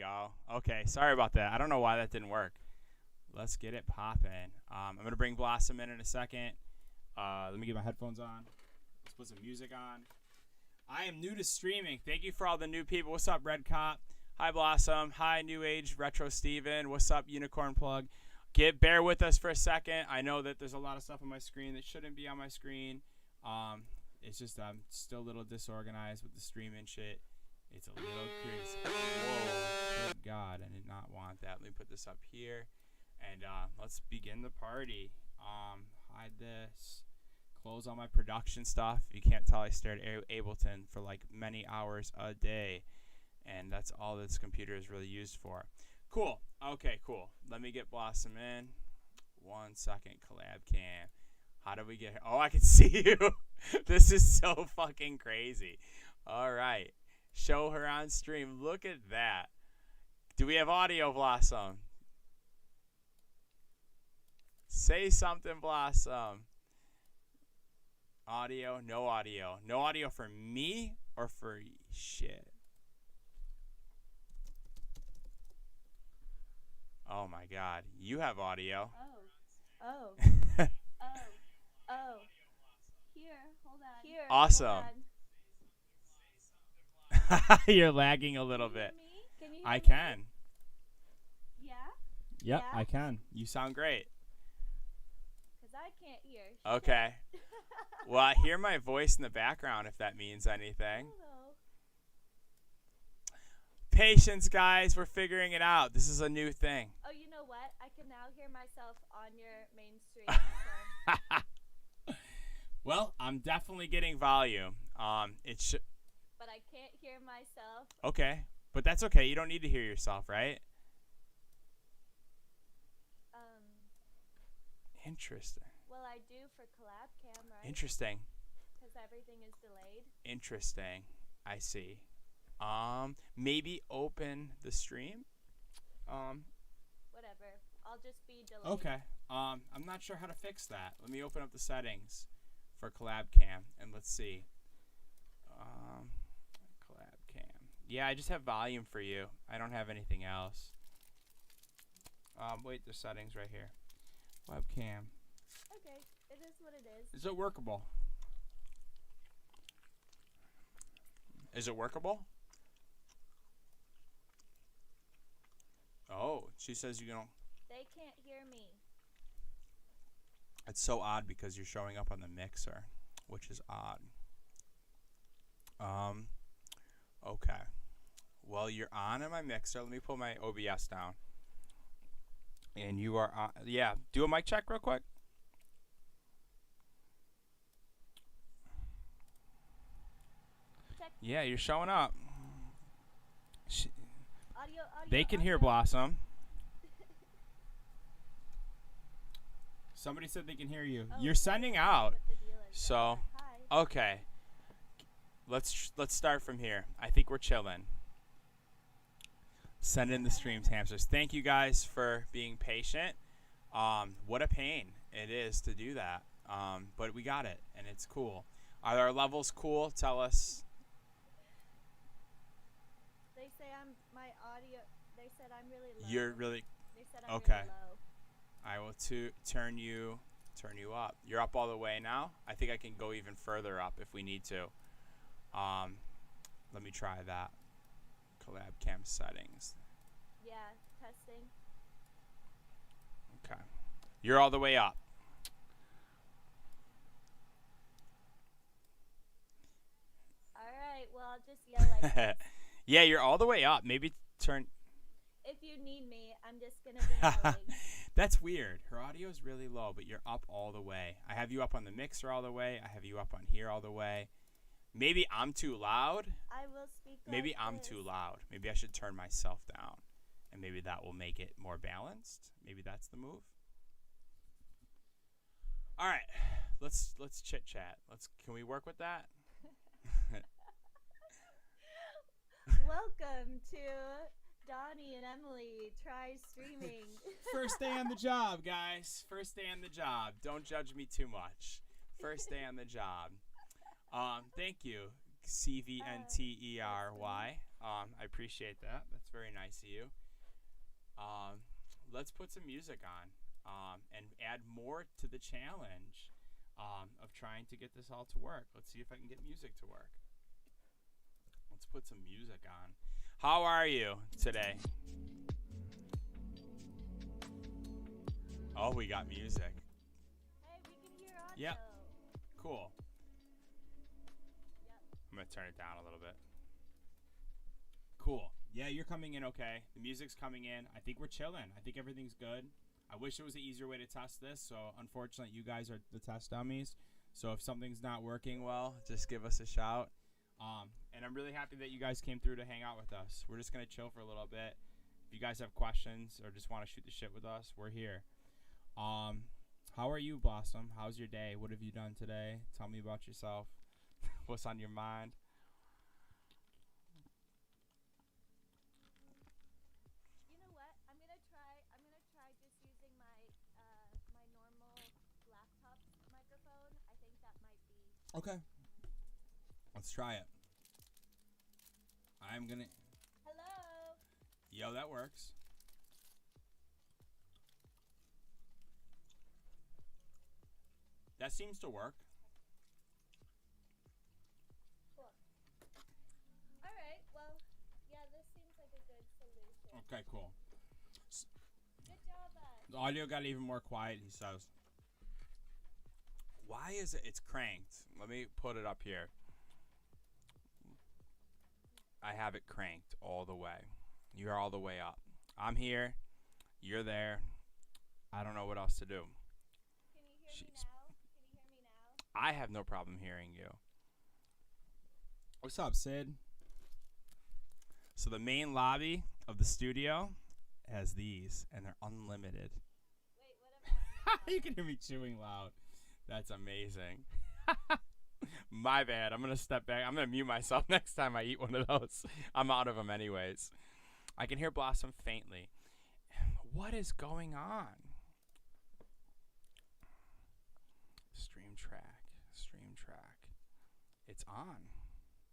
go. Okay, sorry about that. I don't know why that didn't work. Let's get it popping. I'm going to bring Blossom in a second. Let me get my headphones on. Let's put some music on. I am new to streaming. Thank you for all the new people. What's up, Red Cop? Hi, Blossom. Hi, New Age Retro Steven. What's up, Unicorn Plug? Bear with us for a second. I know that there's a lot of stuff on my screen that shouldn't be on my screen. It's just I'm still a little disorganized with the stream and shit. It's a little crazy. Whoa, good God, I did not want that. Let me put this up here, and let's begin the party. Hide this. Close all my production stuff. If you can't tell, I stare at Ableton for like many hours a day, and that's all this computer is really used for. Cool. Okay, cool. Let me get Blossom in. 1 second, collab cam. How do we get here? Oh, I can see you. This is so fucking crazy. All right. Show her on stream. Look at that. Do we have audio, Blossom? Say something, Blossom. Audio, no audio. No audio for me or for shit? Oh my God. You have audio. Oh. Here, hold on. Here. Awesome. Hold on. You're lagging a little bit. Can you hear I me? can. Yeah? Yep, Yeah? I can. You sound great. Because I can't hear. Okay. Well, I hear my voice in the background, if that means anything. Hello. Patience, guys. We're figuring it out. This is a new thing. Oh, you know what? I can now hear myself on your main stream. So. Well, I'm definitely getting volume. But I can't hear myself. Okay, but that's okay. You don't need to hear yourself, right? Interesting. Well, I do for collab cam, right? Interesting. Because everything is delayed. Interesting. I see. Maybe open the stream. Whatever. I'll just be delayed. Okay. I'm not sure how to fix that. Let me open up the settings for collab cam and let's see. Collab cam. Yeah, I just have volume for you. I don't have anything else. Wait, the settings right here. Webcam. Okay, it is what it is. Is it workable? Is it workable? Oh, she says you don't. They can't hear me. It's so odd because you're showing up on the mixer, which is odd. Okay. Well, you're on my mixer. Let me pull my OBS down. And you are on. Yeah, do a mic check real quick. Check. Yeah, you're showing up. Audio, They can hear audio. Blossom. Somebody said they can hear you. Oh, You're sending out. what the deal is. So, Hi. okay. Let's start from here. I think we're chilling. Send in the streams, hamsters. Thank you guys for being patient. What a pain it is to do that. But we got it, and it's cool. Are our levels cool? Tell us. They say my audio. They said I'm really low. You're really They said I'm okay. really low. I will turn you up. You're up all the way now. I think I can go even further up if we need to. Let me try that. Collab cam settings. Yeah, testing. Okay. You're all the way up. All right. Well, I'll just yell like this. Yeah, you're all the way up. Maybe turn. If you need me, I'm just gonna be yelling. That's weird. Her audio is really low, but you're up all the way. I have you up on the mixer all the way. I have you up on here all the way. Maybe I'm too loud. I will speak. Maybe like I'm this. too loud. Maybe I should turn myself down. And maybe that will make it more balanced. Maybe that's the move. All right. Let's chit chat. Can we work with that? Welcome to Donnie and Emily Try Streaming. First day on the job, guys. First day on the job. Don't judge me too much. First day on the job. Thank you, CVNTERY. I appreciate that. That's very nice of you. Um, let's put some music on and add more to the challenge of trying to get this all to work. Let's see if I can get music to work. Let's put some music on. How are you today? Oh, we got music. Hey, we can hear audio. Yep. Cool. Yep. I'm going to turn it down a little bit. Cool. Yeah, you're coming in okay. The music's coming in. I think we're chilling. I think everything's good. I wish there was an easier way to test this. So, unfortunately, you guys are the test dummies. So, if something's not working well, just give us a shout. And I'm really happy that you guys came through to hang out with us. We're just going to chill for a little bit. If you guys have questions or just want to shoot the shit with us, we're here. How are you, Blossom? How's your day? What have you done today? Tell me about yourself. What's on your mind? You know what? I'm gonna try just using my my normal laptop microphone. I think that might be. Okay. Let's try it. I'm gonna. Hello. Yo, that works. That seems to work. Cool. All right. Well, yeah, this seems like a good solution. Okay, cool. Good job, bud. The audio got even more quiet, he says. Why is it? It's cranked. Let me put it up here. I have it cranked all the way. You're all the way up. I'm here. You're there. I don't know what else to do. Can you hear me now? Can you hear me now? I have no problem hearing you. What's up, Sid? So the main lobby of the studio has these, and they're unlimited. Wait, what about now? You can hear me chewing loud. That's amazing. My bad. I'm going to step back. I'm going to mute myself next time I eat one of those. I'm out of them anyways. I can hear Blossom faintly. What is going on? Stream track. Stream track. It's on.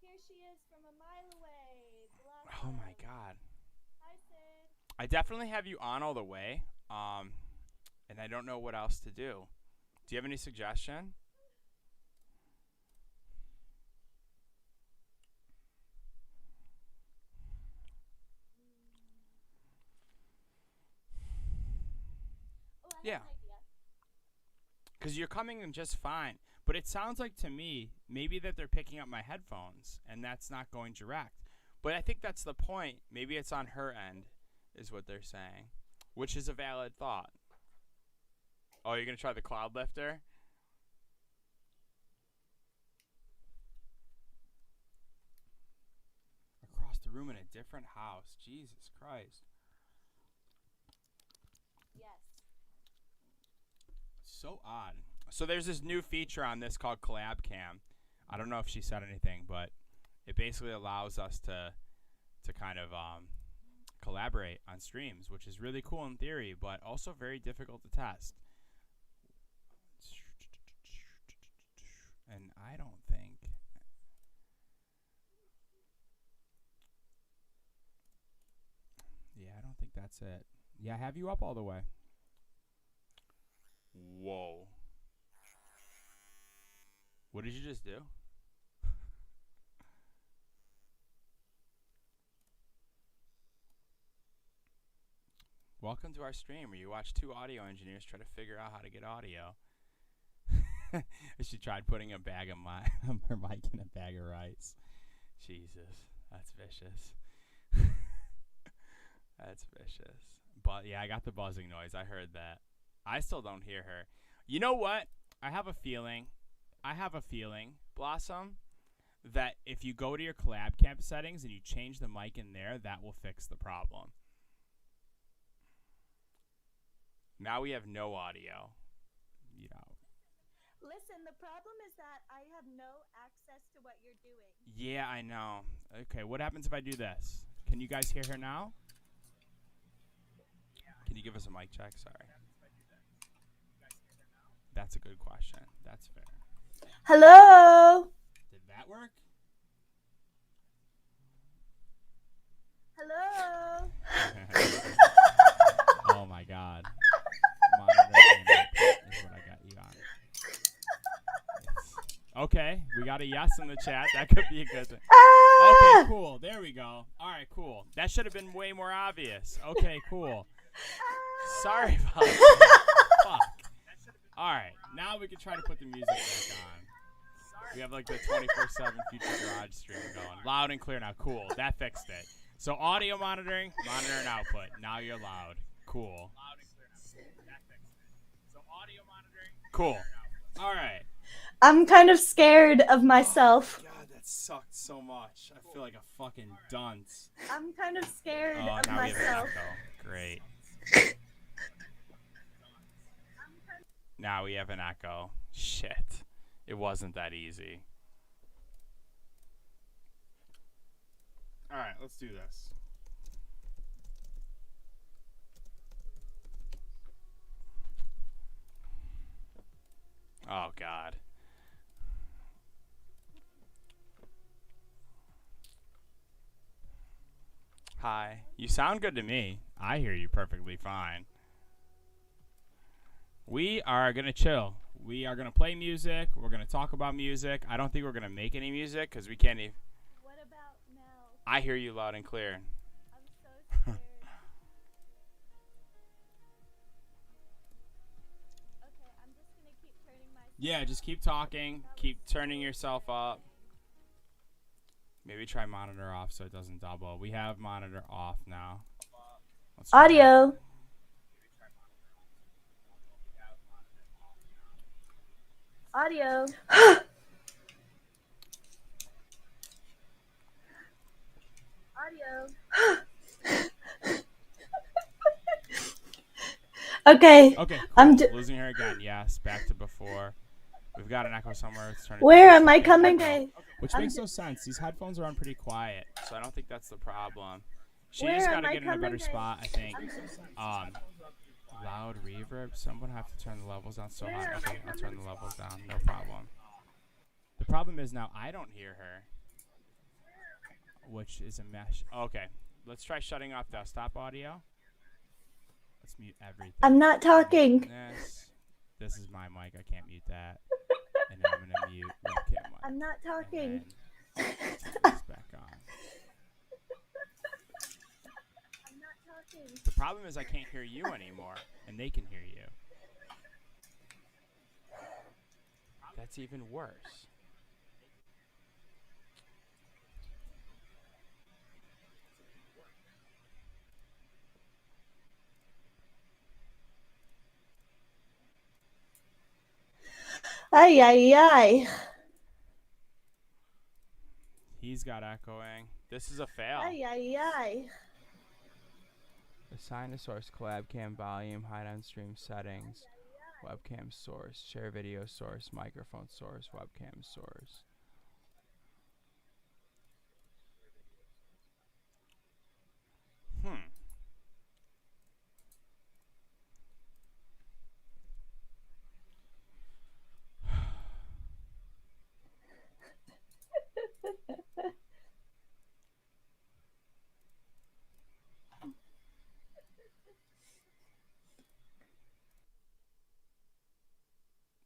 Here she is from a mile away. Oh my god. Hi, Sid. I definitely have you on all the way. And I don't know what else to do. Do you have any suggestion? Oh, I Yeah. have an idea. Because you're coming in just fine. But it sounds like to me, maybe that they're picking up my headphones, and that's not going direct. But I think that's the point. Maybe it's on her end, is what they're saying. Which is a valid thought. Oh, you're going to try the cloud lifter? Across the room in a different house. Jesus Christ. Yes. So odd. So there's this new feature on this called Collab Cam. I don't know if she said anything, but it basically allows us to kind of collaborate on streams, which is really cool in theory, but also very difficult to test. And I don't think... Yeah, I don't think that's it. Yeah, I have you up all the way. Whoa. What did you just do? Welcome to our stream where you watch two audio engineers try to figure out how to get audio. She tried putting a bag of her mic in a bag of rice. Jesus, that's vicious. That's vicious. But yeah, I got the buzzing noise. I heard that. I still don't hear her. You know what? I have a feeling, Blossom, that if you go to your collab camp settings and you change the mic in there, that will fix the problem. Now we have no audio. You know. Listen, the problem is that I have no access to what you're doing. Yeah, I know. Okay, what happens if I do this? Can you guys hear her now? Can you give us a mic check? Sorry. That's a good question. That's fair. Hello. Did that work? got a yes in the chat. That could be a good thing. Ah! Okay, cool. There we go. All right, cool. That should have been way more obvious. Okay, cool. Sorry about that. Fuck. All right, now we can try to put the music back on. We have like the 24/7 future garage stream going. Loud and clear now. Cool. That fixed it. So audio monitoring, monitor and output. Now you're loud. Cool. So audio monitoring. Cool. All right. I'm kind of scared of myself. God, that sucked so much. I feel like a fucking dunce. I'm kind of scared Oh, of now we have an myself. echo. Great. Now we have an echo. Shit. It wasn't that easy. All right, let's do this. Oh, God. Hi. You sound good to me. I hear you perfectly fine. We are going to chill. We are going to play music. We're going to talk about music. I don't think we're going to make any music because we can't even. What about Mel? I hear you loud and clear. I'm so scared. Okay, I'm just gonna keep turning myself Yeah, just up. keep talking. That Keep was turning so yourself up. embarrassing. Maybe try monitor off so it doesn't double. We have monitor off now. Let's try that. Audio. Audio. Audio. Okay. Okay, cool. I'm losing her again. Yes, back to before. We've got an echo somewhere. Let's turn it Where down. am I coming? Okay. Which I'm makes no sense. These headphones are on pretty quiet, so I don't think that's the problem. She Where just am got to I get in a better coming? spot, I think. Loud reverb. Someone have to turn the levels down so high. Okay, I'll turn the levels down. No problem. The problem is now I don't hear her, which is a mesh. Okay, let's try shutting off desktop audio. Let's mute everything. I'm not talking. This is my mic. I can't mute that. And then I'm gonna mute webcam mic. I'm not talking. And then turn this back on. I'm not talking. The problem is I can't hear you anymore, and they can hear you. That's even worse. Ay, ay, ay. He's got echoing. This is a fail. Ay, ay, ay. Assign a source, collab cam volume, hide on stream settings, webcam source, share video source, microphone source, webcam source.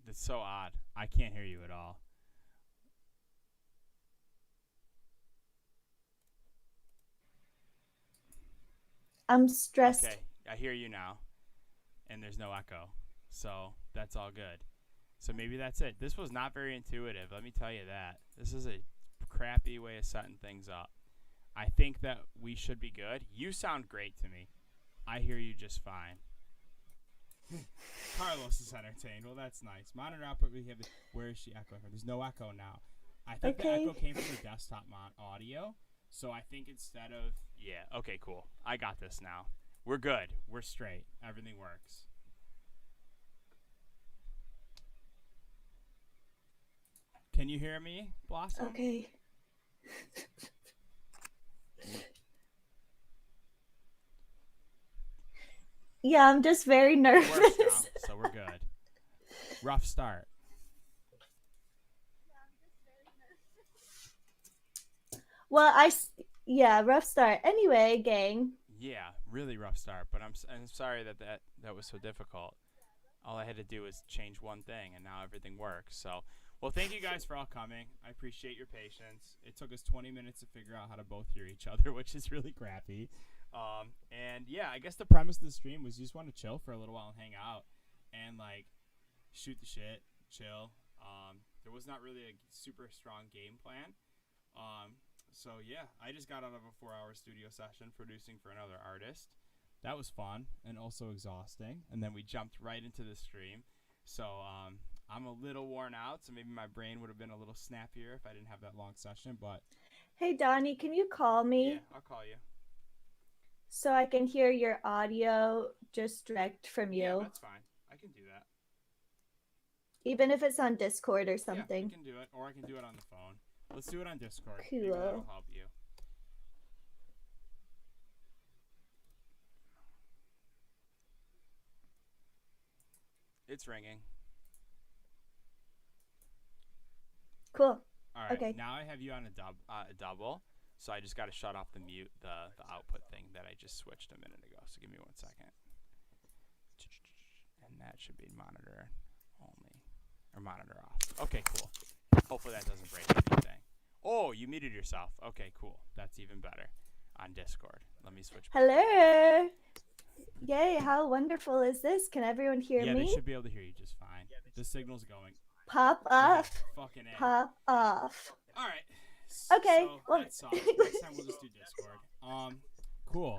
It's so odd. I can't hear you at all. I'm stressed. Okay, I hear you now. And there's no echo. So that's all good. So maybe that's it. This was not very intuitive. Let me tell you that. This is a crappy way of setting things up. I think that we should be good. You sound great to me. I hear you just fine. Carlos is entertained. Well, that's nice. Monitor output, we have the, where is she echoing from? There's no echo now. I think the echo came from the desktop audio. So I think instead of... Yeah, okay, cool. I got this now. We're good. We're straight. Everything works. Can you hear me, Blossom? Okay. Yeah, I'm just very nervous. It works now, so we're good. Rough start. Well, yeah, rough start. Anyway, gang. Yeah, really rough start, but I'm sorry that was so difficult. All I had to do was change one thing, and now everything works. So Well, thank you guys for all coming. I appreciate your patience. It took us 20 minutes to figure out how to both hear each other, which is really crappy. And yeah, I guess the premise of the stream was you just want to chill for a little while and hang out and like shoot the shit, chill. There was not really a super strong game plan. So yeah, I just got out of a 4-hour studio session producing for another artist. That was fun and also exhausting. And then we jumped right into the stream. So I'm a little worn out, so maybe my brain would have been a little snappier if I didn't have that long session. But Hey, Donnie, can you call me yeah, I'll call you. so I can hear your audio just direct from you? Yeah, that's fine. I can do that. Even if it's on Discord or Yeah, something. we can do it, or I can do it on the phone. Let's do it on Discord. Cool. Maybe that'll help you. It's ringing. Cool. All right. Okay. Now I have you on a double, so I just got to shut off the mute, the output thing that I just switched a minute ago. So give me 1 second. And that should be monitor only, or monitor off. Okay, cool. Hopefully that doesn't break anything. Oh, you muted yourself. Okay, cool. That's even better. On Discord. Let me switch. Hello. Yay, how wonderful is this? Can everyone hear Yeah, me? they should be able to hear you just fine. The signal's going. Pop off. Yeah, fucking A. Pop off. All right. Okay, So well- that sucks. Next time we'll just do Discord. Cool.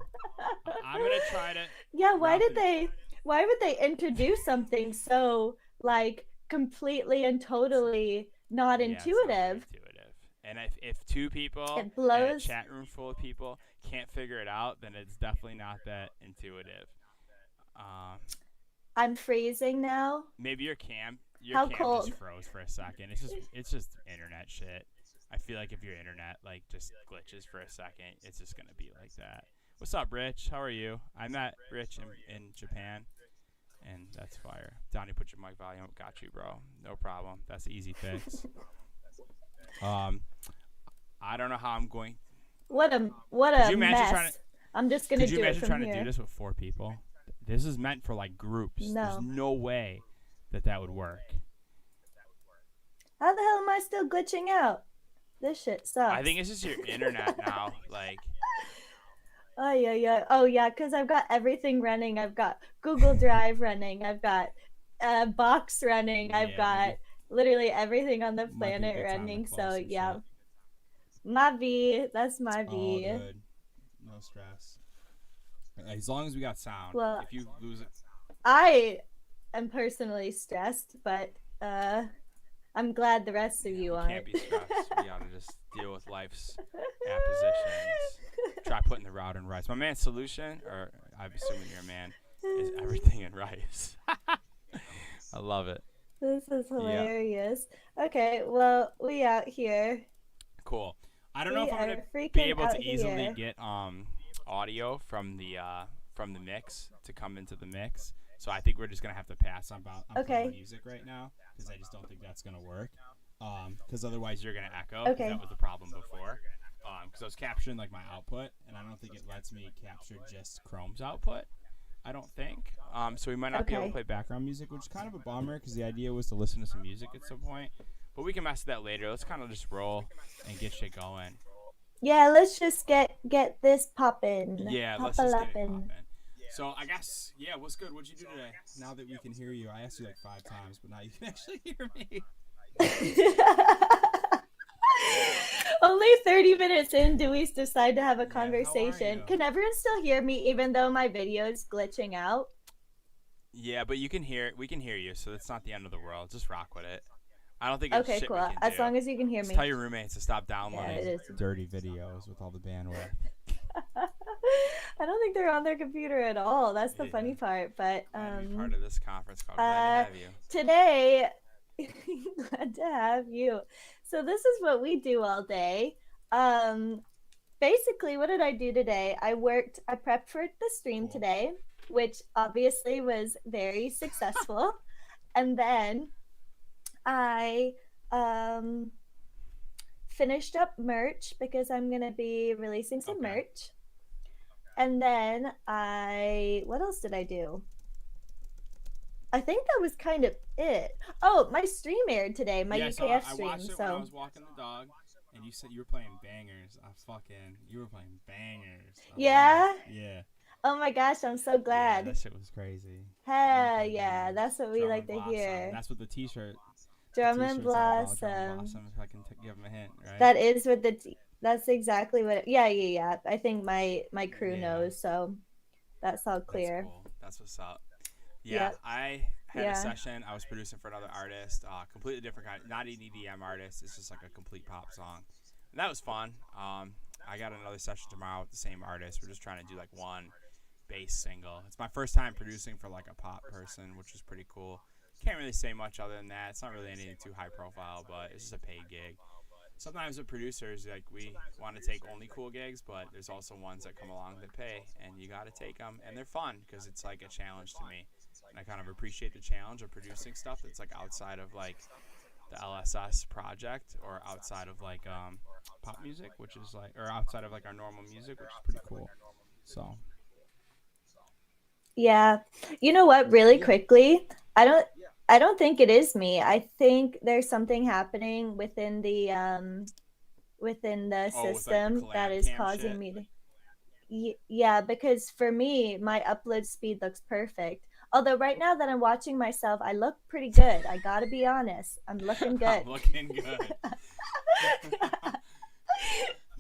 I'm gonna try to. Yeah, why wrap did it- why would they introduce something so like completely and totally not Yeah, it's not very intuitive? intuitive. And if two people It in a blows. chat room full of people can't figure it out, then it's definitely not that intuitive. I'm freezing now. Maybe your cam How just cold? froze for a second. It's just internet shit. I feel like if your internet like just glitches for a second, it's just gonna be like that. What's up, Rich? How are you? I met Rich in Japan, and that's fire. Donnie, put your mic volume up. Got you, bro. No problem. That's an easy fix. I don't know how I'm going. What a Could you imagine mess. trying to- I'm just gonna Could you do it imagine from trying here. to do this with 4 people? This is meant for like groups. No. There's no way that would work. How the hell am I still glitching out? This shit sucks. I think it's just your internet now. Like, Oh yeah. Oh yeah, because I've got everything running. I've got Google Drive running. I've got Box running. I've Yeah, got literally everything on the might be a planet good time to running. close So some yeah, shit. my V. That's my All V. good. No stress. As long as we got sound. Well, if you lose it, I am personally stressed, but I'm glad the rest of you can't aren't. be stressed. We gotta just deal with life's appositions. Try putting the router in rice. My man's solution, or I'm assuming you're a man, is everything in rice. I love it. This is hilarious. Okay, well, we out here. Cool. I don't know We if I'm gonna are freaking be able out to easily here. get audio from the mix to come into the mix. So I think we're just gonna have to pass on Okay. playing music right now because I just don't think that's gonna work. Because otherwise you're gonna echo. 'Cause Okay. That was the problem before. Because I was capturing like my output, and I don't think it lets me capture just Chrome's output. I don't think. So we might not be able to Okay. play background music, which is kind of a bummer because the idea was to listen to some music at some point. But we can mess with that later. Let's kind of just roll and get shit going. Yeah, let's just get this poppin'. Yeah, let's just get it Pop-a-lappin'. poppin'. So I guess, yeah, what's good? What'd you do today? Now that we can hear you, I asked you like 5 times, but now you can actually hear me. Only 30 minutes in do we decide to have a Yeah, how are conversation. you? Can everyone still hear me even though my video is glitching out? Yeah, but you can hear, we can hear you, so that's not the end of the world. Just rock with it. I don't think it's Okay, shit cool. we can As do. long as you can hear Just me. tell your roommates to stop downloading it is. dirty videos with all the bandwidth. I don't think they're on their computer at all. That's the Yeah. funny part. But Glad to be part of this conference call. Glad to have you. today, glad to have you. So this is what we do all day. Basically, what did I do today? I prepped for the stream Cool. today, which obviously was very successful. And then I finished up merch because I'm gonna be releasing some Okay. merch. And then what else did I do? I think that was kind of it. Oh, my stream aired today, my Yeah, so UKF I stream. watched it when I So was walking the dog, and you said you were playing bangers. You were playing bangers. I love it. yeah. Yeah, Oh my gosh, I'm so yeah, glad. that shit was crazy. You were Hell playing yeah, bangers. that's what we Drum like and to Blossom. hear. That's what the Drum and t-shirt says. All Drum and Blossom. Blossom. If I can give them a hint, right? That is what that's exactly what. Yeah, yeah, yeah. I think my crew Yeah, knows, so that's all that's clear. cool. That's what's up. Yeah, Yep. I had a Yeah. session. I was producing for another artist, completely different kind, not an EDM artist. It's just like a complete pop song, and that was fun. I got another session tomorrow with the same artist. We're just trying to do like one bass single. It's my first time producing for like a pop person, which is pretty cool. Can't really say much other than that. It's not really anything too high profile, but it's just a paid gig. Sometimes with producers, like we want to take only cool gigs, but there's also ones that come along that pay, and you got to take them, and they're fun because it's like a challenge to me, and I kind of appreciate the challenge of producing stuff that's like outside of like the LSS project or outside of like pop music, which is like, or outside of like our normal music, which is pretty cool. So Yeah. You know what, really quickly, I don't think it is me. I think there's something happening within the oh, with like the system that collab is cam causing shit. me to yeah, because for me, my upload speed looks perfect. Although right now that I'm watching myself, I look pretty good. I gotta be honest. I'm looking good. I'm looking good.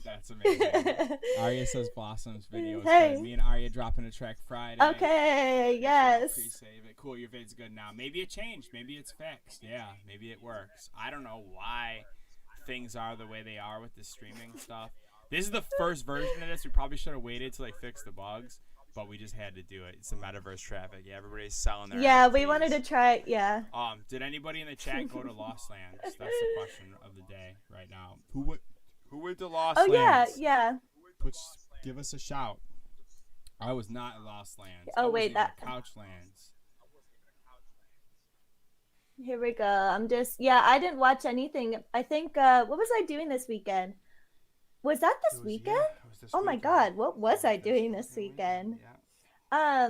That's amazing. Arya says Blossom's video is Hey. good. Me and Arya dropping a track Friday. Okay, Make sure y'all yes. pre-save it. Cool, your vid's good now. Maybe it changed. Maybe it's fixed. Yeah, maybe it works. I don't know why things are the way they are with the streaming stuff. This is the first version of this. We probably should have waited till they fixed the bugs, but we just had to do it. It's the metaverse traffic. Yeah, everybody's selling their Yeah, we NFTs. wanted to try. Yeah. Did anybody in the chat go to Lost Lands? That's the question of the day right now. Who went to Lost Oh yeah, Lands? yeah. Give us a shout. I was not in Lost Lands. Oh I was wait, in that. Couch Lands. Here we go. I'm just. Yeah, I didn't watch anything. I think. What was I doing this weekend? Was that this weekend? Yeah, it was this Oh my weekend. God, what was I This doing this fucking weekend? Yeah.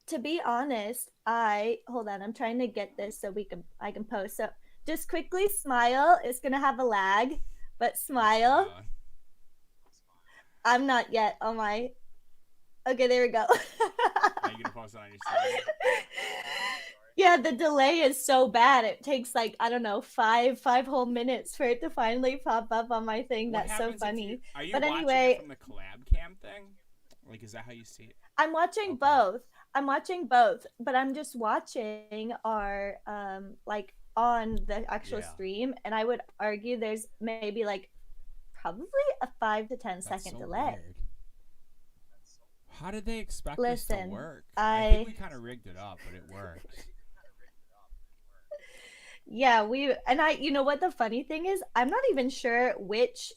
To be honest, hold on. I'm trying to get this so I can post. So just quickly smile. It's gonna have a lag, but smile. I'm not yet on my. Okay, there we go. Are you gonna post it on your story? Yeah, the delay is so bad. It takes like, I don't know, five whole minutes for it to finally pop up on my thing. What That's so happens if funny. Are you But watching anyway, it from the collab cam thing? Like, is that how you see it? I'm watching Okay. both. I'm watching both, but I'm just watching our like on the actual Yeah. stream, and I would argue there's maybe like probably a 5 to 10 That's second so delay. weird. How did they expect this to Listen, work? I think we kind of rigged it up, but it works. Yeah, you know what the funny thing is? I'm not even sure which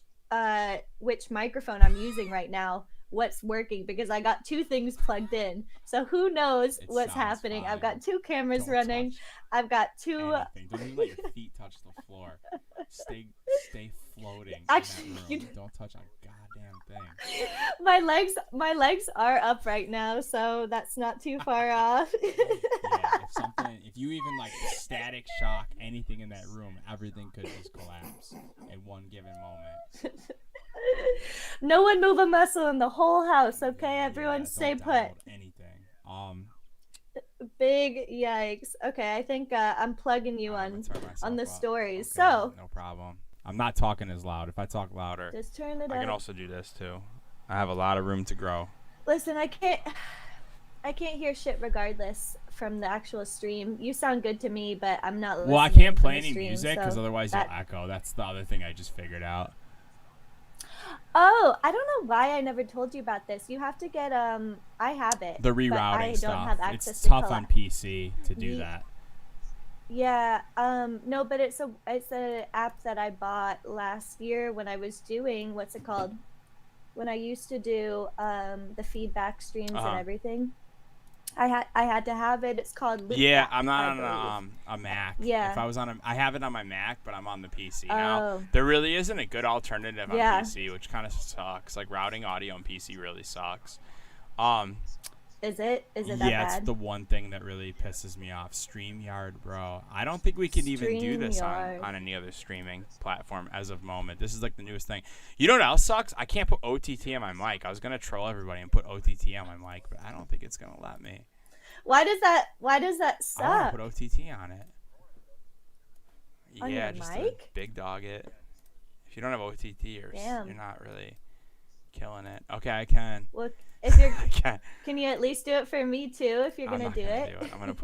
microphone I'm using right now, what's working, because I got two things plugged in. So who knows It what's sounds happening? fine. I've got two cameras Don't running. touch I've got two anything. Don't even let your feet touch the floor. Stay floating Actually, in that room. Don't touch a goddamn thing. my legs are up right now, so that's not too far off. Yeah, if you even like static shock anything in that room, everything could just collapse in one given moment. No one move a muscle in the whole house, okay? Everyone don't stay put. download anything. Big yikes. Okay, I think I'm plugging you I'm on gonna turn myself the up. stories. Okay, So no problem. I'm not talking as loud. If I talk louder, just turn it I can up. also do this too. I have a lot of room to grow. Listen, I can't hear shit regardless from the actual stream. You sound good to me, but I'm not listening. Well, I can't from play the any stream, music because so otherwise that- you'll echo. That's the other thing I just figured out. Oh, I don't know why I never told you about this. You have to get I have it. The but I rerouting don't stuff. have access It's to tough on PC to do that. Yeah, no, but it's a app that I bought last year when I was doing, what's it called? When I used to do the feedback streams and everything. I had to have it. It's called Loopback, Yeah, I'm I not on a Mac. Yeah. If I was I have it on my Mac, but I'm on the PC now. Oh. There really isn't a good alternative on Yeah. PC, which kind of sucks. Like routing audio on PC really sucks. Is it? Is it that Yeah, bad? it's the one thing that really pisses me off. StreamYard, bro. I don't think we can even do this StreamYard. on any other streaming platform as of moment. This is like the newest thing. You know what else sucks? I can't put OTT on my mic. I was gonna troll everybody and put OTT on my mic, but I don't think it's gonna let me. Why does that I want suck? to put OTT on it. On Yeah, your just to mic? big dog it. If you don't have OTT, you're Damn. not really killing it. Okay, I can. Well, if you're, I can. can you at least do it for me too? If you're I'm gonna not do gonna it. do it. I'm gonna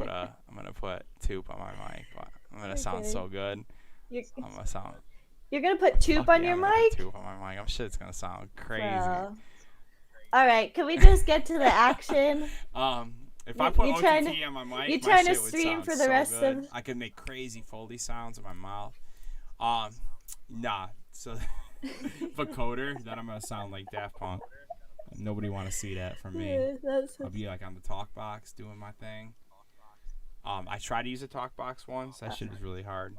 put Toop on my mic. I'm gonna sound Okay. so good. You're, I'm gonna sound. you're gonna put Toop on your I'm gonna put mic? Toop on my mic. I'm sure it's gonna sound crazy. Bro. All right, can we just get to the action? If I put you OTT trying to- on my mic, you my trying to shit would stream sound for the so rest good. of- I could make crazy Foley sounds in my mouth. Nah. So, vocoder, then I'm gonna sound like Daft Punk. Nobody want to see that from me. I'll be like on the talk box doing my thing. I tried to use a talk box once. That shit is really hard.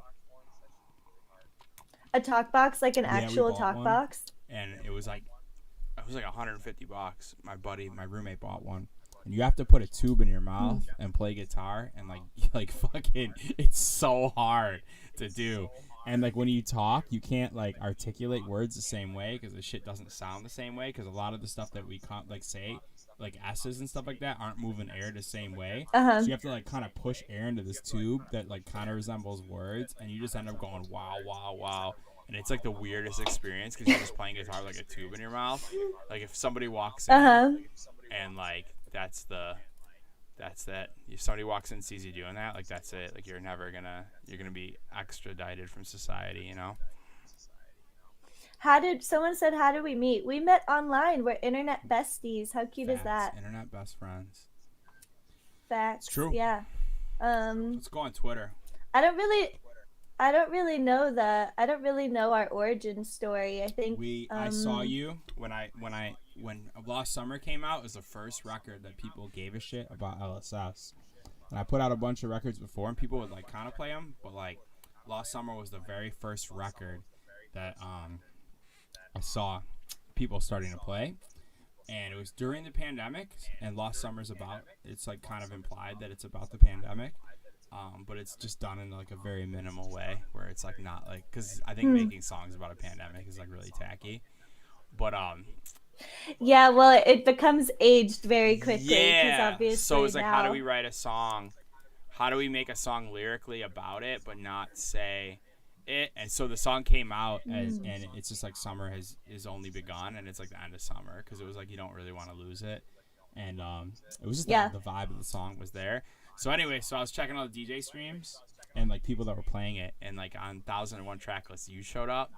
A talk box, like an Yeah, we actual bought talk one. box? And it was like $150. My roommate bought one. And you have to put a tube in your mouth and play guitar, and like fucking, it's so hard to do. And like when you talk, you can't like articulate words the same way because the shit doesn't sound the same way. Because a lot of the stuff that we like say, like S's and stuff like that, aren't moving air the same way. Uh-huh. So you have to like kind of push air into this tube that like kind of resembles words, and you just end up going wow, wow, wow. And it's like the weirdest experience because you're just playing guitar with like a tube in your mouth. Like if somebody walks in and like that's that. If somebody walks in and sees you doing that, like that's it. Like you're gonna be extradited from society, you know? Someone said, how did we meet? We met online. We're internet besties. How cute is that? Internet best friends. Facts. It's true. Yeah. Let's go on Twitter. I don't really know our origin story. I think I saw you when Lost Summer came out. It was the first record that people gave a shit about LSS. And I put out a bunch of records before, and people would like kind of play them, but like Lost Summer was the very first record that I saw people starting to play. And it was during the pandemic, and Lost Summer's it's like kind of implied that it's about the pandemic. But it's just done in like a very minimal way where it's like not like, because I think making songs about a pandemic is like really tacky. But yeah, well, it becomes aged very quickly. yeah. Obviously So it's like, how do now- we write a song? How do we make a song lyrically about it, but not say it? And so the song came out and it's just like summer is only begun, and it's like the end of summer because it was like you don't really want to lose it, and it was just the vibe of the song was there. So anyway, so I was checking all the DJ streams and like people that were playing it, and like on 1001 track list, you showed up,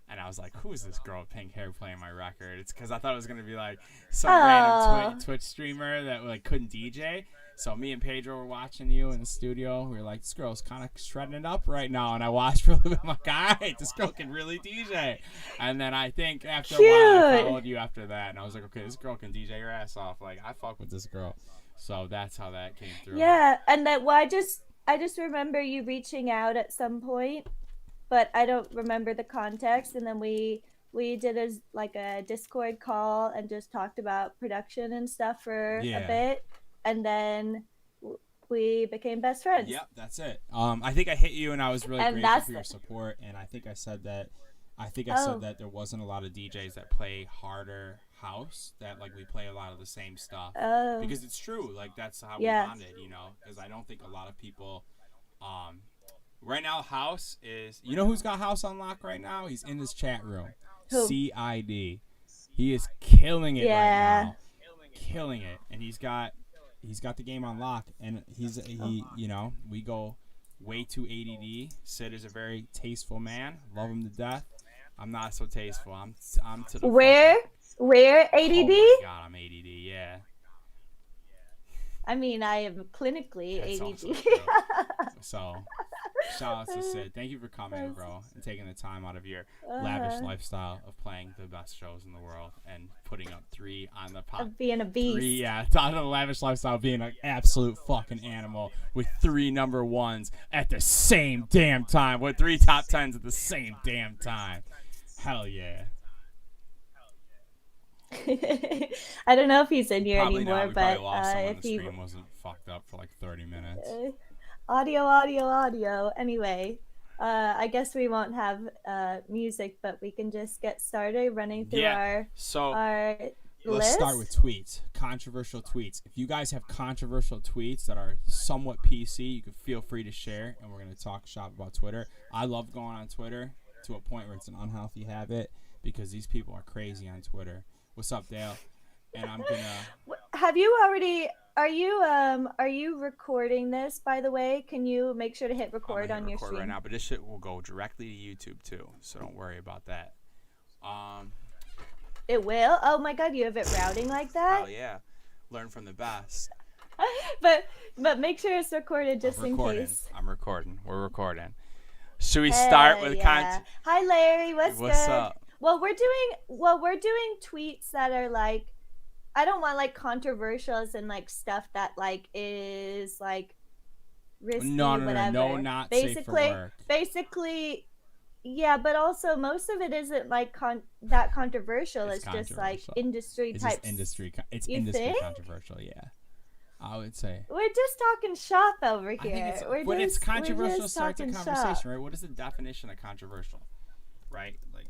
and I was like, "Who is this girl with pink hair playing my record?" It's because I thought it was gonna be like some random Twitch streamer that like couldn't DJ. So me and Pedro were watching you in the studio. We were like, "This girl's kind of shredding it up right now." And I watched for a little bit. I'm like, "All right, this girl can really DJ." And then I think after a while, I followed you after that, and I was like, "Okay, this girl can DJ her ass off. Like I fuck with this girl." So that's how that came through. Yeah, and that I just remember you reaching out at some point, but I don't remember the context. And then we did a Discord call and just talked about production and stuff for a bit, and then we became best friends. Yep, that's it. I think I hit you, and I was really grateful for your support. And I think I said that. Said that there wasn't a lot of DJs that play harder house, that like we play a lot of the same stuff, because it's true, like that's how we bonded, you know, because I don't think a lot of people right now house is, you know who's got house on lock right now? He's in this chat room. Who? CID. He is killing it right now, killing it, and he's got the game on lock, and you know, we go way too ADD. Sid is a very tasteful man, love him to death. I'm not so tasteful. I'm to the Where ADD? Oh my God, I'm ADD. Yeah. I mean, I am clinically That's ADD. also true. So, shout out to Sid. Thank you for coming, bro, and taking the time out of your lavish lifestyle of playing the best shows in the world and putting up 3 on the pop. Of being a beast. 3, yeah. Talking about the lavish lifestyle of being an absolute fucking animal with 3 number 1s at the same damn time. With 3 top 10s at the same damn time. Hell yeah. I don't know if he's in here Probably not. anymore, We probably but lost him when if the he stream wasn't fucked up for like 30 minutes. audio. Anyway, I guess we won't have music, but we can just get started running through Yeah. So our let's start list. with tweets. Controversial tweets. If you guys have controversial tweets that are somewhat PC, you can feel free to share, and we're going to talk shop about Twitter. I love going on Twitter to a point where it's an unhealthy habit because these people are crazy on Twitter. What's up, Dale? And I'm going to... Have you already? Are you recording this? By the way, can you make sure to hit I'm record going to hit on your record stream? right now, but this shit will go directly to YouTube, too, so don't worry about that. It will. Oh my god, you have it routing like that? Oh, yeah. Learn from the best. but make sure it's recorded just in case. I'm recording. We're recording. Should we start with content? Hi Larry, what's good? Up? Well, we're doing tweets that are like, I don't want like controversials and like stuff that like is like risky, whatever. No, not safe for work. Basically, yeah, but also most of it isn't like that controversial. It's just like industry type. It's industry controversial, yeah. I would say we're just talking shop over here. When it's controversial, starts a conversation, right? What is the definition of controversial, right? Like,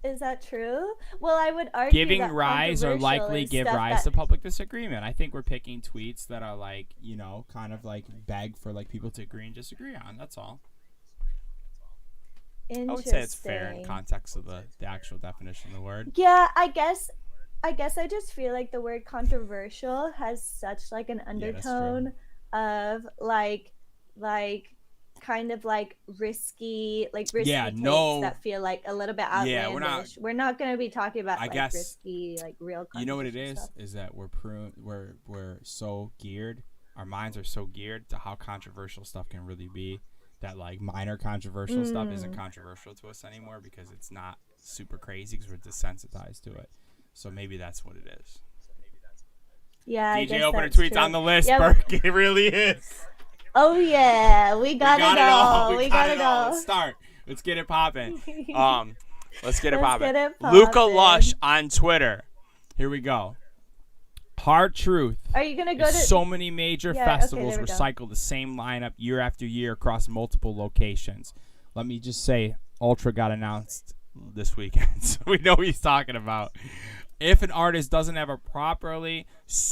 is that true? Well, I would argue giving rise or likely give rise to public disagreement. I think we're picking tweets that are like, you know, kind of like beg for like people to agree and disagree on. That's all. I would say it's fair in context of the actual definition of the word. Yeah, I guess I just feel like the word controversial has such like an undertone of like kind of like risky takes that feel like a little bit outlandish. Yeah, we're not going to be talking about risky like real. You know what it is? Is that we're so geared. Our minds are so geared to how controversial stuff can really be. That like minor controversial stuff isn't controversial to us anymore because it's not super crazy because we're desensitized to it. So maybe that's what it is. Yeah, DJ opener tweets on the list, Burke. It really is. Oh yeah, we got it all. We got it all. Let's start. Let's get it popping. Let's get it popping. Luca Lush on Twitter. Here we go. Hard truth. Are you gonna go to so many major festivals recycle the same lineup year after year across multiple locations? Let me just say, Ultra got announced this weekend, so we know what he's talking about. If an artist doesn't have a properly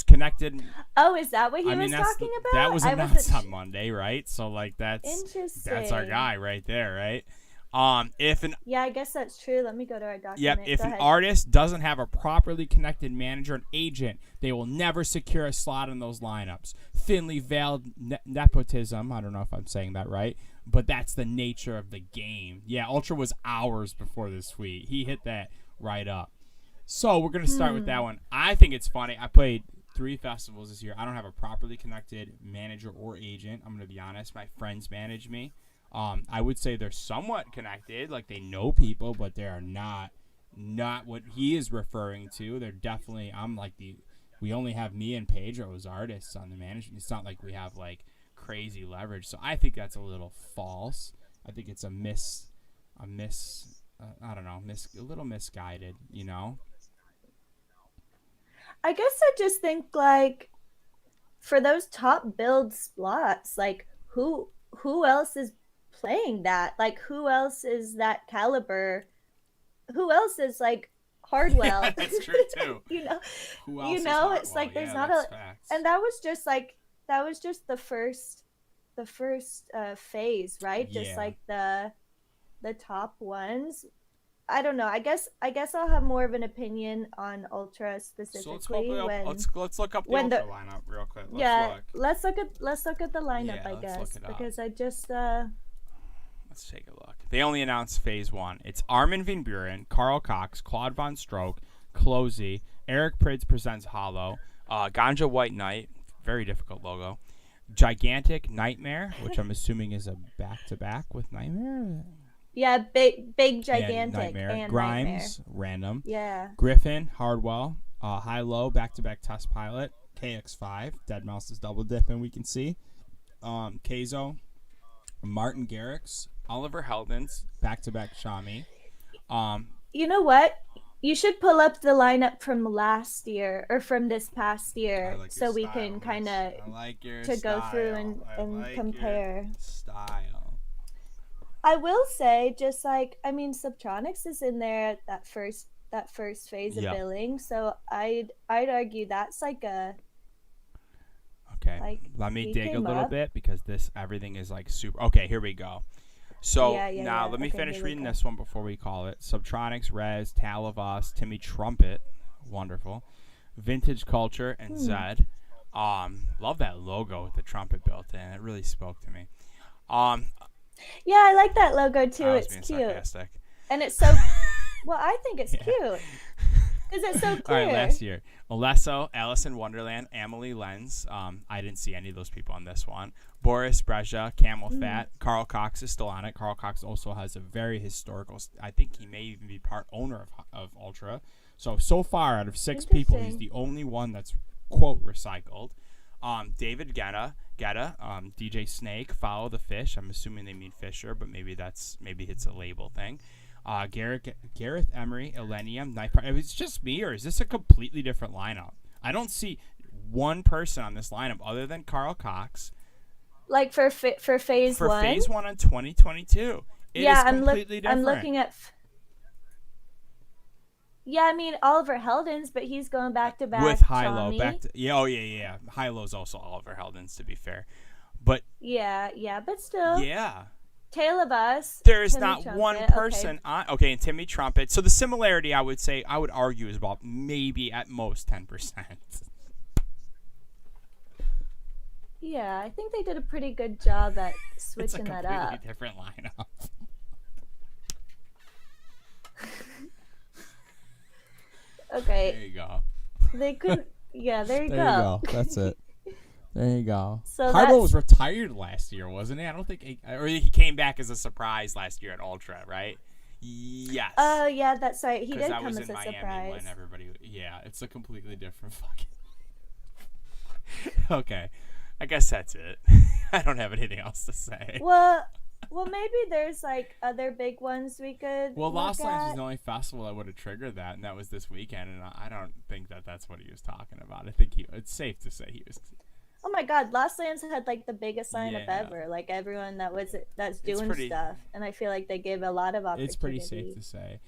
connected... Oh, is that what he was talking about? That was announced on Monday, right? So, like, that's... Interesting. That's our guy right there, right? Yeah, I guess that's true. Let me go to our document. Yep, if an artist doesn't have a properly connected manager and agent, they will never secure a slot in those lineups. Thinly veiled nepotism, I don't know if I'm saying that right, but that's the nature of the game. Yeah, Ultra was hours before this tweet. He hit that right up. So we're going to start with that one. I think it's funny. I played 3 festivals this year. I don't have a properly connected manager or agent. I'm going to be honest. My friends manage me. I would say they're somewhat connected, like they know people, but they are not what he is referring to. They're definitely, we only have me and Pedro as artists on the management. It's not like we have like crazy leverage. So I think that's a little false. I think it's a little misguided, you know? I guess I just think like for those top build slots, like who else is playing that? Like who else is that caliber? Who else is like Hardwell? Yeah, that's true too. Who else it's like there's not facts. And that was just the first phase, right? Just like the top ones. I don't know. I guess I'll have more of an opinion on Ultra specifically. So let's look up the Ultra lineup real quick. Let's look at the lineup. I guess because I just let's take a look. They only announced phase 1. It's Armin van Buuren, Carl Cox, Claude Von Stroke, Closey, Eric Prydz presents Hollow, Ganja White Knight, very difficult logo, Gigantic Nightmare, which I'm assuming is a back-to-back with Nightmare. Yeah, big gigantic Nightmare. And Grimes, Nightmare. random. Yeah. Griffin, Hardwell, High Low, back-to-back Test Pilot, KX5, Deadmau5 is double dipping, we can see. Keizo, Martin Garrix, Oliver Heldens, back-to-back Shami. You know what? You should pull up the lineup from last year or from this past I year like your so we style, can miss. kind of I like your to go through style. I and like your compare. style. I will say, just like I mean, Subtronics is in there at that first phase of Yep. billing, so I'd argue that's like a Okay. like Let me he dig a came little up. bit because everything is like super. Okay, here we go. So now Yeah. let me Okay, finish here we reading go. this one before we call it. Subtronics, Rez, Talavas, Timmy Trumpet, wonderful. Vintage Culture and Zed. Love that logo with the trumpet built in. It really spoke to me. Um, Yeah, I like that logo too. I was It's being cute, sarcastic. and it's so. Well, I think it's Yeah. cute because it's so All right, clear. last year. Alesso, Alice in Wonderland, Emily Lenz. I didn't see any of those people on this one. Boris Breja, Camel Fat. Carl Cox is still on it. Carl Cox also has a very historical. I think he may even be part owner of Ultra. So far, out of 6 people, he's the only one that's, quote, recycled. David Guetta, DJ Snake, Follow the Fish. I'm assuming they mean Fisher, but maybe it's a label thing. Gareth Emery, Elenium, Knife. It's just me, or is this a completely different lineup? I don't see one person on this lineup other than Carl Cox. Like for phase for one. For phase 1 in 2022, it is completely different. I'm looking at. Yeah, I mean Oliver Heldens, but he's going back to back with Hilo. Tommy. Yeah. Hilo's also Oliver Heldens, to be fair, but yeah, but still. Yeah. Tale of Us. There is Timmy not Trumpet, one person on. Okay, and Timmy Trumpet. So the similarity, I would argue, is about maybe at most 10%. Yeah, I think they did a pretty good job at switching that up. It's a completely different lineup. Okay. There you go. They could. Yeah, there you There you go. go. That's it. There you go. So Harlow was retired last year, wasn't he? I don't think, or he came back as a surprise last year at Ultra, right? Yes. Oh yeah, that's right. He did that come was as in a Miami surprise. when everybody. Yeah, it's a completely different fucking. Okay, I guess that's it. I don't have anything else to say. Well, maybe there's like other big ones we could. Well, look Lost Lands at. is the only festival that would have triggered that, and that was this weekend. And I don't think that's what he was talking about. I think it's safe to say he was. Oh my God, Lost Lands had like the biggest lineup Yeah. ever. Like everyone that's doing pretty- stuff, and I feel like they gave a lot of opportunity. It's pretty safe to say.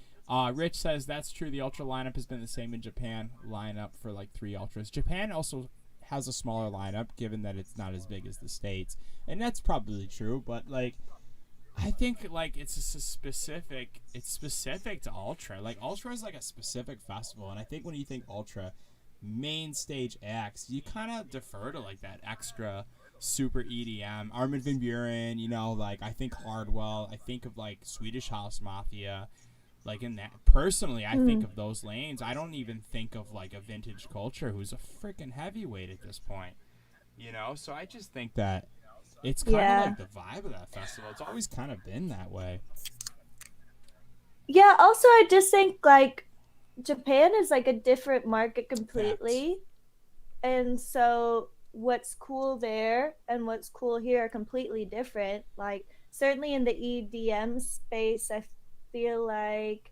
Rich says that's true. The Ultra lineup has been the same in Japan. Lineup for like 3 Ultras. Japan also has a smaller lineup, given that it's not as big as the States, and that's probably true. But like, I think like it's specific to Ultra. Like Ultra is like a specific festival, and I think when you think Ultra, main stage acts, you kind of defer to like that extra super EDM. Armin van Buuren, like I think Hardwell. I think of like Swedish House Mafia. Like in that, personally, I think of those lanes. I don't even think of like a Vintage Culture, who's a freaking heavyweight at this point. So I just think that it's kind of like the vibe of that festival. It's always kind of been that way. Yeah. Also, I just think like Japan is like a different market completely, and so what's cool there and what's cool here are completely different. Like certainly in the EDM space, I feel like,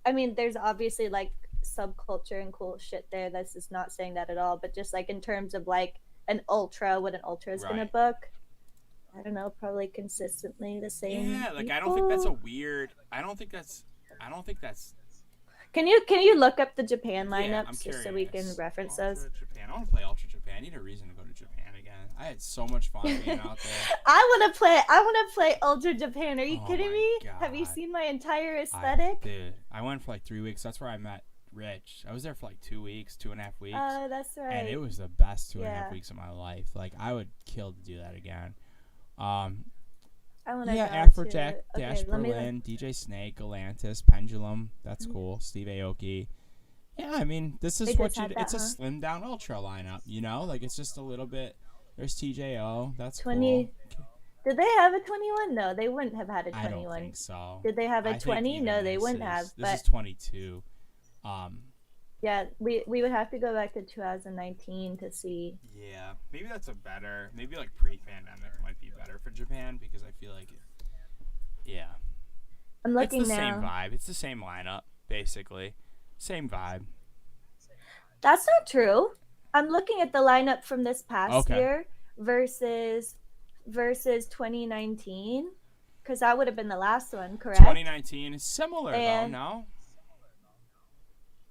I mean, there's obviously like subculture and cool shit there. That's just not saying that at all, but just like in terms of like what an ultra is gonna book, I don't know, probably consistently the same. Yeah, like people. I don't think that's a weird. I don't think that's. Can you look up the Japan Yeah, lineups just so we can reference Ultra those? Japan. I want to play Ultra Japan. I need a reason to go to Japan again. I had so much fun being out there. I want to play Ultra Japan. Are you kidding me? God. Have you seen my entire aesthetic? I went for like 3 weeks. That's where I met Rich. I was there for like 2 weeks, 2.5 weeks. Oh, that's right. And it was the best 2.5 weeks of my life. Like I would kill to do that again. I want to Afrojack, to... Dash okay, Berlin, DJ Snake, Galantis, Pendulum. That's cool. Steve Aoki. Yeah, I mean, this is it's a slimmed down Ultra lineup, Like it's just a little bit. There's TJO. That's 20. Cool. Did they have a 21? No, they wouldn't have had a 21. I don't think so. Did they have a 20? No, they wouldn't have. This is 22. Yeah, we would have to go back to 2019 to see. Yeah, maybe that's maybe like pre-pandemic might be better for Japan because I feel like yeah. I'm looking it's the now. same vibe. It's the same lineup. basically. Same vibe. That's not true. I'm looking at the lineup from this past Okay. year versus 2019 because that would have been the last one, correct? 2019 is similar though, And no?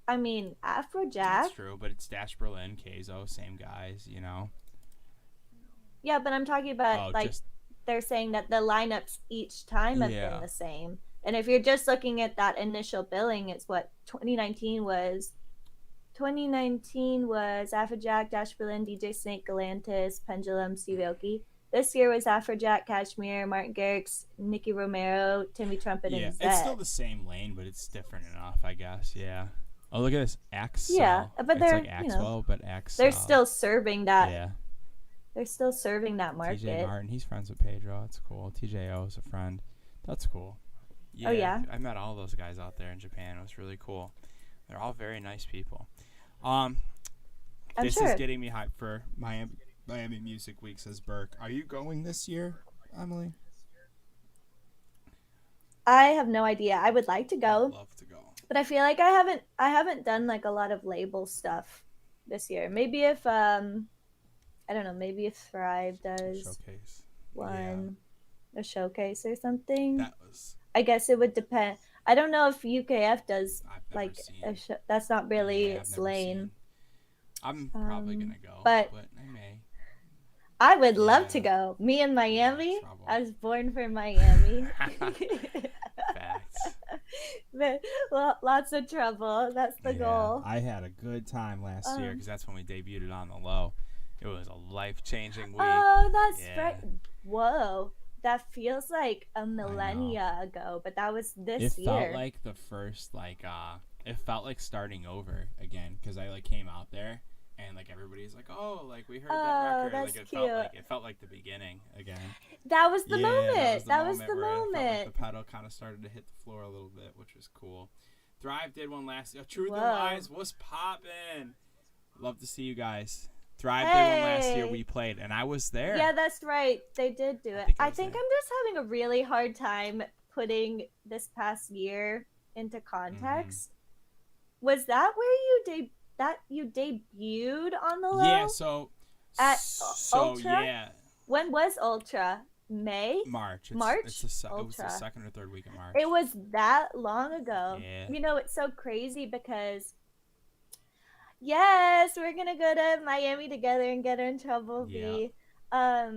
I mean, That's Afrojack. true, but it's Dash Berlin, Keizo, same guys, you know. Yeah, but I'm talking about Oh, like just they're saying that the lineups each time have been yeah. the same. And if you're just looking at that initial billing, it's what 2019 was. 2019 was Afrojack, Dash Berlin, DJ Snake, Galantis, Pendulum, Steve Aoki. This year was Afrojack, Kashmir, Martin Garrix, Nicky Romero, Timmy Trumpet, Yeah, and it's still Zed. the same lane, but it's different enough, I guess. Yeah. Oh, look at this Axel. Yeah, but It's they're like Axwell, but Axel. they're still serving that. Yeah. They're still serving that market. TJ Martin, he's friends with Pedro. That's cool. TJO is a friend. That's cool. Yeah, Oh, yeah? I met all those guys out there in Japan. It was really cool. They're all very nice people. I'm This sure. is getting me hyped for Miami Music Week, says Burke. Are you going this year, Emily? I have no idea. I would like to go, Love to go. but I feel like I haven't done like a lot of label stuff this year. Maybe if I don't know, maybe if Thrive does Showcase. one a showcase or something. That was. I guess it would depend. I don't know if UKF does I've never like seen. a show. That's not really Yeah, I've its never lane. seen. I'm probably gonna go, but I may. I would love Yeah. to go. Me in Miami. trouble. I was born for Miami. Facts. But, well, lots of trouble. That's the goal. I had a good time last year because that's when we debuted on the low. It was a life-changing week. Oh, that's Yeah. right. Whoa. That feels like a millennia ago, but that was this It year. felt like the first it felt like starting over again because I came out there and everybody's like, oh, we heard that record. that's It felt like the beginning again. That was the moment. That Was the where it felt moment. like the pedal kind of started to hit the floor a little bit, which was cool. Thrive did one last year. Truth and Whoa. Lies was popping. Love to see you guys. Thrive did one last year. Hey. We played, and I was there. Yeah, that's right. They did do it. think I I was think there. I'm just having a really hard time putting this past year into context. Was that where you debuted on the low? Yeah. So. At So Ultra? yeah. When was Ultra? May? March. March? It was the Ultra. second or third week of March. It was that long ago. Yeah. You know, it's so crazy because yes, we're gonna go to Miami together and get in trouble. Yeah. V. I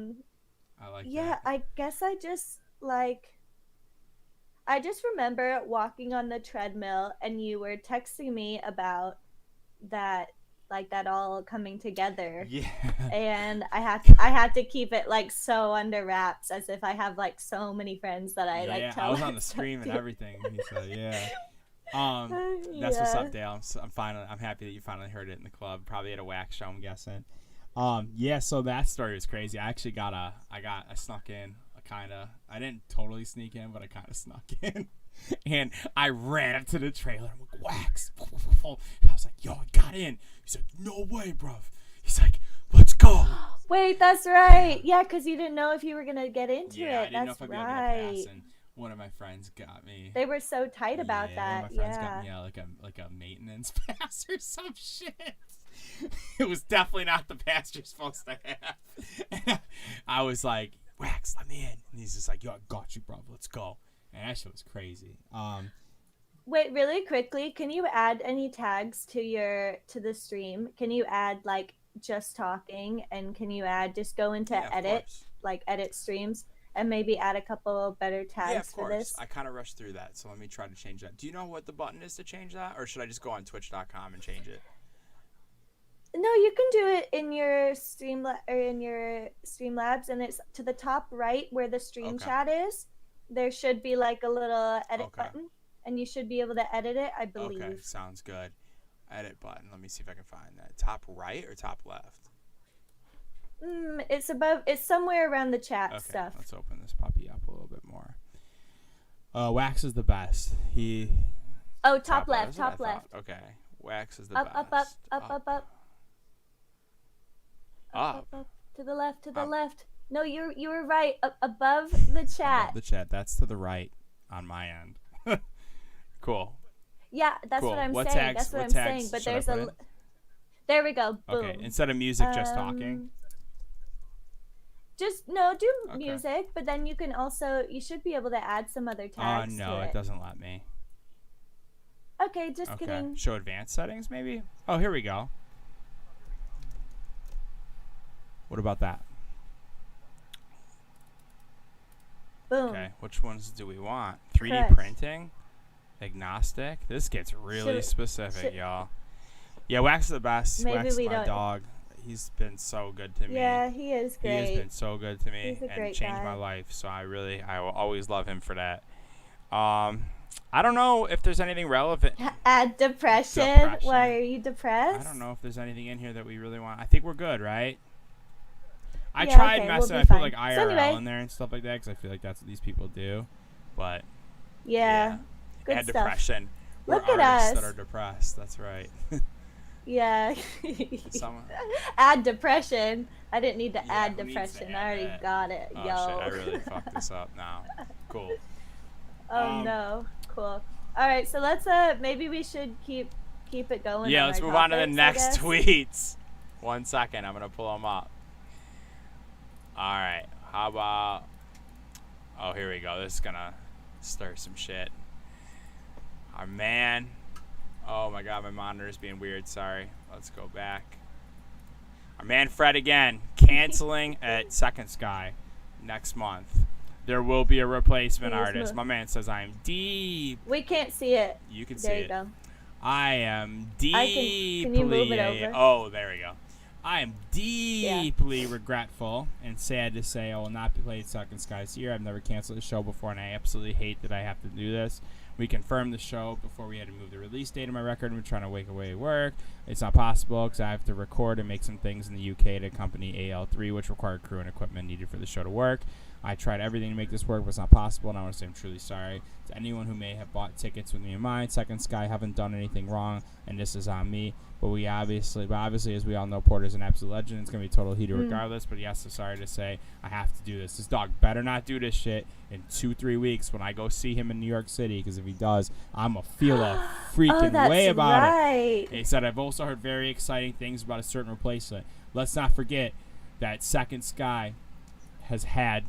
like Yeah, that. I guess I just remember walking on the treadmill and you were texting me about that that all coming together. Yeah. And I had to keep it so under wraps as if I have so many friends that I yeah, tell I was that on the stuff stream and to. everything. He said, yeah. That's what's Yeah. up, Dale. I'm happy that you finally heard it in the club. Probably at a wax show, I'm guessing. Yeah. So that story was crazy. I actually I snuck in. I didn't totally sneak in, but I kind of snuck in. And I ran up to the trailer. I'm like, wax. And I was like, yo, I got in. He's like, no way, bruv. He's like, let's go. Wait, that's right. Yeah, because you didn't know if you were gonna get into Yeah, I it. didn't know That's if I'd be able to right. get a pass. And one of my friends got me. They were so tight about One that. of my friends Yeah. got me like a maintenance pass or some shit. It was definitely not the pass you're supposed to have. I was like, wax, let me in. And he's just like, yo, I got you, bro. Let's go. And that shit was crazy. Wait, really quickly, can you add any tags to the stream? Can you add just talking, and can you just go into Yeah, of edit, course. edit streams, and maybe add a couple better tags Yeah, of for course. this? I kind of rushed through that, so let me try to change that. Do you know what the button is to change that, or should I just go on Twitch.com and change it? No, you can do it in your Streamlabs, and it's to the top right where the stream Okay. chat is. There should be a little edit Okay. button, and you should be able to edit it, I believe. Okay, sounds good. Edit button. Let me see if I can find that. Top right or top left? It's above. It's somewhere around the chat Okay, stuff. let's open this puppy up a little bit more. Wax is the best. Oh, top left, that's what I top left. thought. Okay, Wax is the Up, best. up. Up, to the left, to the Up. left. No, you were right. Above the chat. Above the chat. That's to the right on my end. Cool. Yeah, that's Cool. what I'm What saying. tags? That's what What I'm tags saying. But should I there's put a. in? There we go. Boom. Okay. Instead of music, just talking. Just no, do Okay. music, but then you can also you should be able to add some other Oh tags no, to it it. doesn't let me. Okay, just Okay. kidding. Show advanced settings, maybe. Oh, here we go. What about that? Boom. Okay. Which ones do we want? 3D Crush. printing, agnostic. This gets really specific, y'all. Yeah, Wax is the best. Maybe Wax is we my don't- dog. He's been so good to me. Yeah, he is He has great. been so good to me He's a and great changed guy. my life. So I will always love him for that. I don't know if there's anything relevant. Add depression. Depression. Why are you depressed? I don't know if there's anything in here that we really want. I think we're good, right? I Yeah, tried okay, messing. we'll I be put fine. like So IRL anyway- in there and stuff like that because I feel like that's what these people do. But Yeah. Good add stuff. depression. Look We're at artists us. that are depressed. That's right. Yeah. Some- Add depression. I didn't need to Yeah, add who needs to depression. add I already that? got it. Oh Yo. shit! I really fucked this up now. Cool. Oh no. Cool. All right, so let's maybe we should keep it going. Yeah, on let's our move on to the topics, I next guess. tweets. 1 second, I'm gonna pull them up. All right, how about? Oh, here we go. This is gonna stir some shit. Our man. Oh my god, my monitor is being weird. Sorry. Let's go back. Our man Fred again, canceling at Second Sky next month. There will be a replacement Please artist. move. My man says I am deep. We can't see it. You can see There you it. go. I am Can deeply. you move it over? Oh, there we go. I am deeply regretful and sad to say I will not be playing Second Sky this year. I've never canceled a show before, and I absolutely hate that I have to do this. We confirmed the show before we had to move the release date of my record. We're trying to wake away work. It's not possible because I have to record and make some things in the UK to accompany AL3, which required crew and equipment needed for the show to work. I tried everything to make this work, but it's not possible, and I want to say I'm truly sorry to anyone who may have bought tickets with me in mind. Second Sky haven't done anything wrong, and this is on me. But obviously, as we all know, Porter's an absolute legend. It's gonna be a total heater regardless. But yes, so sorry to say, I have to do this. This dog better not do this shit in 2-3 weeks when I go see him in New York City. Because if he does, I'ma feel a freaking that's way about right. it. He said, I've also heard very exciting things about a certain replacement. Let's not forget that Second Sky has had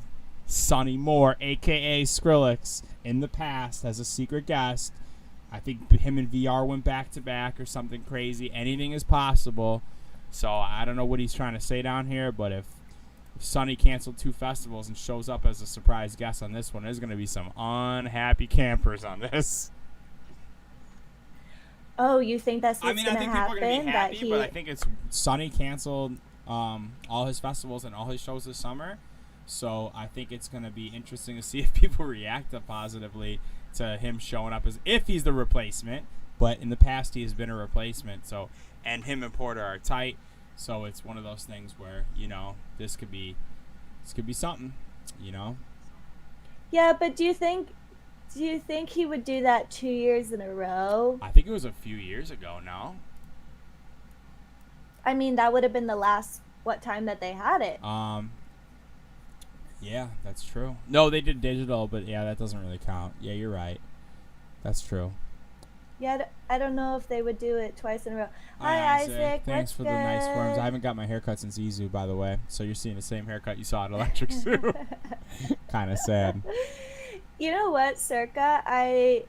Sonny Moore, a.k.a. Skrillex, in the past as a secret guest. I think him and VR went back-to-back or something crazy. Anything is possible. So I don't know what he's trying to say down here, but if Sonny canceled 2 festivals and shows up as a surprise guest on this one, there's going to be some unhappy campers on this. Oh, you think that's what's I gonna think people are going to happen? be That happy, he but I think it's Sonny canceled all his festivals and all his shows this summer. So I think it's going to be interesting to see if people react positively to him showing up as if he's the replacement. But in the past, he has been a replacement. So, and him and Porter are tight. So it's one of those things where, this could be something, Yeah, but do you think he would do that 2 years in a row? I think it was a few years ago, no? I mean, that would have been the last time that they had it. Yeah, that's true. No, they did digital, but yeah, that doesn't really count. Yeah, you're right. That's true. Yeah, I don't know if they would do it twice in a row. Hi, Isaac. Thanks what's for the nice worms. good? I haven't got my haircut since Izu, by the way. So you're seeing the same haircut you saw at Electric Zoo. Kind of sad. You know what, Circa? I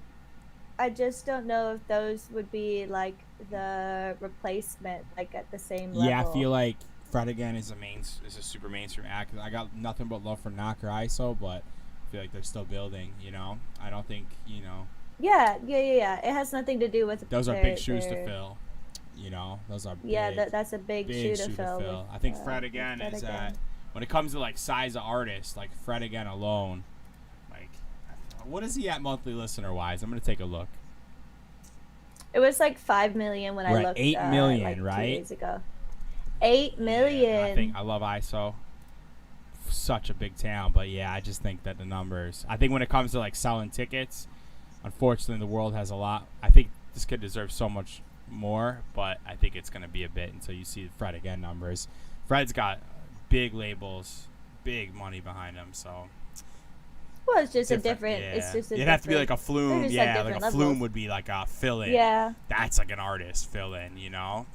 just don't know if those would be like the replacement, like at the same level. Yeah, I feel like Fred again is a super mainstream act. I got nothing but love for Knocker ISO, but I feel like they're still building. I don't think Yeah. It has nothing to do with those are big shoes to fill. Those are big, that's a big shoe to fill. With, I think Fred again is at when it comes to like size of artists, like Fred again alone. Like, what is he at monthly listener wise? I'm gonna take a look. It was like 5 million when We're I at looked. 8 million, like right? 2 days ago. 8 million. I love ISO. Such a big town, but yeah, I just think that the numbers. I think when it comes to like selling tickets, unfortunately, the world has a lot. I think this kid deserves so much more, but I think it's going to be a bit until you see the Fred again numbers. Fred's got big labels, big money behind him, so Well, it's just a different. Yeah. It's just a. It'd have to be like a flume. just, Yeah, like different a flume levels. would be like a fill in. Yeah. That's like an artist fill in, you know?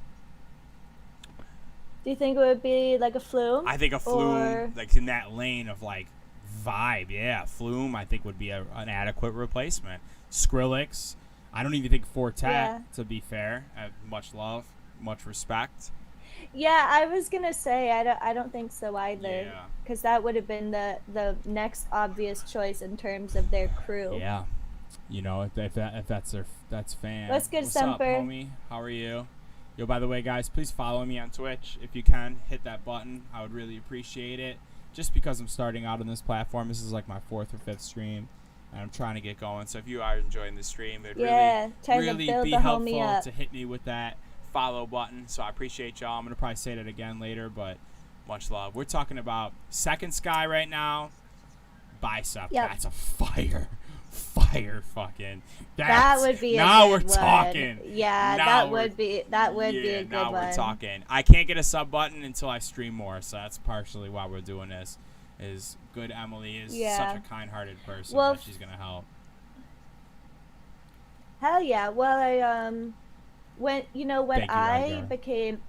Do you think it would be like a flume? I think a flume, or... like in that lane of like vibe, yeah, flume, I think would be an adequate replacement. Skrillex, I don't even think Fortet, Yeah. to be fair. Much love, much respect. Yeah, I was gonna say I don't think so either. Yeah. Because that would have been the next obvious choice in terms of their crew. Yeah, you know, if that's fan. What's good, What's up, Semper? homie? How are you? Yo, by the way, guys, please follow me on Twitch if you can. Hit that button. I would really appreciate it. Just because I'm starting out on this platform, this is like my 4th or 5th stream, and I'm trying to get going. So if you are enjoying the stream, it'd time to really build be the homie helpful up. to hit me with that follow button. So I appreciate y'all. I'm gonna probably say that again later, but much love. We're talking about Second Sky right now. Bicep. Yep. That's a fire fucking. That would be now a we're good one. talking. Yeah, Now that we're- would be a good now one. we're talking. I can't get a sub button until I stream more, so that's partially why we're doing this. Is good Emily is Yeah. such a kind-hearted person Well, that she's gonna help. Hell yeah. Well, when Thank you, I Edgar. became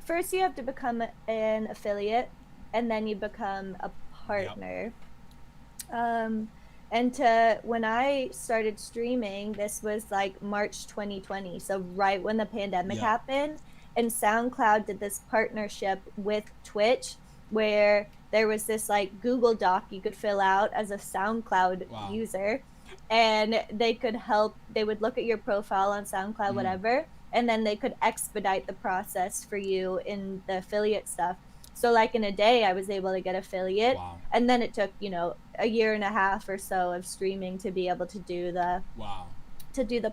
first you have to become an affiliate, and then you become a partner. And when I started streaming, this was like March 2020, so right when the pandemic Yeah. happened, and SoundCloud did this partnership with Twitch where there was this like Google Doc you could fill out as a SoundCloud Wow. user, and they would look at your profile on SoundCloud, whatever, and then they could expedite the process for you in the affiliate stuff. So like in a day I was able to get affiliate. Wow. And then it took, a year and a half or so of streaming to be able to do the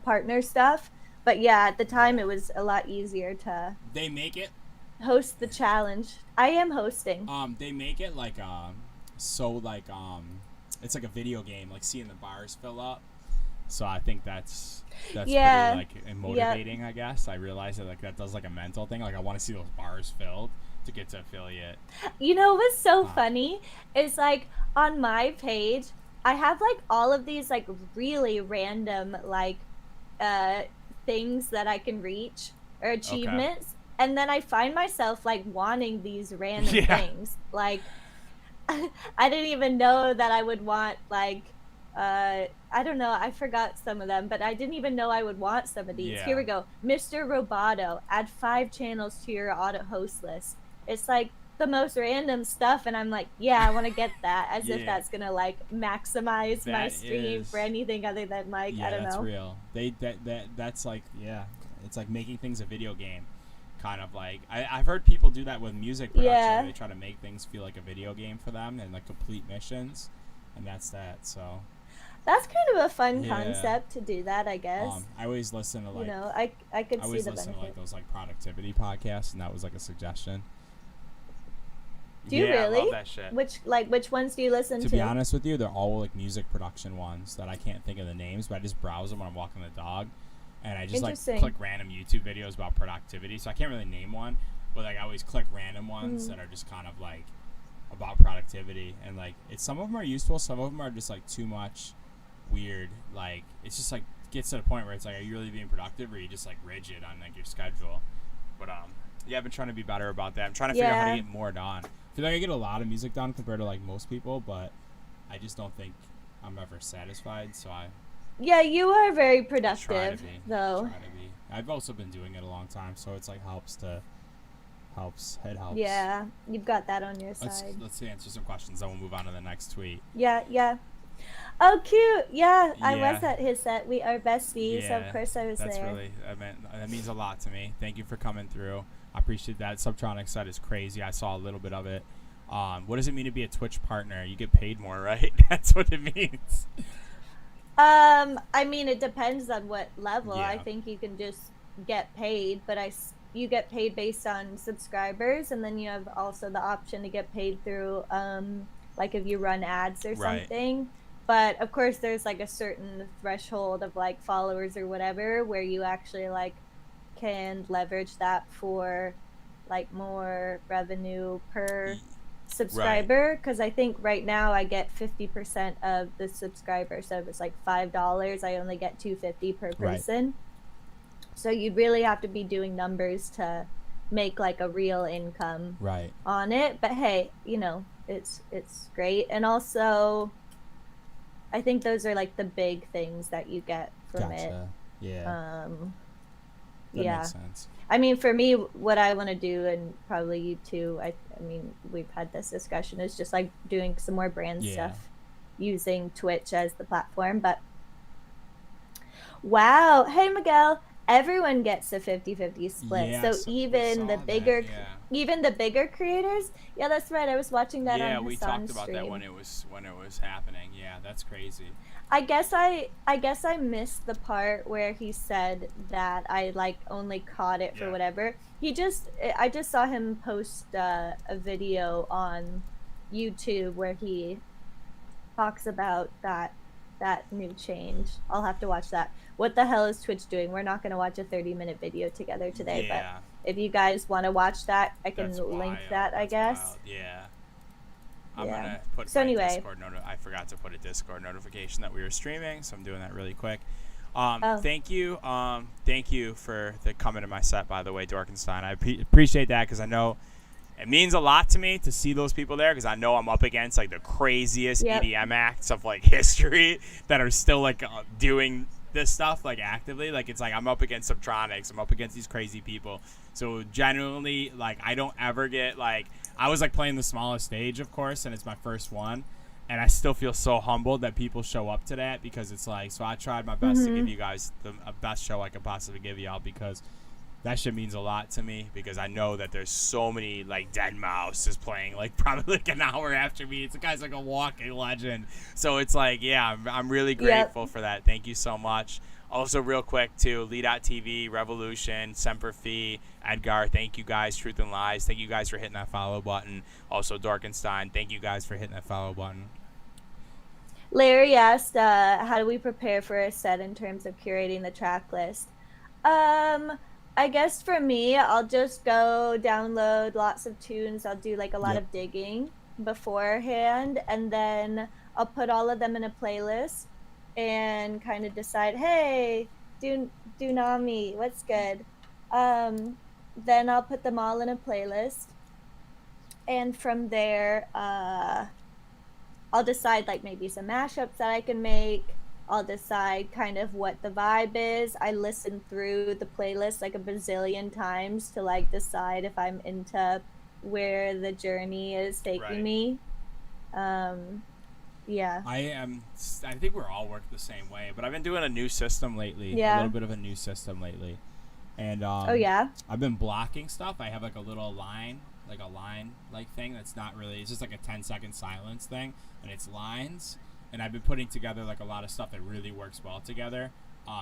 partner stuff. But yeah, at the time it was a lot easier to They make it. host the challenge. I am hosting. They make it like it's like a video game, like seeing the bars fill up. So I think that's Yeah. pretty like motivating. I guess I realize that like that does like a mental thing. Like I want to see those bars filled to get to affiliate. You know what's so funny is like on my page, I have like all of these like really random like things that I can reach or achievements, and then I find myself like wanting these random Yeah. things. Like I didn't even know that I would want like I don't know, I forgot some of them, but I didn't even know I would want some of these. Yeah. Here we go. Mr. Roboto, add 5 channels to your auto host list. It's like the most random stuff, and I'm like, yeah, I want to get that, as if Yeah. that's gonna like maximize my That stream is- for anything other than like Yeah, I don't that's know. real. That's like it's like making things a video game. Kind of like I've heard people do that with music production. Yeah. Where they try to make things feel like a video game for them and like complete missions, and that's that. So That's kind of a fun Yeah. concept to do that, I guess. I always listen to like I could I see always the listen to like benefit. those like productivity podcasts, and that was like a suggestion. Do you Yeah, I really? love that shit. Which ones do you listen To be honest with you, they're all like music production ones that I can't think of the names, but I just browse them when I'm walking the dog, and I just like Interesting. click random YouTube videos about productivity. So I can't really name one, but like I always click random ones that are just kind of like about productivity, and like some of them are useful, some of them are just like too much weird. Like it's just like gets to the point where it's like, are you really being productive, or are you just like rigid on like your schedule? But yeah, I've been trying to be better about that. I'm trying to figure out how to get more done. I feel like I get a lot of music done compared to like most people, but I just don't think I'm ever satisfied. So Yeah, you are very try to productive, be. though. Try to be. I've also been doing it a long time, so it's like helps. It helps. Yeah, you've got that on your Let's side. answer some questions, then we'll move on to the next tweet. Yeah. Oh, cute. Yeah, I Yeah. was at his set. We are besties, so Yeah, of course I was That's there. really that means a lot to me. Thank you for coming through. I appreciate that. Subtronic set is crazy. I saw a little bit of it. What does it mean to be a Twitch partner? You get paid more, right? That's what it means. I mean, it depends on what level. I Yeah. think you can just get paid, but you get paid based on subscribers, and then you have also the option to get paid through, like if you run ads or Right. something. But of course, there's like a certain threshold of like followers or whatever where you actually like can leverage that for like more revenue per subscriber, because I think right now I get 50% of the subscriber. So if it's like $5, I only get $2.50 per Right. person. So you really have to be doing numbers to make like a real income Right. on it. But hey, it's great. And also I think those are like the big things that you get from it. Gotcha. Yeah. That Yeah. makes sense. I mean, for me, what I want to do, and probably you too, I mean, we've had this discussion, is just like doing some more brand Yeah. stuff using Twitch as the platform. But wow. Hey, Miguel, everyone gets a 50-50 split. Yes, So we even saw the that, bigger, yeah. even the bigger creators. Yeah, that's right. I was watching that Yeah, on we Hassan's talked about stream. that when it was happening. Yeah, that's crazy. I guess I missed the part where he said that I like only caught it for Yeah. whatever. I just saw him post a video on YouTube where he talks about that new change. I'll have to watch that. What the hell is Twitch doing? We're not going to watch a 30-minute video together today, Yeah. but if you guys want to watch that, I can That's link wild. that, I That's guess. wild. Yeah. I'm Yeah. gonna put So my anyway. Discord I forgot to put a Discord notification that we were streaming, so I'm doing that really quick. Oh. Thank you for the coming to my set, by the way, Dorkenstein. I appreciate that because I know it means a lot to me to see those people there because I know I'm up against like the craziest Yep. EDM acts of like history that are still like doing this stuff like actively. Like it's like I'm up against Subtronics, I'm up against these crazy people. So genuinely, like I don't ever get like I was like playing the smallest stage, of course, and it's my first one. And I still feel so humbled that people show up to that because it's like, so I tried my best to give you guys the best show I could possibly give y'all because that shit means a lot to me because I know that there's so many like Dead Mouse is playing like probably like an hour after me. It's the guy's like a walking legend. So it's like, yeah, I'm really grateful for that. Thank you so much. Also, real quick, too, Lee.tv, Revolution, Semper Fi, Edgar, thank you guys. Truth and Lies, thank you guys for hitting that follow button. Also, Dorkenstein, thank you guys for hitting that follow button. Larry asked, how do we prepare for a set in terms of curating the track list? I guess for me, I'll just go download lots of tunes. I'll do like a lot of digging beforehand, and then I'll put all of them in a playlist and kind of decide, hey, Dunami, what's good? Then I'll put them all in a playlist, and from there, I'll decide like maybe some mashups that I can make. I'll decide kind of what the vibe is. I listen through the playlist like a bazillion times to like decide if I'm into where the journey is taking me. Yeah. I think we're all working the same way, but I've been doing a new system lately. A little bit of a new system lately. And oh yeah. I've been blocking stuff. I have like a little line thing that's not really, it's just like a 10-second silence thing, and it's lines. And I've been putting together like a lot of stuff that really works well together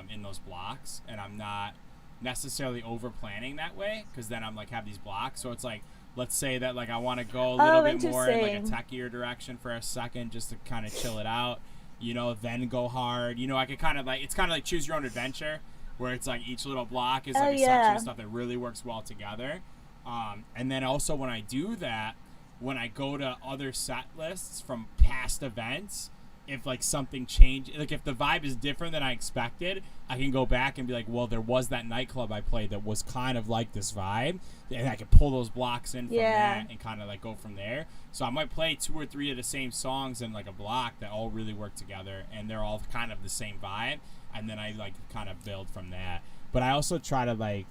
in those blocks, and I'm not necessarily over planning that way because then I'm like have these blocks. So it's like, let's say that like I want to go a little bit more in like a techier direction for a second just to kind of chill it out, then go hard. I could kind of like, it's kind of like choose your own adventure where it's like each little block is like a section of stuff that really works well together. And then also when I do that, when I go to other set lists from past events, if like something changed, like if the vibe is different than I expected, I can go back and be like, well, there was that nightclub I played that was kind of like this vibe, and I can pull those blocks in from that and kind of like go from there. So I might play 2 or 3 of the same songs in like a block that all really work together, and they're all kind of the same vibe, and then I like kind of build from that. But I also try to like,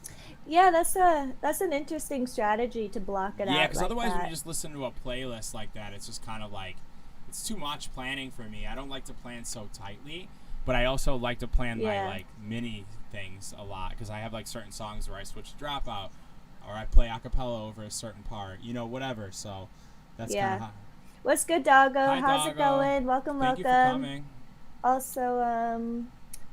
that's an interesting strategy to block it out. Yeah, because like otherwise that. when you just listen to a playlist like that, it's just kind of like, it's too much planning for me. I don't like to plan so tightly, but I also like to plan my like mini things a lot because I have like certain songs where I switch to Dropout or I play a cappella over a certain part, whatever. So that's kind of how. What's good, Doggo? Hi, How's it going? Welcome. Thank you for coming. Also,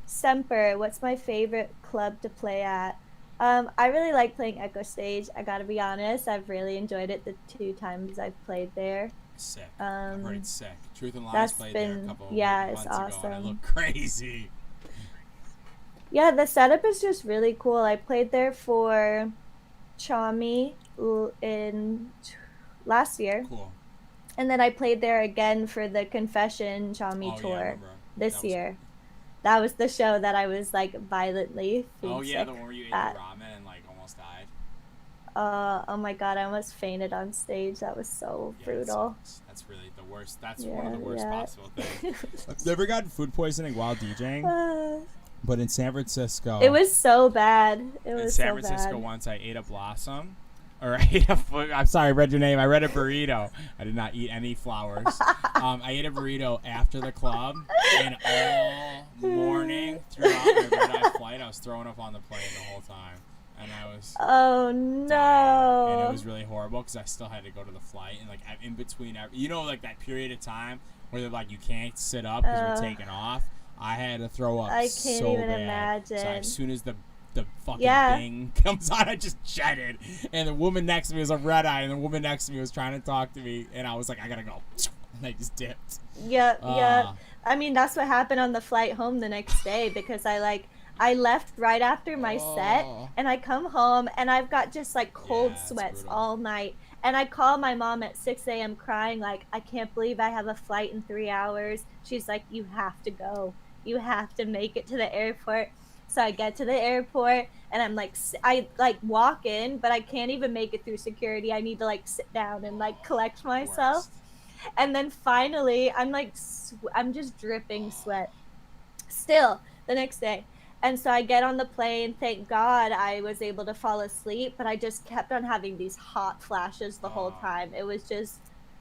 Semper, what's my favorite club to play at? I really like playing Echo Stage. I gotta be honest, I've really enjoyed it the 2 times I've played there. Sick. I've heard it's sick. Truth and Lies That's played been, there a couple it's months awesome. ago, and it looked crazy. Yeah, the setup is just really cool. I played there for Chami in last year. Cool. And then I played there again for the Confession Chami Oh yeah, I tour remember. That this was. year. That was the show that I was like violently Oh food yeah, sick the one where you ate the at. ramen and like almost died. Oh my god, I almost fainted on stage. That was so Yeah, that brutal. sucks. That's really the worst. That's one of Yeah, the worst yeah. possible things. I've never gotten food poisoning while DJing, Uh, but in San Francisco, it was so bad. It in was San so Francisco bad. once I ate a blossom. Or I ate a. I'm sorry, I read your name. I read a burrito. I did not eat any flowers. I ate a burrito after the club, and all morning throughout my red-eye flight, I was throwing up on the plane the whole time, and I was Oh dying, and it no. was really horrible because I still had to go to the flight, and like in between, like that period of time where they're like you can't sit up because we're taking off. I had to throw up I can't so even bad. So imagine. as soon as the fucking Yeah. thing comes on, I just jetted. And the woman next to me was a red eye, and the woman next to me was trying to talk to me, and I was like, I gotta go. And I just dipped. Yep, yep. Ah. I mean, that's what happened on the flight home the next day because I left right after my set Oh. and I come home and I've got just like cold Yeah, it's sweats brutal. all night. And I call my mom at 6 a.m. crying, like, I can't believe I have a flight in 3 hours. She's like, you have to go. You have to make it to the airport. So I get to the airport and I'm like, I like walk in, but I can't even make it through security. I need to like sit down and like collect myself. Worst. And then finally, I'm like, I'm just dripping sweat still the next day. And so I get on the plane. Thank God I was able to fall asleep, but I just kept on having these hot flashes the whole time. It was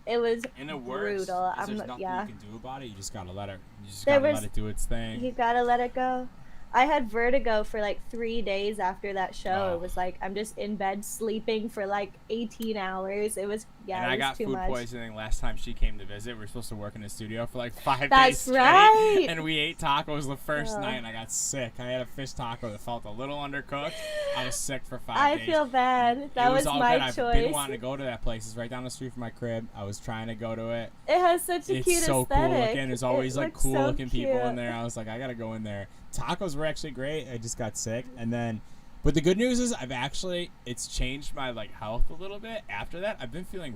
And the worst brutal. is there's nothing Yeah. you can do about it. You just gotta let it. You just There gotta was let it do its thing. You gotta let it go. I had vertigo for like 3 days after that show. Oh. It was like I'm just in bed sleeping for like 18 hours. It was And it I was got too food much. poisoning last time she came to visit. We were supposed to work in the studio for like 5 days That's straight. right. And we ate tacos the first Ugh. night, and I got sick. I had a fish taco that felt a little undercooked. I was sick for 5 I days. feel bad. That It was was all my good. I've choice. been wanting to go to that place. It's right down the street from my crib. I was trying to go to it. It has such a It's cute so aesthetic. cool looking. There's always It like looks cool so looking people in cute. there. I was like, I gotta go in there. Tacos were actually great. I just got sick, and then, but the good news is it's changed my like health a little bit after that. I've been feeling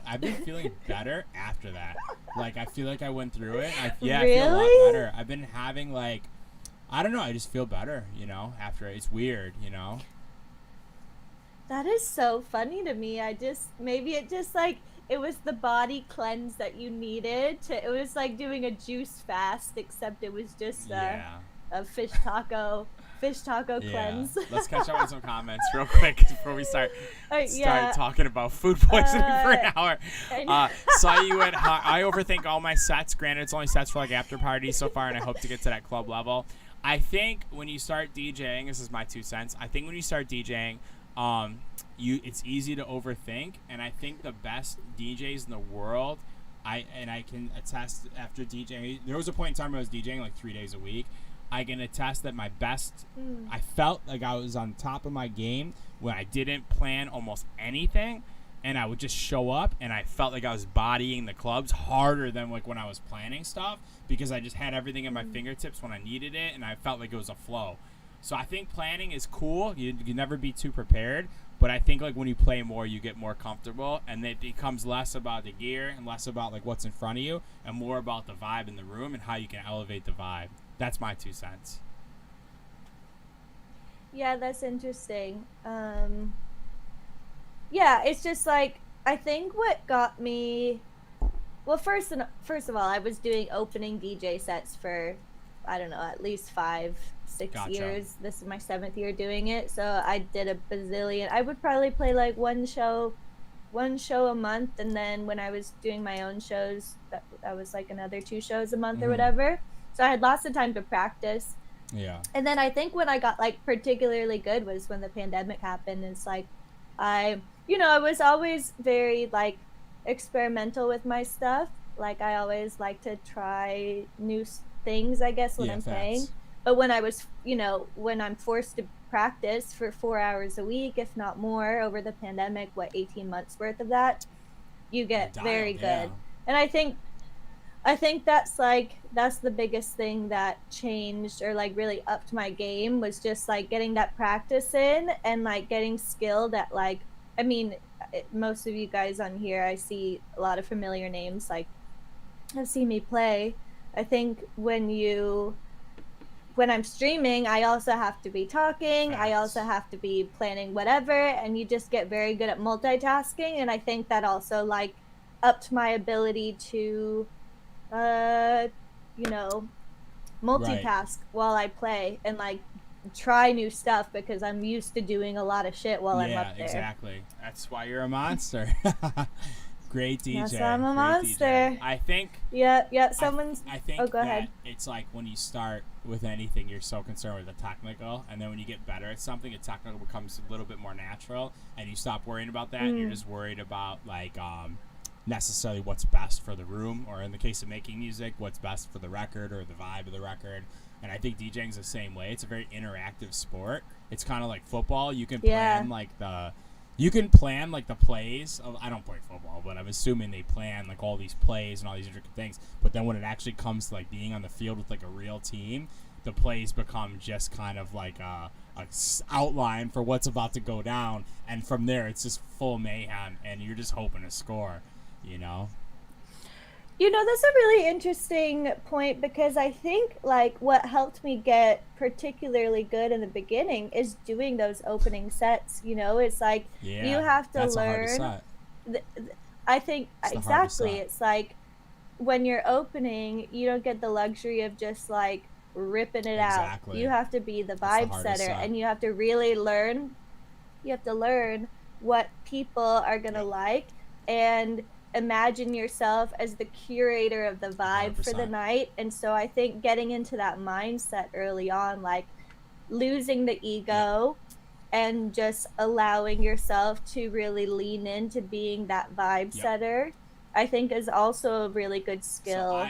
I've been feeling better after that. Like I feel like I went through it. I feel a lot Really? better. I've been having like, I don't know. I just feel better, after it. It's weird, That is so funny to me. Maybe it just like it was the body cleanse that you needed it was like doing a juice fast, except it was just a fish taco cleanse. Let's catch up on some comments real quick before we start talking about food poisoning for an hour. Saw you at I overthink all my sets. Granted, it's only sets for like after parties so far, and I hope to get to that club level. I think when you start DJing, this is my 2 cents. I think when you start DJing, it's easy to overthink, and I think the best DJs in the world, I can attest after DJing. There was a point in time where I was DJing like 3 days a week. I can attest that my best, I felt like I was on top of my game when I didn't plan almost anything, and I would just show up, and I felt like I was bodying the clubs harder than like when I was planning stuff, because I just had everything at my fingertips when I needed it, and I felt like it was a flow. So I think planning is cool. You can never be too prepared, but I think like when you play more, you get more comfortable, and it becomes less about the gear and less about like what's in front of you, and more about the vibe in the room and how you can elevate the vibe. That's my 2 cents. Yeah, that's interesting. Yeah, it's just like I think what got me. Well, first of all, I was doing opening DJ sets for, I don't know, at least 5, 6 Gotcha. years. This is my 7th year doing it, so I did a bazillion. I would probably play like one show a month, and then when I was doing my own shows, that was like another 2 shows a month or whatever. So I had lots of time to practice. Yeah. And then I think when I got like particularly good was when the pandemic happened. It's like I was always very like experimental with my stuff. Like I always like to try new things, I guess, when I'm playing. But when I was, when I'm forced to practice for 4 hours a week, if not more, over the pandemic, 18 months worth of that, you get very good. And I think that's the biggest thing that changed or like really upped my game was just like getting that practice in and like getting skilled at like, I mean, most of you guys on here, I see a lot of familiar names, like have seen me play. I think when I'm streaming, I also have to be talking. I also have to be planning whatever, and you just get very good at multitasking. And I think that also like upped my ability to, you know, multitask while I play and like try new stuff because I'm used to doing a lot of shit while I'm up there. Yeah, exactly. That's why you're a monster. Great DJ. That's why I'm a Great monster. DJ. I think. Yeah. Someone's. I think Oh, go that ahead. it's like when you start with anything, you're so concerned with the technical, and then when you get better at something, the technical becomes a little bit more natural, and you stop worrying about that, and you're just worried about like necessarily what's best for the room, or in the case of making music, what's best for the record or the vibe of the record. And I think DJing's the same way. It's a very interactive sport. It's kind of like football. You can plan like the plays of, I don't play football, but I'm assuming they plan like all these plays and all these intricate things. But then when it actually comes to like being on the field with like a real team, the plays become just kind of like a outline for what's about to go down, and from there it's just full mayhem, and you're just hoping to score, you know. You know, that's a really interesting point because I think like what helped me get particularly good in the beginning is doing those opening sets. You know, it's like you have to learn. I think exactly. It's like when you're opening, you don't get the luxury of just like ripping it out. You have to be the vibe setter, and you have to really learn. You have to learn what people are gonna like and imagine yourself as the curator of the vibe 100%. For the night. And so I think getting into that mindset early on, like losing the ego and just allowing yourself to really lean into being that vibe setter, I think is also a really good skill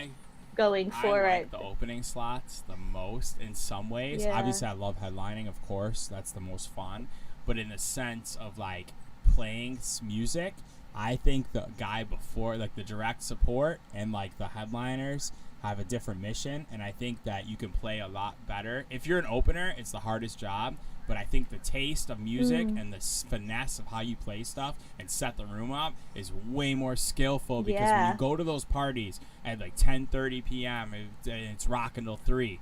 going forward. I like the opening slots the most in some ways. Obviously I love headlining, of course, that's the most fun, but in the sense of like playing music, I think the guy before, like the direct support and like the headliners have a different mission, and I think that you can play a lot better. If you're an opener, it's the hardest job, but I think the taste of music and the finesse of how you play stuff and set the room up is way more skillful, because when you go to those parties at like 10:30 p.m. and it's rocking till 3,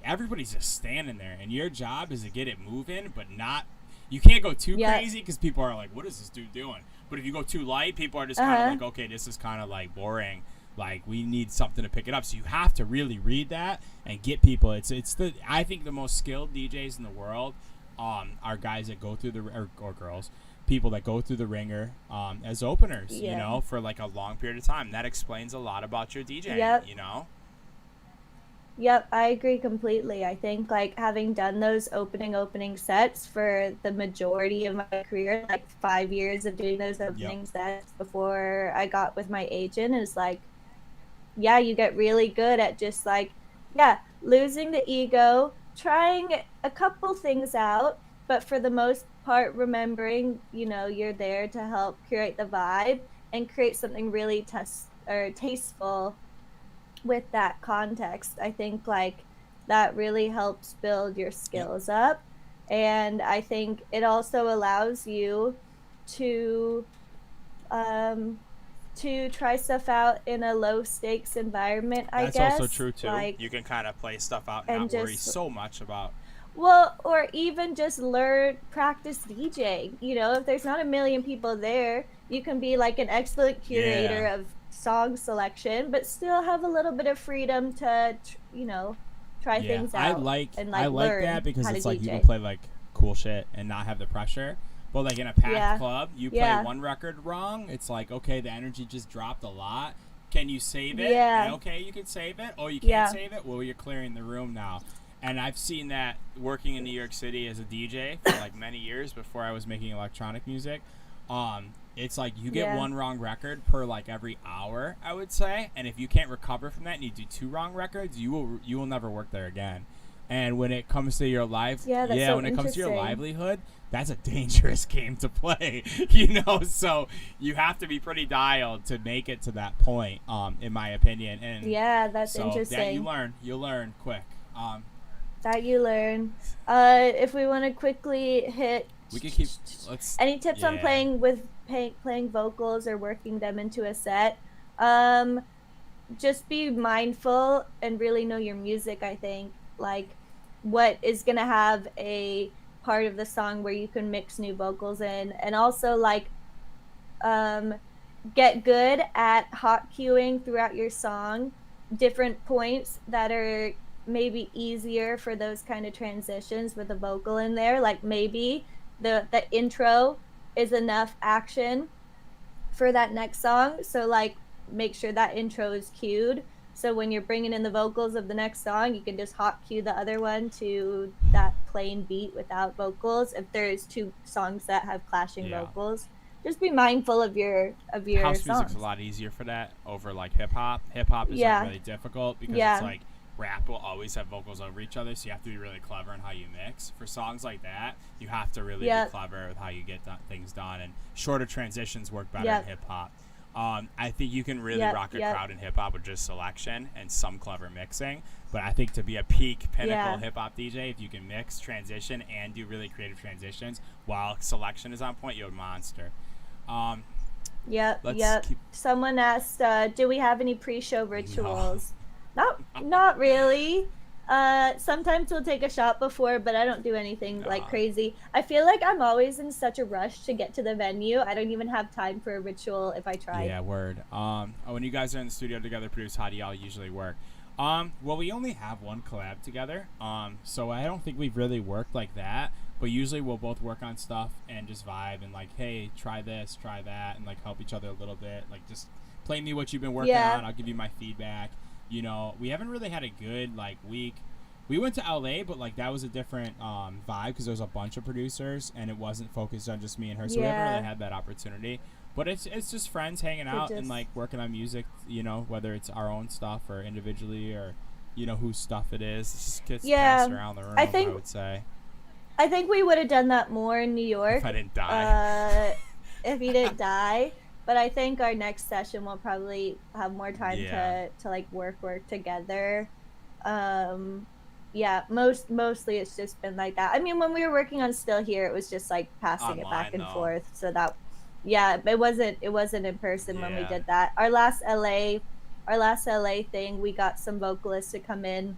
everybody's just standing there, and your job is to get it moving, but not, you can't go too crazy because people are like, what is this dude doing? But if you go too light, people are just kind of like, okay, this is kind of like boring. Like, we need something to pick it up. So you have to really read that and get people. I think the most skilled DJs in the world are guys that go through or girls, people that go through the ringer as openers, you know, for like a long period of time. That explains a lot about your DJing, you know? Yep, I agree completely. I think like having done those opening sets for the majority of my career, like 5 years of doing those opening sets before I got with my agent, is like, you get really good at just like, losing the ego, trying a couple things out, but for the most part, remembering, you know, you're there to help curate the vibe and create something really tasteful with that context. I think like that really helps build your skills up, and I think it also allows you to try stuff out in a low stakes environment. That's also true too. Like, you can kind of play stuff out and not worry so much about, or even just practice DJing. You know, if there's not a million people there, you can be like an excellent curator of song selection, but still have a little bit of freedom to, you know, try things out. I like that because it's like DJ. You can play like cool shit and not have the pressure. But like in a packed club, you play one record wrong, it's like, okay, the energy just dropped a lot. Can you save it? And okay, you can save it. Oh, you can't save it? Well, you're clearing the room now. And I've seen that working in New York City as a DJ for like many years before I was making electronic music. It's like you get one wrong record per like every hour, I would say. And if you can't recover from that and you do 2 wrong records, you will never work there again. And when it comes to your life, when it comes to your livelihood, that's a dangerous game to play, you know. So you have to be pretty dialed to make it to that point, in my opinion. And that's interesting. That you learn quick. That you learn. If we want to quickly hit, we can keep. Any tips on playing with playing vocals or working them into a set, just be mindful and really know your music. I think like what is gonna have a part of the song where you can mix new vocals in, and also like um, get good at hot cueing throughout your song different points that are maybe easier for those kind of transitions with a vocal in there. Like maybe the intro is enough action for that next song, so like make sure that intro is cued, so when you're bringing in the vocals of the next song, you can just hot cue the other one to that plain beat without vocals if there's two songs that have clashing vocals. Just be mindful of your House songs. music's a lot easier for that over like hip hop. Hip hop is like really difficult because it's like rap will always have vocals over each other, so you have to be really clever in how you mix. For songs like that, you have to really be clever with how you get things done, and shorter transitions work better in hip hop. I think you can really rock a crowd in hip hop with just selection and some clever mixing. But I think to be a peak pinnacle hip hop DJ, if you can mix, transition, and do really creative transitions while selection is on point, you're a monster. Someone asked, do we have any pre-show rituals? Not really. Sometimes we'll take a shot before, but I don't do anything like crazy. I feel like I'm always in such a rush to get to the venue. I don't even have time for a ritual if I try. Yeah, word. When you guys are in the studio together, produce, how do y'all usually work? Well, we only have one collab together, so I don't think we've really worked like that. But usually we'll both work on stuff and just vibe and like, hey, try this, try that, and like help each other a little bit. Like just play me what you've been working on. I'll give you my feedback. You know, we haven't really had a good like week. We went to LA, but like that was a different vibe because there was a bunch of producers and it wasn't focused on just me and her. So we haven't really had that opportunity. But it's just friends hanging out and like working on music, you know, whether it's our own stuff or individually or, you know, whose stuff it is. It just gets passed around the room, I would say. I think we would have done that more in New York. If I didn't die. If you didn't die. But I think our next session will probably have more time to like work together. Mostly it's just been like that. I mean, when we were working on Still Here, it was just like passing it back and forth. So that, it wasn't in person when we did that. Our last LA thing, we got some vocalists to come in,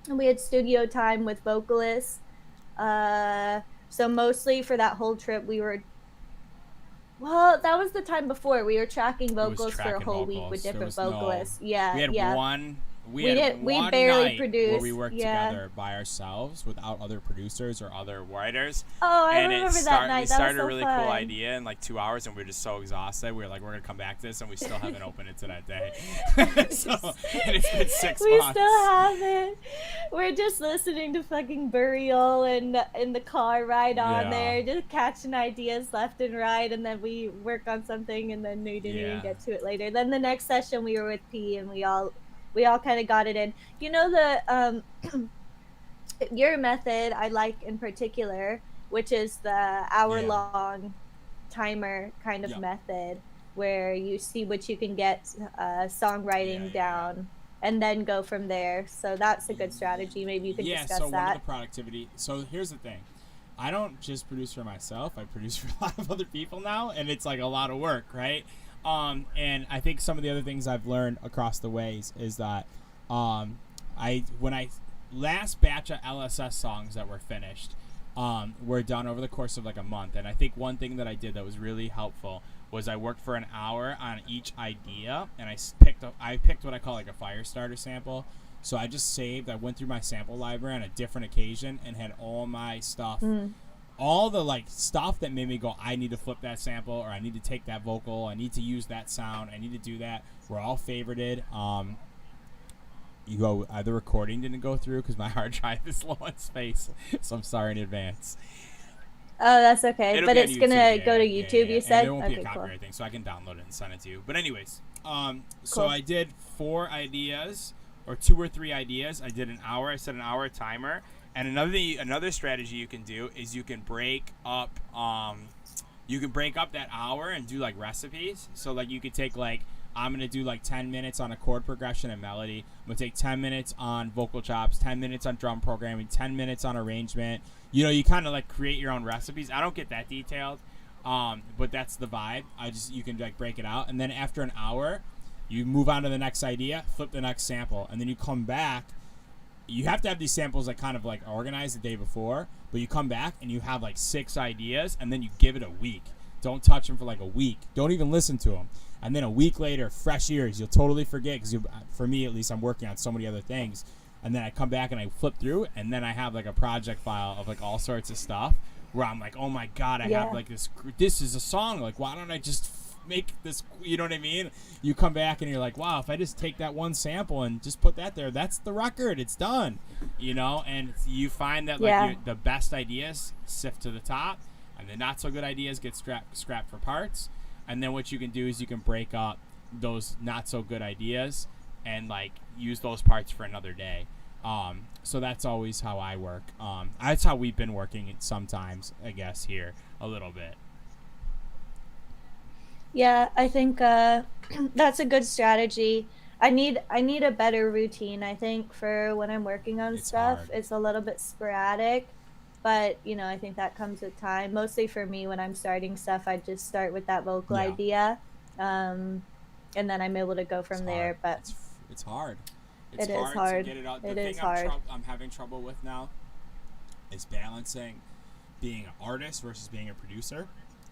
and we had studio time with vocalists. So mostly for that whole trip, that was the time before we were tracking vocals for a whole week with different vocalists. We had one we barely produced where we worked together by ourselves without other producers or other writers. Oh, I remember that night. We started a really cool idea in like 2 hours, and we were just so exhausted. We were like, we're gonna come back to this, and we still haven't opened it to that day. And it's been 6 months. We still haven't. We're just listening to fucking Burial and in the car ride on there, just catching ideas left and right, and then we work on something, and then we didn't even get to it later. Then the next session we were with P, and we all kind of got it in. You know, the your method I like in particular, which is the hour-long timer kind of method, where you see what you can get songwriting down and then go from there. So that's a good strategy. Maybe you could discuss that. So one of the productivity. So here's the thing. I don't just produce for myself. I produce for a lot of other people now, and it's like a lot of work, right? And I think some of the other things I've learned across the ways is that when I last batch of LSS songs that were finished were done over the course of like a month. And I think one thing that I did that was really helpful was I worked for an hour on each idea, and I picked what I call like a fire starter sample. So I just saved, I went through my sample library on a different occasion and had all my stuff all the like stuff that made me go, I need to flip that sample, or I need to take that vocal, I need to use that sound, I need to do that, were all favorited. The recording didn't go through because my hard drive is low on space, so I'm sorry in advance. Oh, that's okay. But it's gonna go to YouTube. You said. And there won't be a copyright thing, so I can download it and send it to you. But anyways, so I did 4 ideas or 2 or 3 ideas. I did an hour. I set an hour timer. And another strategy you can do is you can break up that hour and do like recipes. So like you could take like, I'm gonna do like 10 minutes on a chord progression and melody. I'm gonna take 10 minutes on vocal chops, 10 minutes on drum programming, 10 minutes on arrangement. You know, you kind of like create your own recipes. I don't get that detailed. But that's the vibe. You can like break it out, and then after an hour, you move on to the next idea, flip the next sample, and then you come back. You have to have these samples like kind of like organized the day before, but you come back and you have like 6 ideas, and then you give it a week. Don't touch them for like a week. Don't even listen to them. And then a week later, fresh ears, you'll totally forget because for me at least, I'm working on so many other things. And then I come back and I flip through, and then I have like a project file of like all sorts of stuff where I'm like, oh my God, I have like this is a song. Like, why don't I just make this, you know what I mean? You come back and you're like, wow, if I just take that one sample and just put that there, that's the record. It's done, you know? And you find that like the best ideas sift to the top, and the not so good ideas get scrapped for parts. And then what you can do is you can break up those not so good ideas and like use those parts for another day. So that's always how I work. That's how we've been working sometimes, I guess, here a little bit. Yeah, I think that's a good strategy. I need a better routine, I think, for when I'm working on stuff. Hard. It's a little bit sporadic, but you know, I think that comes with time. Mostly for me, when I'm starting stuff, I just start with that vocal idea, and then I'm able to go from there. But it's hard. It is hard. To get it out. It is hard. I'm having trouble with now is balancing being an artist versus being a producer.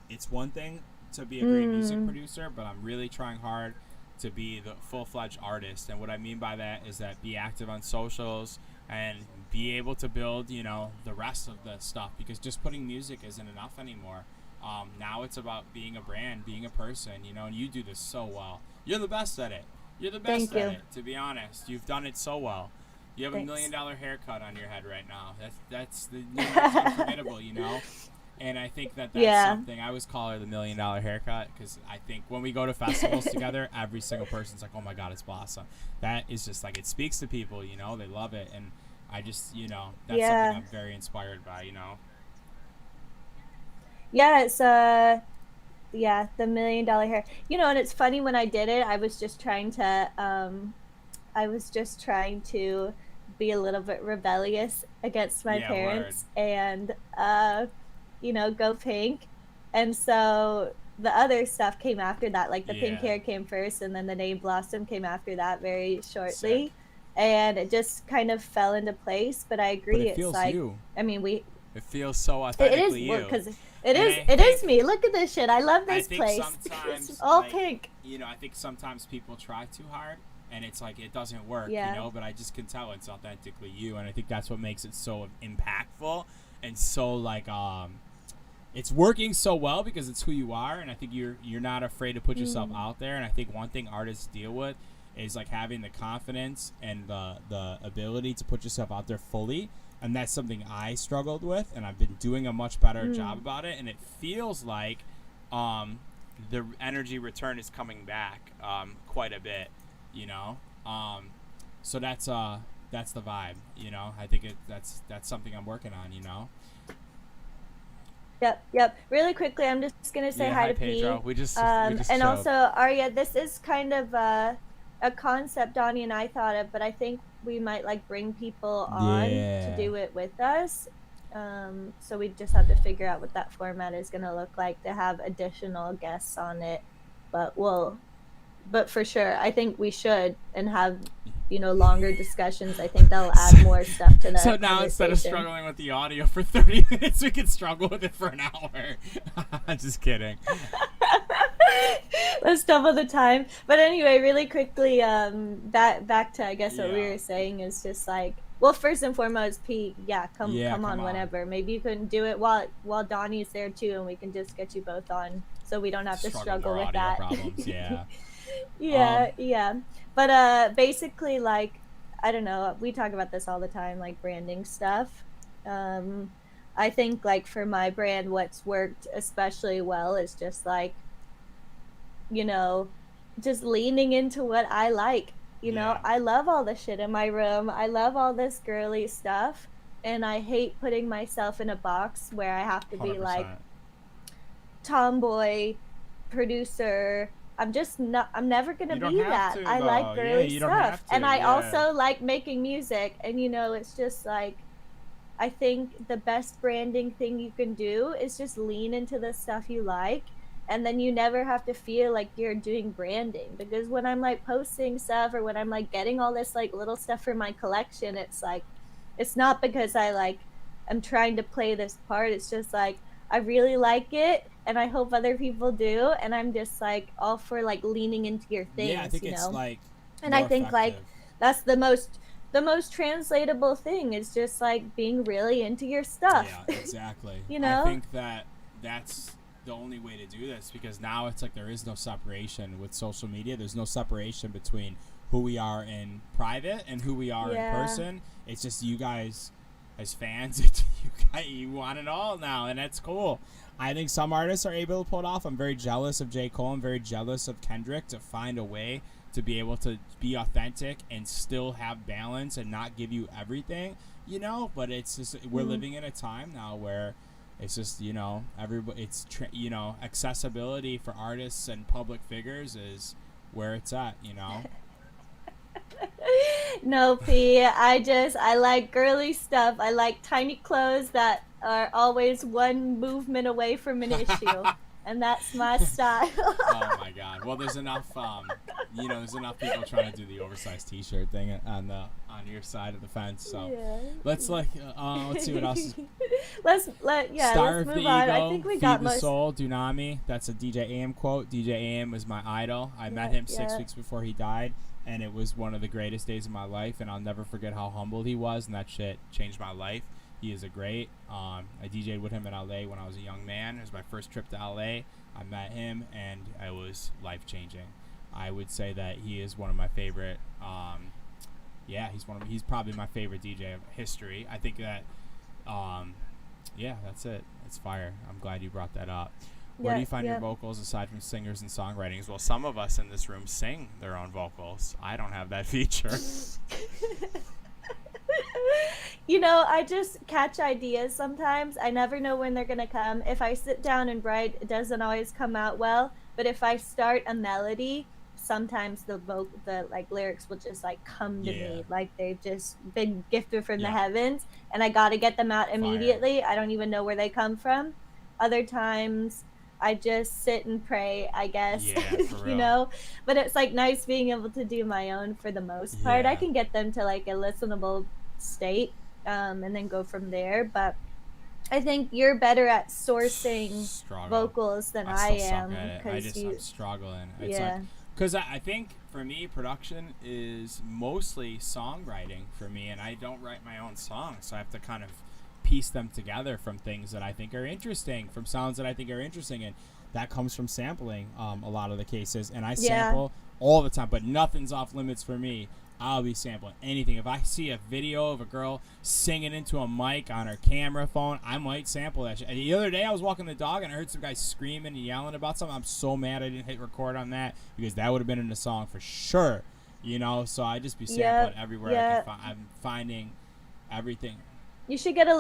It's one thing to be a great music producer, but I'm really trying hard to be the full-fledged artist. And what I mean by that is that be active on socials and be able to build, you know, the rest of the stuff, because just putting music isn't enough anymore. Now it's about being a brand, being a person, you know, and you do this so well. You're the best at it. You're the best at it, to be honest. You've done it so well. You have $1 million haircut on your head right now. That's unforgettable, you know? And I think that's something. I always call her the $1 million haircut, because I think when we go to festivals together, every single person's like, oh my God, it's Blossom. That is just like, it speaks to people, you know? They love it. And I just, you know, that's something I'm very inspired by, you know? Yeah, it's the $1 million hair. You know, and it's funny, when I did it, I was just trying to be a little bit rebellious against my parents and you know, go pink. And so the other stuff came after that, like the pink hair came first, and then the name Blossom came after that very shortly. Sick. And it just kind of fell into place. But I agree, but it feels it's like, you. I mean, it feels so authentically you. Because it is me. Look at this shit. I love this place. It's all like, pink. You know, I think sometimes people try too hard, and it's like it doesn't work, you know, but I just can tell it's authentically you, and I think that's what makes it so impactful and so like it's working so well because it's who you are, and I think you're not afraid to put yourself out there. And I think one thing artists deal with is like having the confidence and the ability to put yourself out there fully, and that's something I struggled with, and I've been doing a much better job about it, and it feels like the energy return is coming back quite a bit, you know. So that's the vibe, you know. I think that's something I'm working on, you know. Yep. Really quickly, I'm just gonna say hi to Pedro. Pete. We just and chilled. Also, Arya, this is kind of a concept Donnie and I thought of, but I think we might like bring people on to do it with us. So we just have to figure out what that format is gonna look like to have additional guests on it. But for sure, I think we should, and have, you know, longer discussions. I think that'll add more stuff to that. So now instead of struggling with the audio for 30 minutes, we can struggle with it for an hour. Just kidding. Let's double the time. But anyway, really quickly, back to, I guess, what we were saying is just like, well, first and foremost, Pete, come on whenever. Maybe you can do it while Donnie's there too, and we can just get you both on, so we don't have to struggle with that. Problems, yeah. But basically, like, I don't know, we talk about this all the time, like branding stuff. I think like for my brand, what's worked especially well is just like, you know, just leaning into what I like. You know, I love all the shit in my room. I love all this girly stuff, and I hate putting myself in a box where I have to be 100%. like tomboy, producer. I'm never gonna be that. I like girly stuff, and I also like making music. And you know, it's just like, I think the best branding thing you can do is just lean into the stuff you like, and then you never have to feel like you're doing branding. Because when I'm like posting stuff, or when I'm like getting all this like little stuff for my collection, it's like, it's not because I like am trying to play this part. It's just like I really like it and I hope other people do, and I'm just like all for like leaning into your Yeah, I things, think you it's know. like And I more think like effective. that's the most translatable thing is just like being really into your stuff. Yeah, exactly. You I know? think that that's the only way to do this, because now it's like there is no separation with social media. There's no separation between who we are in private and who we are in Yeah. person. It's just you guys as fans, you want it all now, and that's cool. I think some artists are able to pull it off. I'm very jealous of J. Cole. I'm very jealous of Kendrick to find a way to be able to be authentic and still have balance and not give you everything, you know. But it's just we're Mm. living in a time now where it's just, you know, everybody, it's you know, accessibility for artists and public figures is where it's at, you know. No, P. I like girly stuff. I like tiny clothes that are always one movement away from an issue. And that's my style. Oh my God! Well, there's enough, you know, there's enough people trying to do the oversized T-shirt thing on your side of the fence. So Yeah. let's see what else is. Let's Starve the move on. I ego, think we feed got the most. soul, Dunami. That's a DJ AM quote. DJ AM was my idol. I met Yeah, him six yeah. weeks before he died, and it was one of the greatest days of my life. And I'll never forget how humble he was, and that shit changed my life. He is a great. I DJed with him in LA when I was a young man. It was my first trip to LA. I met him, and it was life changing. I would say that he is one of my favorite. Yeah, he's probably my favorite DJ of history. I think that. Yeah, that's it. It's fire. I'm glad you brought that up. Where do Yeah, you find your yeah. vocals aside from singers and songwritings? Well, some of us in this room sing their own vocals. I don't have that feature. You know, I just catch ideas sometimes. I never know when they're gonna come. If I sit down and write, it doesn't always come out well. But if I start a melody, sometimes the like lyrics will just like come to Yeah, me, like they've just been gifted from the yeah, heavens, and I gotta get them out fire. immediately. I don't even know where they come from. Other times, I just sit and pray, I guess, Yeah, for you real. know. But it's like nice being able to do my own for the most part. I Yeah, can get them to like a listenable state, and then go from there. But I think you're better at sourcing struggle. vocals than I I still suck at am it. because I'm you, struggling. It's like, yeah, because I think for me, production is mostly songwriting for me, and I don't write my own songs, so I have to kind of piece them together from things that I think are interesting, from sounds that I think are interesting, and that comes from sampling a lot of the cases. And I yeah, sample all the time, but nothing's off limits for me. I'll be sampling anything. If I see a video of a girl singing into a mic on her camera phone, I might sample that shit. The other day I was walking the dog and I heard some guy screaming and yelling about something. I'm so mad I didn't hit record on that, because that would have been in the song for sure. You know, so I just be yeah, sampling everywhere I can yeah. find. I'm finding everything. You should get a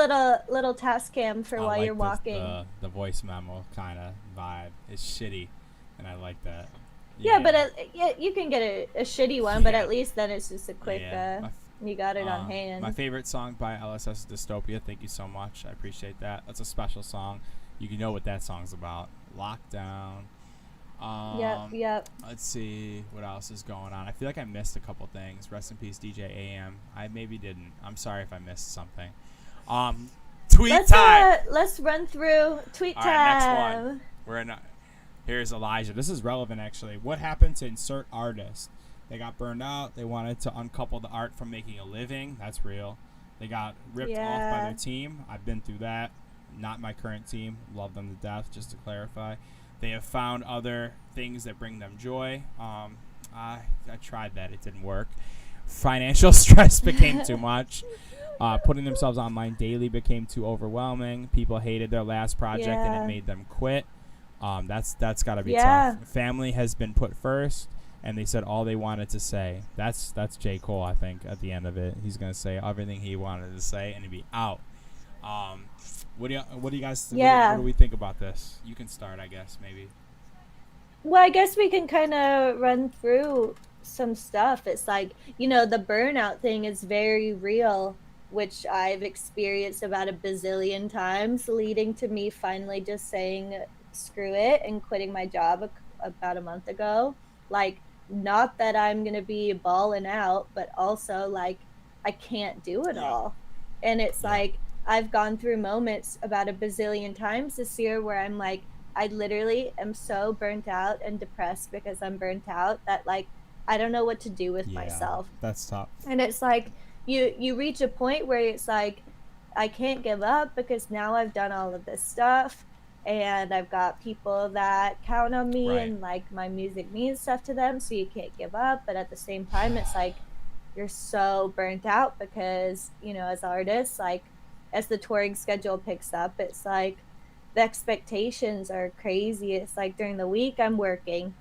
little task cam for I while you're like walking. the voice memo kind of vibe. It's shitty, and I like that. Yeah, but Yeah, yeah, you can get a shitty one, but yeah, at least then it's just a quick. yeah. You got it on My hand. favorite song by LSS is Dystopia. Thank you so much. I appreciate that. That's a special song. You can know what that song's about. Lockdown. Yep, yep. Let's see what else is going on. I feel like I missed a couple things. Rest in peace, DJ AM. I maybe didn't. I'm sorry if I missed something. Um, tweet time. Let's run through tweet All right, next time. one. We're in. Here's Elijah. This is relevant, actually. What happened to insert artist? They got burned out. They wanted to uncouple the art from making a living. That's real. They got ripped off by Yeah. their team. I've been through that. Not my current team. Love them to death, just to clarify. They have found other things that bring them joy. I tried that. It didn't work. Financial stress became too much. Putting themselves online daily became too overwhelming. People hated their last project and it Yeah. made them quit. That's got to be Yeah. tough. Family has been put first, and they said all they wanted to say. That's J. Cole, I think. At the end of it, he's gonna say everything he wanted to say, and he'd be out. Um, what do you guys? Yeah. What do we think about this? You can start, I guess, maybe. Well, I guess we can kind of run through some stuff. It's like, the burnout thing is very real. which I've experienced about a bazillion times, leading to me finally just saying screw it and quitting my job about a month ago. Like, not that I'm going to be balling out, but also like I can't do it Yep. all. And it's Yep. like I've gone through moments about a bazillion times this year where I'm like, I literally am so burnt out and depressed because I'm burnt out that like I don't know what to do with Yeah. myself. That's tough. And it's like you reach a point where it's like I can't give up because now I've done all of this stuff and I've got people that count on me Right. and like my music means stuff to them, so you can't give up. But at the same time, it's like you're so burnt out because, you know, as artists, like as the touring schedule picks up, it's like the expectations are crazy. It's like during the week I'm working,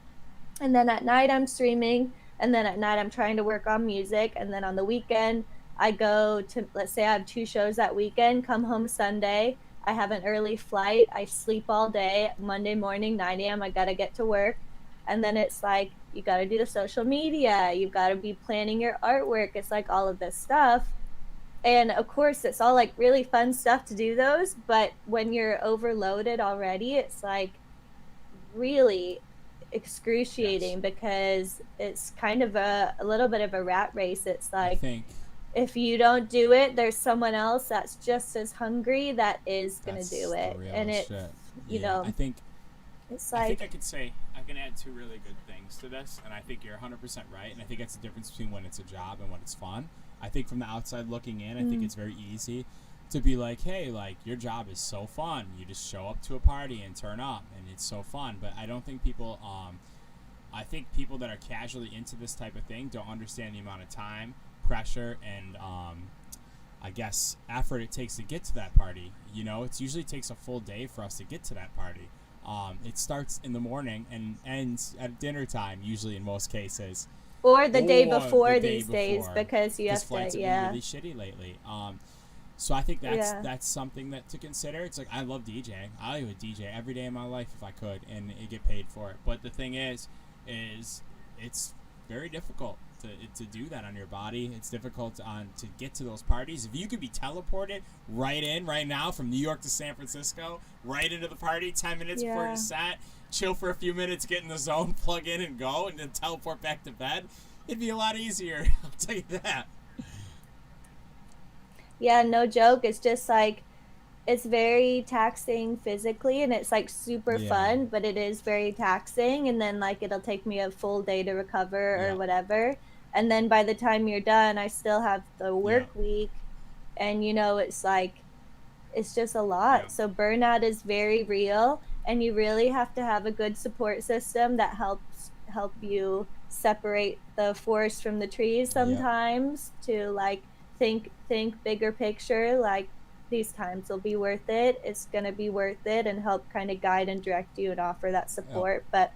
and then at night I'm streaming, and then at night I'm trying to work on music, and then on the weekend I go to, let's say I have 2 shows that weekend, come home Sunday, I have an early flight, I sleep all day, Monday morning 9 a.m. I gotta get to work. And then it's like you gotta do the social media, you gotta be planning your artwork, it's like all of this stuff. And of course it's all like really fun stuff to do those, but when you're overloaded already, it's like really Yes. excruciating because it's kind of a little bit of a rat race. It's I like think if you don't do it, there's someone else that's just as hungry that is going to do that's the it. And realest it's, shit. you Yeah. know, it's I think I like, could say I can add two really good things to this, and I think you're 100% right. And I think that's the difference between when it's a job and when it's fun. I think from the outside looking in, I think it's very easy to be like, hey, like your job is so fun. You just show up to a party and turn up, and it's so fun. But I don't think people, I think people that are casually into this type of thing don't understand the amount of time, pressure, and I guess effort it takes to get to that party. You know, it usually takes a full day for us to get to that party. It starts in the morning and ends at dinner time, usually in most cases, or the day or the before day these days before, because you because have to, flights have been yeah, really shitty lately. So I think yeah. that's something that to consider. It's like I love DJing. I would DJ every day of my life if I could, and get paid for it. But the thing is it's very difficult to do that on your body. It's difficult to get to those parties. If you could be teleported right now from New York to San Francisco, right into the party 10 minutes before your set, chill for a few minutes, get in the zone, plug in and go, and then teleport back to bed, it'd be a lot easier. I'll tell you that. Yeah, no joke. It's just like it's very taxing physically and it's like super Yeah. fun, but it is very taxing. And then like it'll take me a full day to recover or Yep. whatever. And then by the time you're done, I still have the Yep. work week. And you know, it's like it's just a Yep. lot. So burnout is very real, and you really have to have a good support system that help you separate the forest from the trees Yep. sometimes to like think bigger picture, like these times will be worth it. It's going to be worth it, and help kind of guide and direct you and offer that Yep. support. But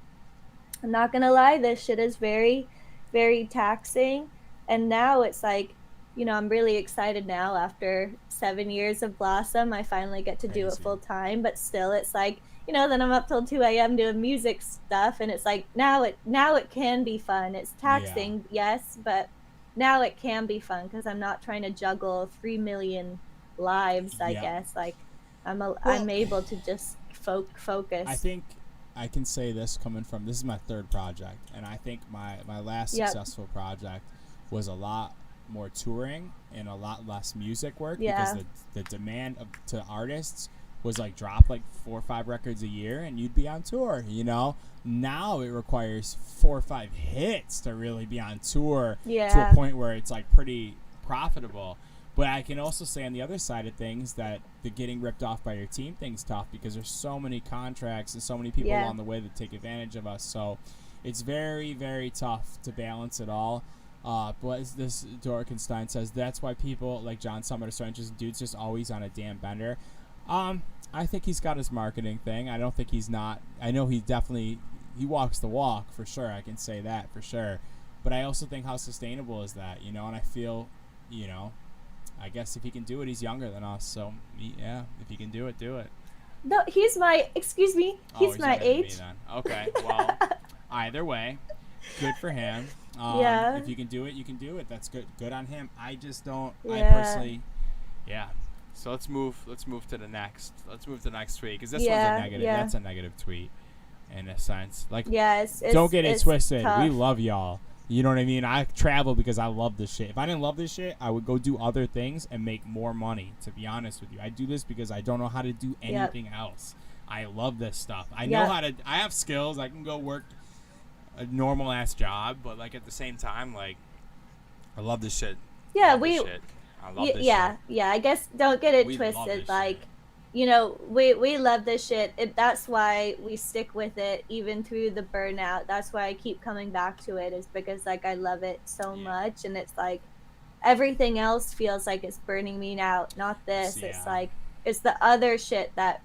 I'm not gonna lie, this shit is very, very taxing. And now it's like, you know, I'm really excited now after 7 years of Blossom. I finally get to do it Crazy. full time, but still it's like, you know, then I'm up till 2 a.m. doing music stuff, and it's like now it can be fun. It's Yeah. taxing, yes, but now it can be fun because I'm not trying to juggle 3 million lives, I Yep. guess. Like Well, I'm able to just I focus. think I can say this coming from this is my third project, and I think my last Yep. successful project was a lot more touring and a lot less music work because Yeah. the demand to artists was like drop like 4 or 5 records a year and you'd be on tour. You know, now it requires 4 or 5 hits to really be on tour to a Yeah. point where it's like pretty profitable. But I can also say on the other side of things that the getting ripped off by your team thing's tough because there's so many contracts and so many people Yeah. along the way that take advantage of us. So it's very, very tough to balance it all. But as this Dorkenstein says, that's why people like John Summit are so interested. Dude's just always on a damn bender. I think he's got his marketing thing. I don't think he's not. I know he walks the walk for sure. I can say that for sure. But I also think how sustainable is that, you know? And I feel, you know, I guess if he can do it, he's younger than us. So yeah, if he can do it, do it. No, he's my, excuse me, Oh, he's he's my younger than me age. then. Okay, well, either way, good for him. Yeah. If you can do it, you can do it. That's good. Good on him. I just don't. I Yeah. personally, Yeah. So let's move to the next. Let's move to the next tweet because this Yeah, one's a negative. yeah. That's a negative tweet in a sense. Like, Yeah, don't get it twisted. tough. We love y'all. You know what I mean? I travel because I love this shit. If I didn't love this shit, I would go do other things and make more money, to be honest with you. I do this because I don't know how to do anything else. I love this stuff. I know how to, I have skills. I can go work a normal ass job, but like at the same time, like, I love this shit. Yeah, love this shit. I love this yeah, shit. yeah. I guess don't get it We love twisted. this Like, shit. you know, we love this shit. That's why we stick with it even through the burnout. That's why I keep coming back to it, is because like I love it so much, and it's like everything else feels like it's burning me out. Not this. It's like it's the other shit that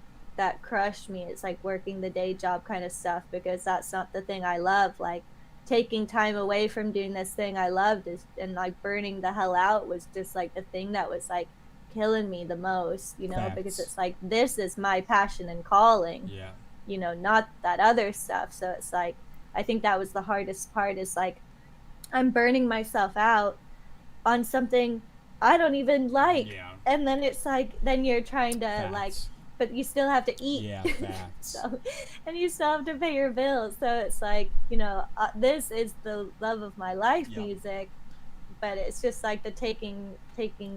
crushed me. It's like working the day job kind of stuff, because that's not the thing I love. Like taking time away from doing this thing I loved and like burning the hell out was just like the thing that was like killing me the most, you know. Facts. Because it's like, this is my passion and calling, you know, not that other stuff. So it's like, I think that was the hardest part, is like I'm burning myself out on something I don't even like, and then it's like, then you're trying to like, but you still have to eat. So, and you still have to pay your bills. So it's like, you know, this is the love of my life, music. But it's just like the taking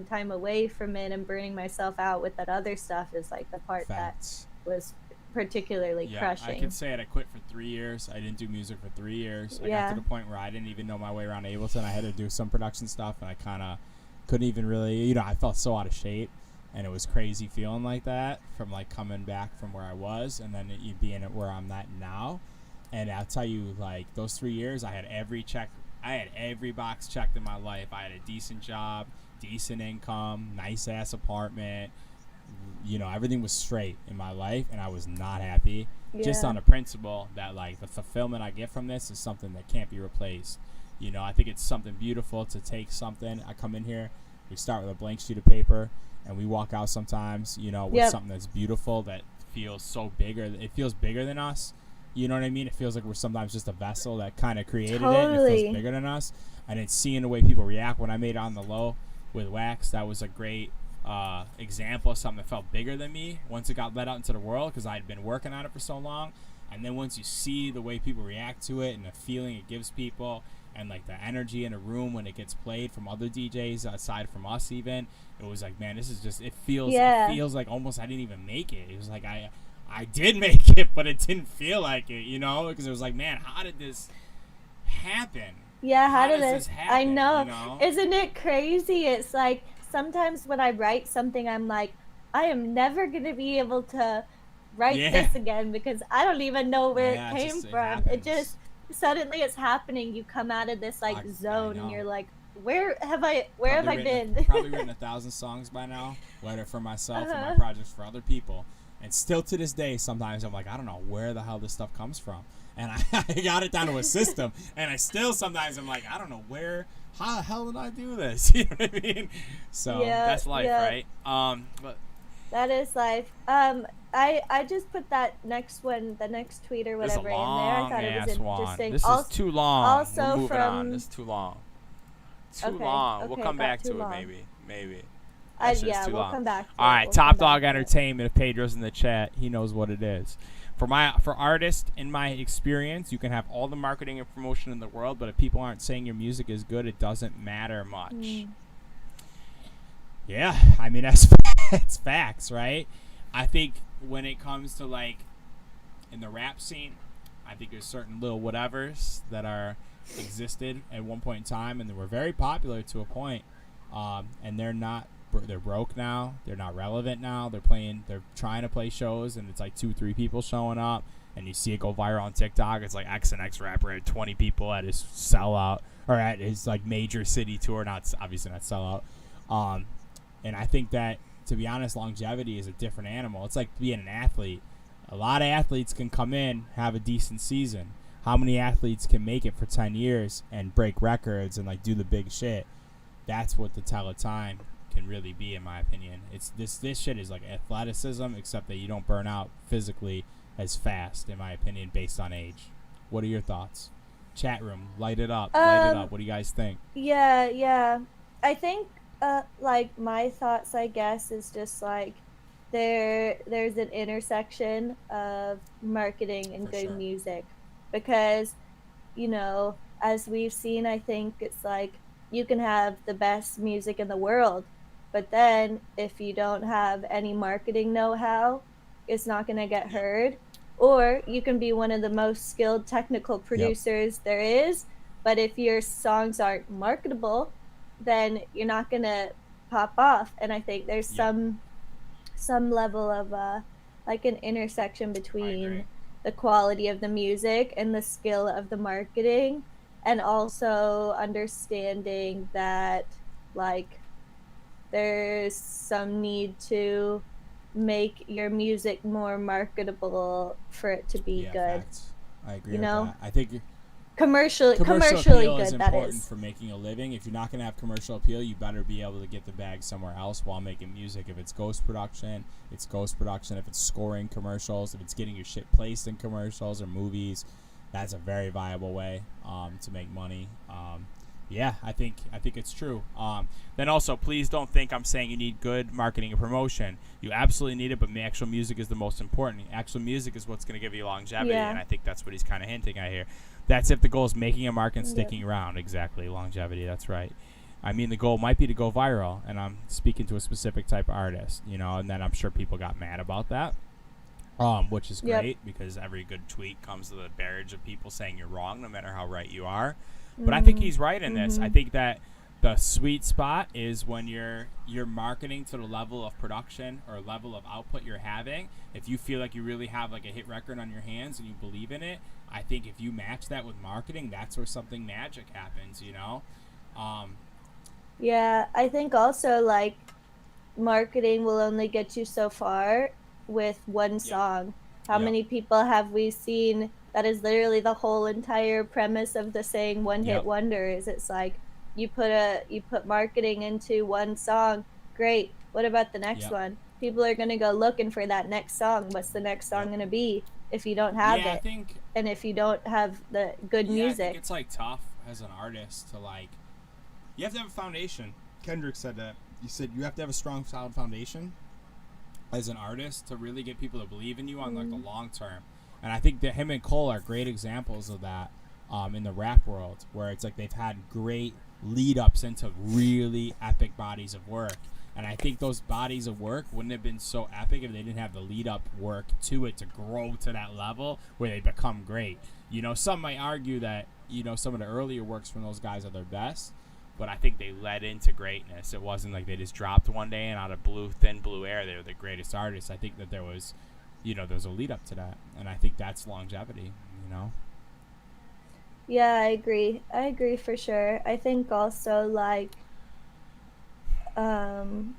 time away from it and burning myself out with that other stuff is like the part that was particularly crushing. I can say it. I quit for 3 years. I didn't do music for 3 years. I got to the point where I didn't even know my way around Ableton. I had to do some production stuff, and I kind of couldn't even really, you know, I felt so out of shape, and it was crazy feeling like that from like coming back from where I was and then you being at where I'm at now. And I'll tell you, like those 3 years, I had every box checked in my life. I had a decent job, decent income, nice ass apartment. You know, everything was straight in my life, and I was not happy. Just on the principle that like the fulfillment I get from this is something that can't be replaced. You know, I think it's something beautiful to take something. I come in here, we start with a blank sheet of paper, and we walk out sometimes, you know, with something that's beautiful that feels so bigger. It feels bigger than us. You know what I mean? It feels like we're sometimes just a vessel that kind of created it, and it feels bigger than us. And it's seeing the way people react. When I made On the Low with Wax, that was a great example of something that felt bigger than me once it got let out into the world, because I had been working on it for so long. And then once you see the way people react to it and the feeling it gives people, and like the energy in a room when it gets played from other DJs aside from us, even, it was like, man, this is just, it feels like almost I didn't even make it. It was like I did make it, but it didn't feel like it, you know, because it was like, man, how did this happen? Yeah, how did this happen? I know. You know. Isn't it crazy? It's like sometimes when I write something, I'm like, I am never gonna be able to write this again, because I don't even know where it came from. It just suddenly it's happening. You come out of this like zone, and you're like, where have I been? Probably written 1,000 songs by now, whether for myself or my projects for other people. And still to this day, sometimes I'm like, I don't know where the hell this stuff comes from. And I got it down to a system. And I still sometimes I'm like, I don't know how the hell did I do this? You know what I mean? So that's life, right? But that is life. I just put that next one, the next tweet or whatever, in there. I thought it was interesting. This is too long. Also, we're moving on. This is too long. Too long. Okay, we'll come back to it, maybe. We'll come back to All right, Top Dog Entertainment. If Pedro's in the chat, he knows what it is. For artists, in my experience, you can have all the marketing and promotion in the world, but if people aren't saying your music is good, it doesn't matter much. Yeah, I mean, that's facts, right? I think when it comes to like in the rap scene, I think there's certain little whatevers that are existed at one point in time, and they were very popular to a point, and they're broke now. They're not relevant now. They're trying to play shows, and it's like 2-3 people showing up, and you see it go viral on TikTok. It's like X and X rapper had 20 people at his sellout, or at his like major city tour. Obviously not sellout. And I think that, to be honest, longevity is a different animal. It's like being an athlete. A lot of athletes can come in, have a decent season. How many athletes can make it for 10 years and break records and like do the big shit? That's what the tell of time can really be, in my opinion. It's this shit is like athleticism, except that you don't burn out physically as fast, in my opinion, based on age. What are your thoughts? Chat room, light it up. What do you guys think? Yeah. I think Like my thoughts, I guess, is just like there's an intersection of marketing and For good sure. music because as we've seen, I think it's like you can have the best music in the world, but then if you don't have any marketing know-how, it's not going to get Yep. heard. Or you can be one of the most skilled technical Yep. producers there is, but if your songs aren't marketable, then you're not going to pop off. And I think there's Yep. some level of like an intersection I agree. between the quality of the music and the skill of the marketing, and also understanding that like there's some need to make your music more marketable for it to be Yeah, good, facts. I agree you with know that. I think commercial commercially appeal is good, that important is. for making a living. If you're not going to have commercial appeal, you better be able to get the bag somewhere else while making music. If it's ghost production, it's ghost production. If it's scoring commercials, if it's getting your shit placed in commercials or movies, that's a very viable way to make money. Yeah, I think it's true. Then also, please don't think I'm saying you need good marketing and promotion. You absolutely need it, but actual music is the most important. Actual music is what's going to give you longevity, and Yeah. I think that's what he's kind of hinting at here. That's if the goal is making a mark and Yep. sticking around. Exactly, longevity. That's right. I mean, the goal might be to go viral, and I'm speaking to a specific type of artist, and then I'm sure people got mad about that, which is Yep. great because every good tweet comes with a barrage of people saying you're wrong, no matter how right you are. But I think Mhm. he's right in this. I Mhm. think that the sweet spot is when you're marketing to the level of production or level of output you're having. If you feel like you really have like a hit record on your hands and you believe in it, I think if you match that with marketing, that's where something magic happens. Um, Yeah, I think also like marketing will only get you so far with one yep, song. How yep, many people have we seen that is literally the whole entire premise of the saying one hit yep, wonder is it's like you put marketing into one song, great. What about the next yep, one? People are going to go looking for that next song. What's the next song yep. going to be if you don't have Yeah, I it think and if you don't have the good yeah, I think music? it's like tough as an artist to like you have to have a foundation. Kendrick said that. He said you have to have a strong, solid foundation as an artist to really get people to believe in you on like the Mm. long term. And I think that him and Cole are great examples of that in the rap world, where it's like they've had great lead ups into really epic bodies of work. And I think those bodies of work wouldn't have been so epic if they didn't have the lead up work to it to grow to that level where they become great. Some might argue that, some of the earlier works from those guys are their best, but I think they led into greatness. It wasn't like they just dropped one day and out of thin blue air, they were the greatest artists. I think that there was a lead up to that, and I think that's longevity. You know. Yeah, I agree. I agree for sure. I think also like um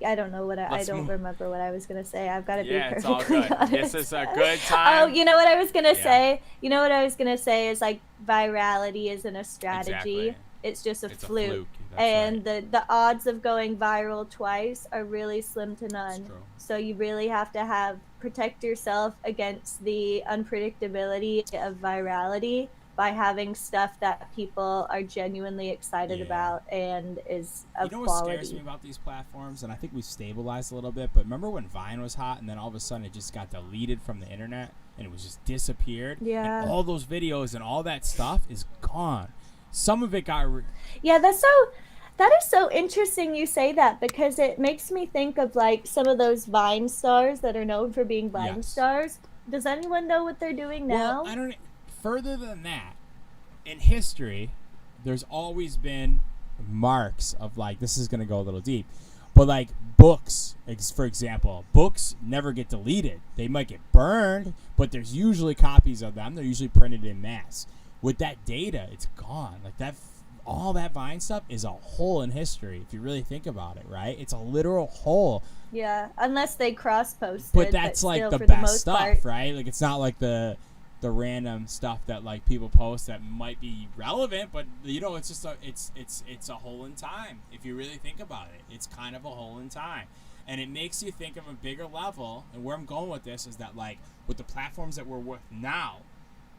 I don't know I Let's don't move. remember what I was gonna say. I've got to be Yeah, it's all perfectly good. This honest. is a good Oh, time. you know what I was gonna Yeah, say? You know what I was gonna say is like virality isn't a exactly. strategy. It's just a It's a fluke. fluke. That's right. And the odds of going viral twice are really slim to It's none. true. So you really have to have protect yourself against the unpredictability of virality by having stuff that people are genuinely excited Yeah. about and is You of know what scares me quality. about these platforms, and I think we've stabilized a little bit. But remember when Vine was hot, and then all of a sudden it just got deleted from the internet, and it was just disappeared, and Yeah. all those videos and all that stuff is gone. Some of it got Yeah, that is so interesting you say that because it makes me think of like some of those Vine stars that are known for being Vine yes. stars. Does anyone know what they're doing Well, now? I don't. Further than that, in history, there's always been marks of like this is gonna go a little deep, but like books, for example, books never get deleted. They might get burned, but there's usually copies of them. They're usually printed in mass. With that data, it's gone. Like that, all that Vine stuff is a hole in history. If you really think about it, right? It's a literal hole. Yeah, unless they cross But posted, but that's like still the for the best most stuff, part. right? Like it's not like the random stuff that like people post that might be relevant, but it's just it's a hole in time. If you really think about it, it's kind of a hole in time, and it makes you think of a bigger level. And where I'm going with this is that like with the platforms that we're with now,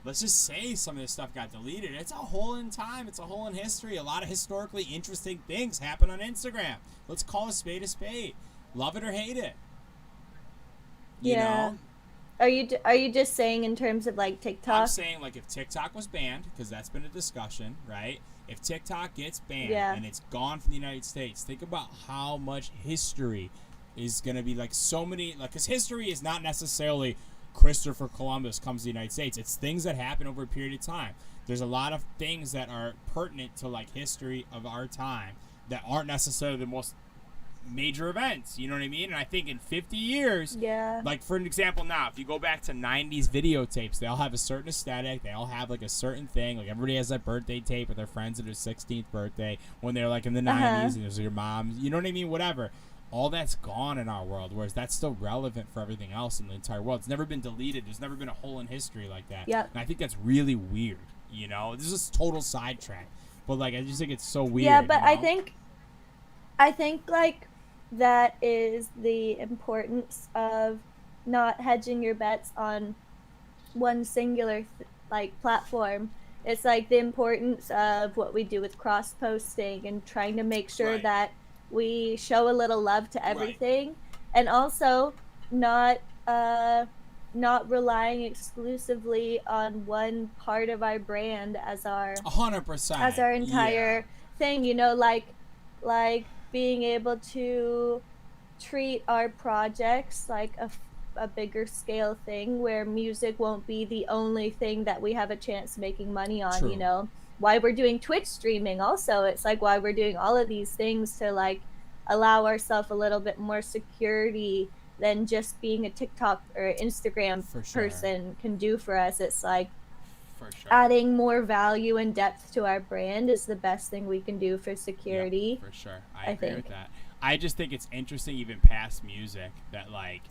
let's just say some of this stuff got deleted. It's a hole in time. It's a hole in history. A lot of historically interesting things happen on Instagram. Let's call a spade a spade. Love it or hate it. You know? Are you just saying in terms of like TikTok? I'm saying like if TikTok was banned, because that's been a discussion, right? If TikTok gets banned and it's gone from the United States, think about how much history is going to be like so many, like, because history is not necessarily Christopher Columbus comes to the United States. It's things that happen over a period of time. There's a lot of things that are pertinent to like history of our time that aren't necessarily the most major events, you know what I mean? And I think in 50 years, like for an example now, if you go back to 90s videotapes, they all have a certain aesthetic, they all have like a certain thing, like everybody has that birthday tape with their friends at their 16th birthday when they're like in the 90s and there's your mom, you know what I mean? Whatever. All that's gone in our world, whereas that's still relevant for everything else in the entire world. It's never been deleted. There's never been a hole in history like that. And I think that's really weird, you know? This is a total sidetrack. But like I just think it's so weird. Yeah, but you know? I think like that is the importance of not hedging your bets on one singular like platform. It's like the importance of what we do with cross posting and trying to make sure that we show a little love to everything, and also not relying exclusively on one part of our brand as our 100% as our entire thing, you know, like being able to treat our projects like a bigger scale thing where music won't be the only thing that we have a chance making money on. You know, why we're doing Twitch streaming also, it's like why we're doing all of these things to like allow ourselves a little bit more security than just being a TikTok or Instagram person can do for us. It's like adding more value and depth to our brand is the best thing we can do for security. For sure. I agree with that. I just think it's interesting even past music that like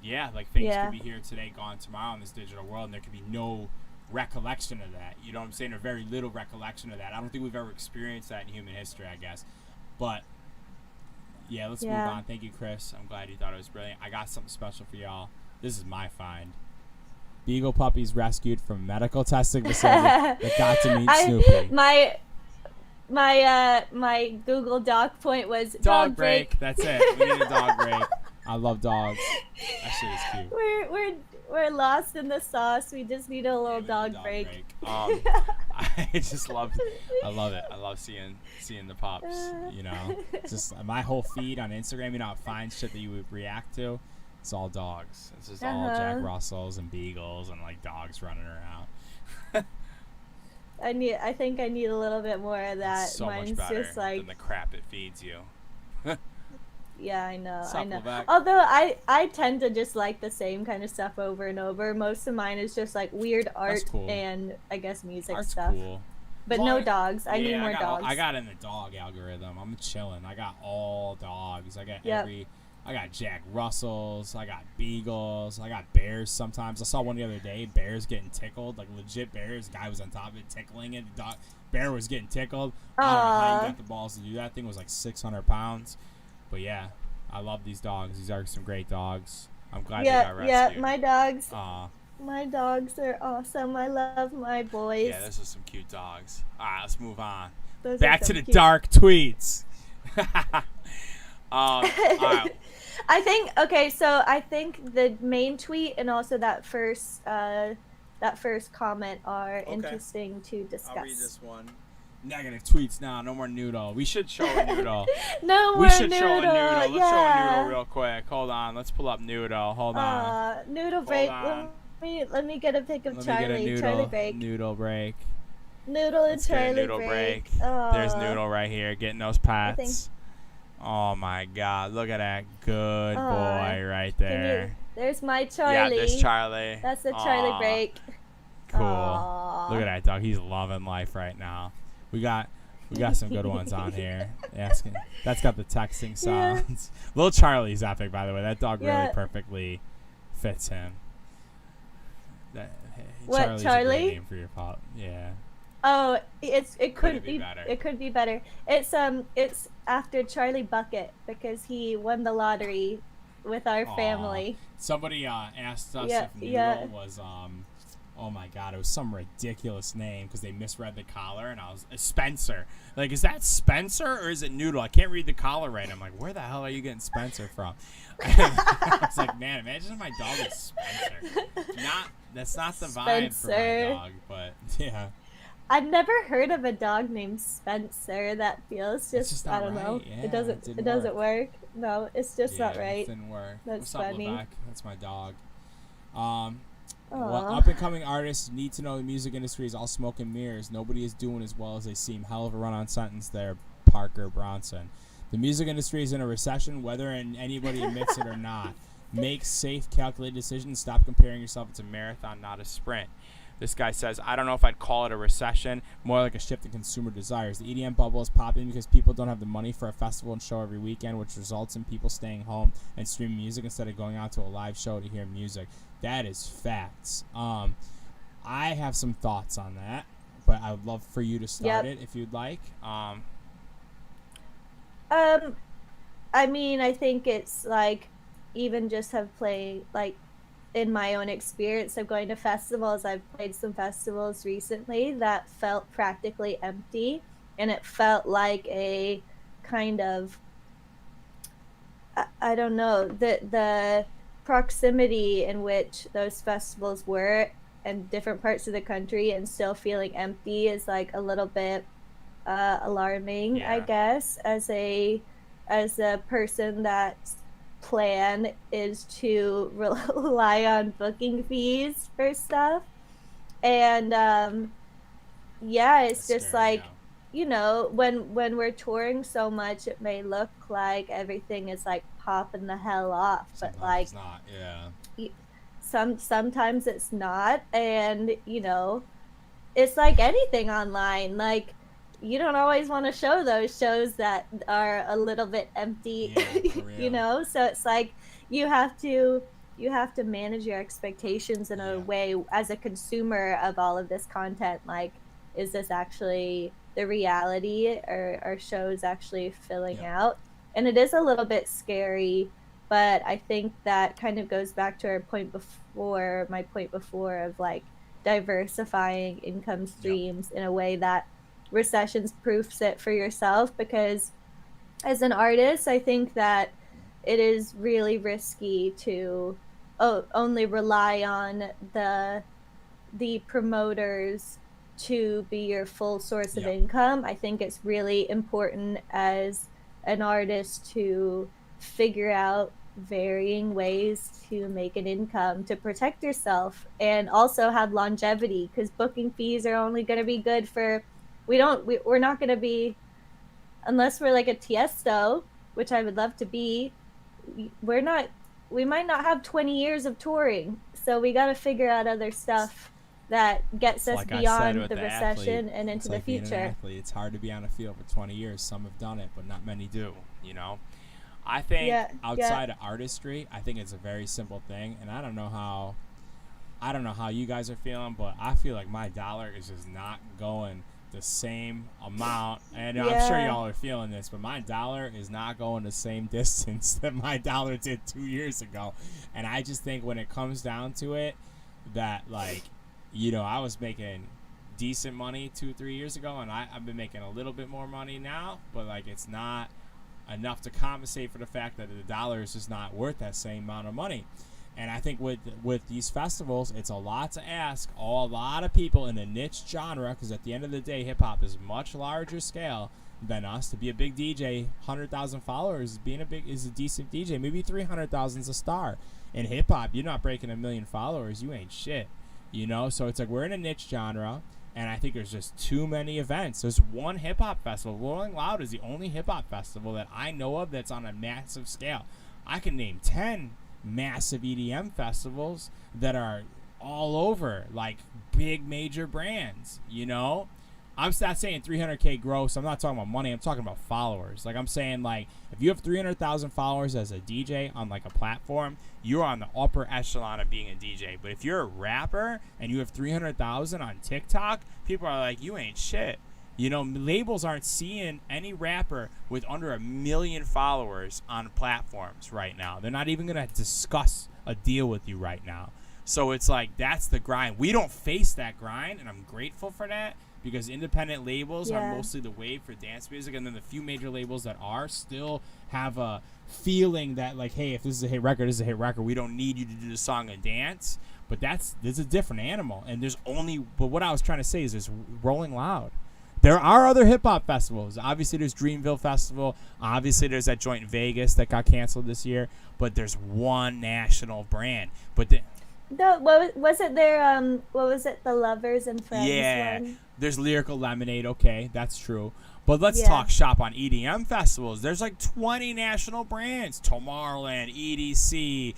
like things could be here today, gone tomorrow in this digital world, and there could be no recollection of that. You know what I'm saying? Or very little recollection of that. I don't think we've ever experienced that in human history, I guess. But yeah, let's move on. Thank you, Chris. I'm glad you thought it was brilliant. I got something special for y'all. This is my find. Beagle puppies rescued from medical testing facility that got to meet Snoopy. My Google Doc point was dog break. That's it. We need a dog break. I love dogs. That shit is cute. We're lost in the sauce. We just need a little dog break. I just love it. I love seeing the pups. You know, just my whole feed on Instagram. You know, find shit that you would react to. It's all dogs. It's just all Jack Russells and beagles and like dogs running around. I think I need a little bit more of that. It's so Mine's much better just like than the crap it feeds you. Yeah, I know. Back. Although I tend to just like the same kind of stuff over and over. Most of mine is just like weird art and I guess music stuff. Cool. But no dogs. I need more dogs. I got in the dog algorithm. I'm chilling. I got all dogs. I got I got Jack Russells. I got beagles. I got bears sometimes. I saw one the other day. Bears getting tickled. Like legit bears. The guy was on top of it tickling it. The bear was getting tickled. I don't know how you got the balls to do that. Thing was like 600 pounds. But yeah, I love these dogs. These are some great dogs. I'm glad they got rescued. Yeah, my dogs. My dogs are awesome. I love my boys. Yeah, those are some cute dogs. All right, let's move on. Back to the dark tweets. All right. I think the main tweet and also that first comment are interesting to discuss. I'll read this one. Negative tweets now. No more noodle. We should show a noodle. No more noodle. We should show a noodle. Let's show a noodle real quick. Hold on. Let's pull up noodle. Hold on. Noodle break. Let me get a pic of Charlie. Charlie break. Noodle break. Noodle and Charlie noodle break. There's noodle right here getting those pats. Oh my God! Look at that good boy right there. There's my Charlie. Yeah, there's Charlie. That's the Charlie break. Cool. Look at that dog. He's loving life right now. We got some good ones on here. Asking. That's got the texting sounds. Little Charlie's epic, by the way. That dog really perfectly fits him. Charlie's a great name for your pup. Yeah. Oh, it could be better. It could be better. It's after Charlie Bucket because he won the lottery with our family. Somebody asked us if Noodle was Oh my god, it was some ridiculous name because they misread the collar, and I was Spencer. Like, is that Spencer or is it Noodle? I can't read the collar right. I'm like, where the hell are you getting Spencer from? I was like, man, imagine if my dog is Spencer. That's not the vibe for my dog, but yeah. I've never heard of a dog named Spencer. That feels just I don't know. Yeah, it doesn't work. No, it's just not right. It didn't work. That's What's funny. Up, Lebec? That's my dog. Aw. Up and coming artists need to know the music industry is all smoke and mirrors. Nobody is doing as well as they seem. Hell of a run on sentence there, Parker Bronson. The music industry is in a recession, whether anybody admits it or not. Make safe, calculated decisions. Stop comparing yourself. It's a marathon, not a sprint. This guy says, I don't know if I'd call it a recession, more like a shift in consumer desires. The EDM bubble is popping because people don't have the money for a festival and show every weekend, which results in people staying home and streaming music instead of going out to a live show to hear music. That is facts. I have some thoughts on that, but I would love for you to start it if you'd like. I mean, I think it's like, even just have played, like, in my own experience of going to festivals, I've played some festivals recently that felt practically empty, and it felt like a kind of, I don't know, the proximity in which those festivals were in different parts of the country and still feeling empty is like a little bit alarming, I guess, as a person that's plan is to rely on booking fees for stuff, and it's just scary, like, you know, when we're touring so much, it may look like everything is like popping the hell off, but like it's not. Sometimes it's not, and you know, it's like anything online, like you don't always want to show those shows that are a little bit empty, you know? So it's like you have to manage your expectations in a way as a consumer of all of this content. Like, is this actually the reality, or are shows actually filling out? And it is a little bit scary, but I think that kind of goes back to my point before of like diversifying income streams in a way that recessions proofs it for yourself, because as an artist, I think that it is really risky to only rely on the promoters to be your full source of income. I think it's really important as an artist to figure out varying ways to make an income to protect yourself and also have longevity, because booking fees are only going to be good for we're not going to be, unless we're like a Tiesto, which I would love to be, we might not have 20 years of touring. So we got to figure out other stuff that gets us beyond the recession and into the future. It's hard to be on a field for 20 years. Some have done it, but not many do, you know? I think outside of artistry, I think it's a very simple thing, and I don't know how you guys are feeling, but I feel like my dollar is just not going the same amount, and I'm sure y'all are feeling this, but my dollar is not going the same distance that my dollar did 2 years ago. And I just think when it comes down to it, that, like, you know, I was making decent money 2-3 years ago, and I've been making a little bit more money now, but like it's not enough to compensate for the fact that the dollar is just not worth that same amount of money. And I think with these festivals, it's a lot to ask a lot of people in a niche genre, because at the end of the day, hip-hop is much larger scale than us. To be a big DJ, 100,000 followers is a decent DJ. Maybe 300,000 is a star. In hip-hop, you're not breaking 1 million followers. You ain't shit, you know? So it's like we're in a niche genre, and I think there's just too many events. There's one hip-hop festival. Rolling Loud is the only hip-hop festival that I know of that's on a massive scale. I can name 10 massive EDM festivals that are all over, like big major brands, you know? I'm not saying 300K gross. I'm not talking about money. I'm talking about followers. Like, I'm saying, like, if you have 300,000 followers as a DJ on, like, a platform, you're on the upper echelon of being a DJ. But if you're a rapper and you have 300,000 on TikTok, people are like, you ain't shit. You know, labels aren't seeing any rapper with under 1 million followers on platforms right now. They're not even going to discuss a deal with you right now. So it's like that's the grind. We don't face that grind, and I'm grateful for that because independent labels are mostly the wave for dance music, and then the few major labels that are still have a feeling that like, hey, if this is a hit record, this is a hit record. We don't need you to do the song and dance. But this is a different animal, and but what I was trying to say is there's Rolling Loud. There are other hip-hop festivals. Obviously, there's Dreamville Festival. Obviously, there's that joint in Vegas that got canceled this year. But there's one national brand. No, what was it there? What was it? The Lovers and Friends one? There's Lyrical Lemonade. Okay, that's true. But let's talk shop on EDM festivals. There's like 20 national brands. Tomorrowland, EDC,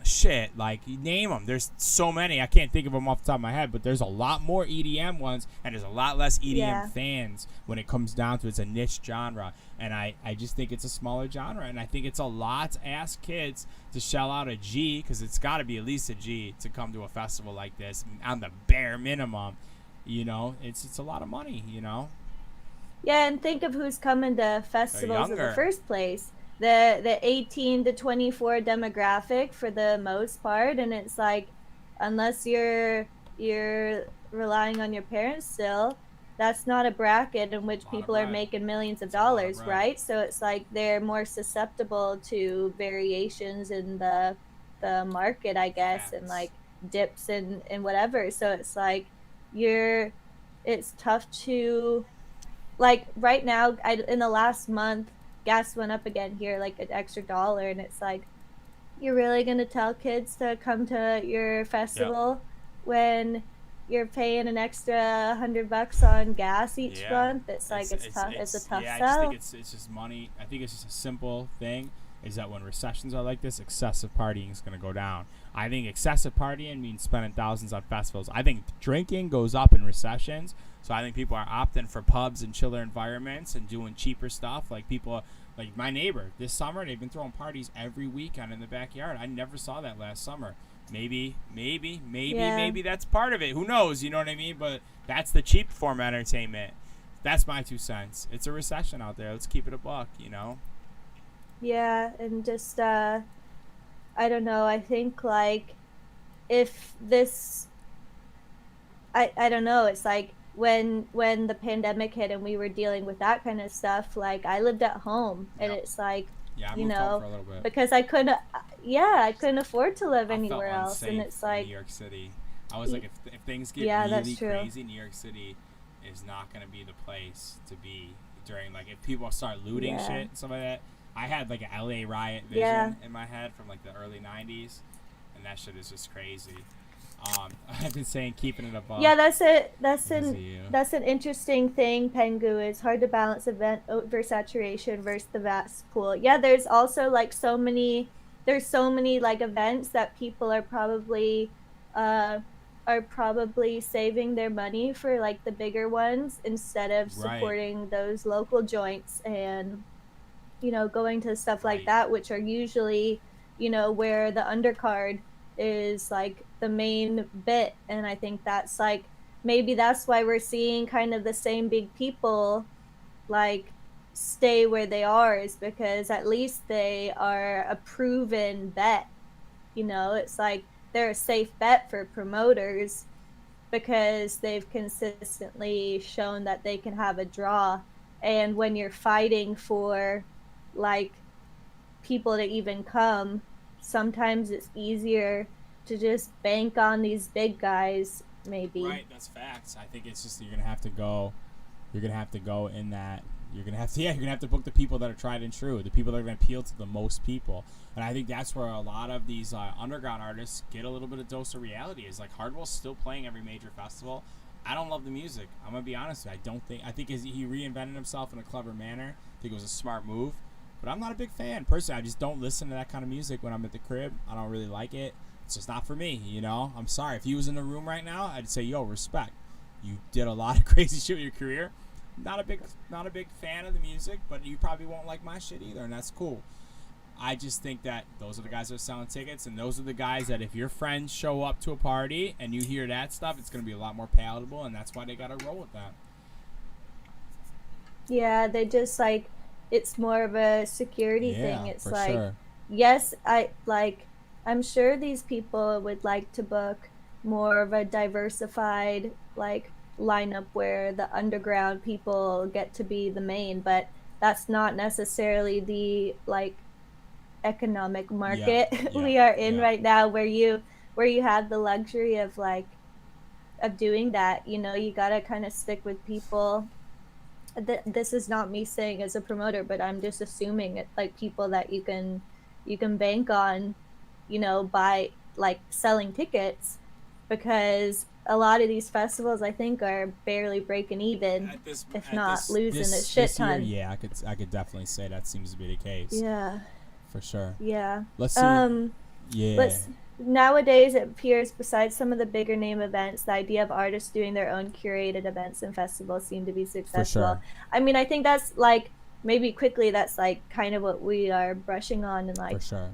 shit, like you name them. There's so many. I can't think of them off the top of my head, but there's a lot more EDM ones, and there's a lot less EDM fans when it comes down to it's a niche genre. And I just think it's a smaller genre, and I think it's a lot to ask kids to shell out a G, because it's got to be at least a G to come to a festival like this on the bare minimum. You know, it's a lot of money, you know. Yeah, and think of who's coming to festivals in the first place. The 18 to 24 demographic for the most part, and it's like unless you're relying on your parents still, that's not a bracket in which people are making millions of dollars, right? So it's like they're more susceptible to variations in the market, I guess, and like dips and whatever. So it's like it's tough to, like, right now, in the last month, gas went up again here, like an extra $1, and it's like, you're really gonna tell kids to come to your festival when you're paying an extra $100 on gas each month? It's like it's tough. It's a tough sell. I just think it's just money. I think it's just a simple thing. Is that when recessions are like this, excessive partying is gonna go down. I think excessive partying means spending thousands on festivals. I think drinking goes up in recessions. So I think people are opting for pubs and chiller environments and doing cheaper stuff. Like people, like my neighbor, this summer they've been throwing parties every weekend in the backyard. I never saw that last summer. Maybe that's part of it. Who knows? You know what I mean? But that's the cheap form of entertainment. That's my 2 cents. It's a recession out there. Let's keep it a buck. You know? Yeah, and just I don't know. I think like if this, I don't know. It's like. When the pandemic hit and we were dealing with that kind of stuff, like I lived at home, and it's like, I moved home for a little bit. because I couldn't afford to live anywhere else, and it's like New York City. I was like, if things get really crazy, New York City is not going to be the place to be during, like, if people start looting shit and stuff like that. I had like an LA riot vision in my head from like the early 90s, and that shit is just crazy. I've been saying keeping it above. Yeah, that's an interesting thing, Pengu. It's hard to balance event oversaturation versus the vast pool. Yeah, there's also like so many like events that people are probably saving their money for like the bigger ones instead of supporting those local joints and, you know, going to stuff like that, which are usually, you know, where the undercard is like the main bit. And I think that's like, maybe that's why we're seeing kind of the same big people like stay where they are, is because at least they are a proven bet. You know, it's like they're a safe bet for promoters because they've consistently shown that they can have a draw. And when you're fighting for like people to even come, sometimes it's easier to just bank on these big guys, maybe. Right, that's facts. I think it's just you're gonna have to go in that. You're gonna have to book the people that are tried and true, the people that are gonna appeal to the most people. And I think that's where a lot of these underground artists get a little bit of dose of reality. Is like Hardwell's still playing every major festival. I don't love the music. I'm gonna be honest with you. I think he reinvented himself in a clever manner. I think it was a smart move. But I'm not a big fan. Personally, I just don't listen to that kind of music when I'm at the crib. I don't really like it. It's just not for me, you know? I'm sorry. If he was in the room right now, I'd say, yo, respect. You did a lot of crazy shit with your career. Not a big fan of the music, but you probably won't like my shit either, and that's cool. I just think that those are the guys that are selling tickets, and those are the guys that if your friends show up to a party and you hear that stuff, it's going to be a lot more palatable, and that's why they got to roll with that. Yeah, they just it's more of a security thing. It's like, sure. Yes, I'm sure these people would like to book more of a diversified like lineup where the underground people get to be the main, but that's not necessarily the like economic Yep, market yep, we are in yep. right now, where you have the luxury of like of doing that. You know, you got to kind of stick with people. This is not me saying as a promoter, but I'm just assuming it, like people that you can bank on, you know, by like selling tickets, because a lot of these festivals I think are barely breaking even, At this if at not this losing a this shit this year, ton. yeah, I could definitely say that seems to be the case Yeah, for sure. yeah. Let's see. Um, Yeah, but nowadays it appears, besides some of the bigger name events, the idea of artists doing their own curated events and festivals seem to be for successful. sure, I mean, I think that's like maybe quickly that's like kind of what we are brushing on, and for like sure.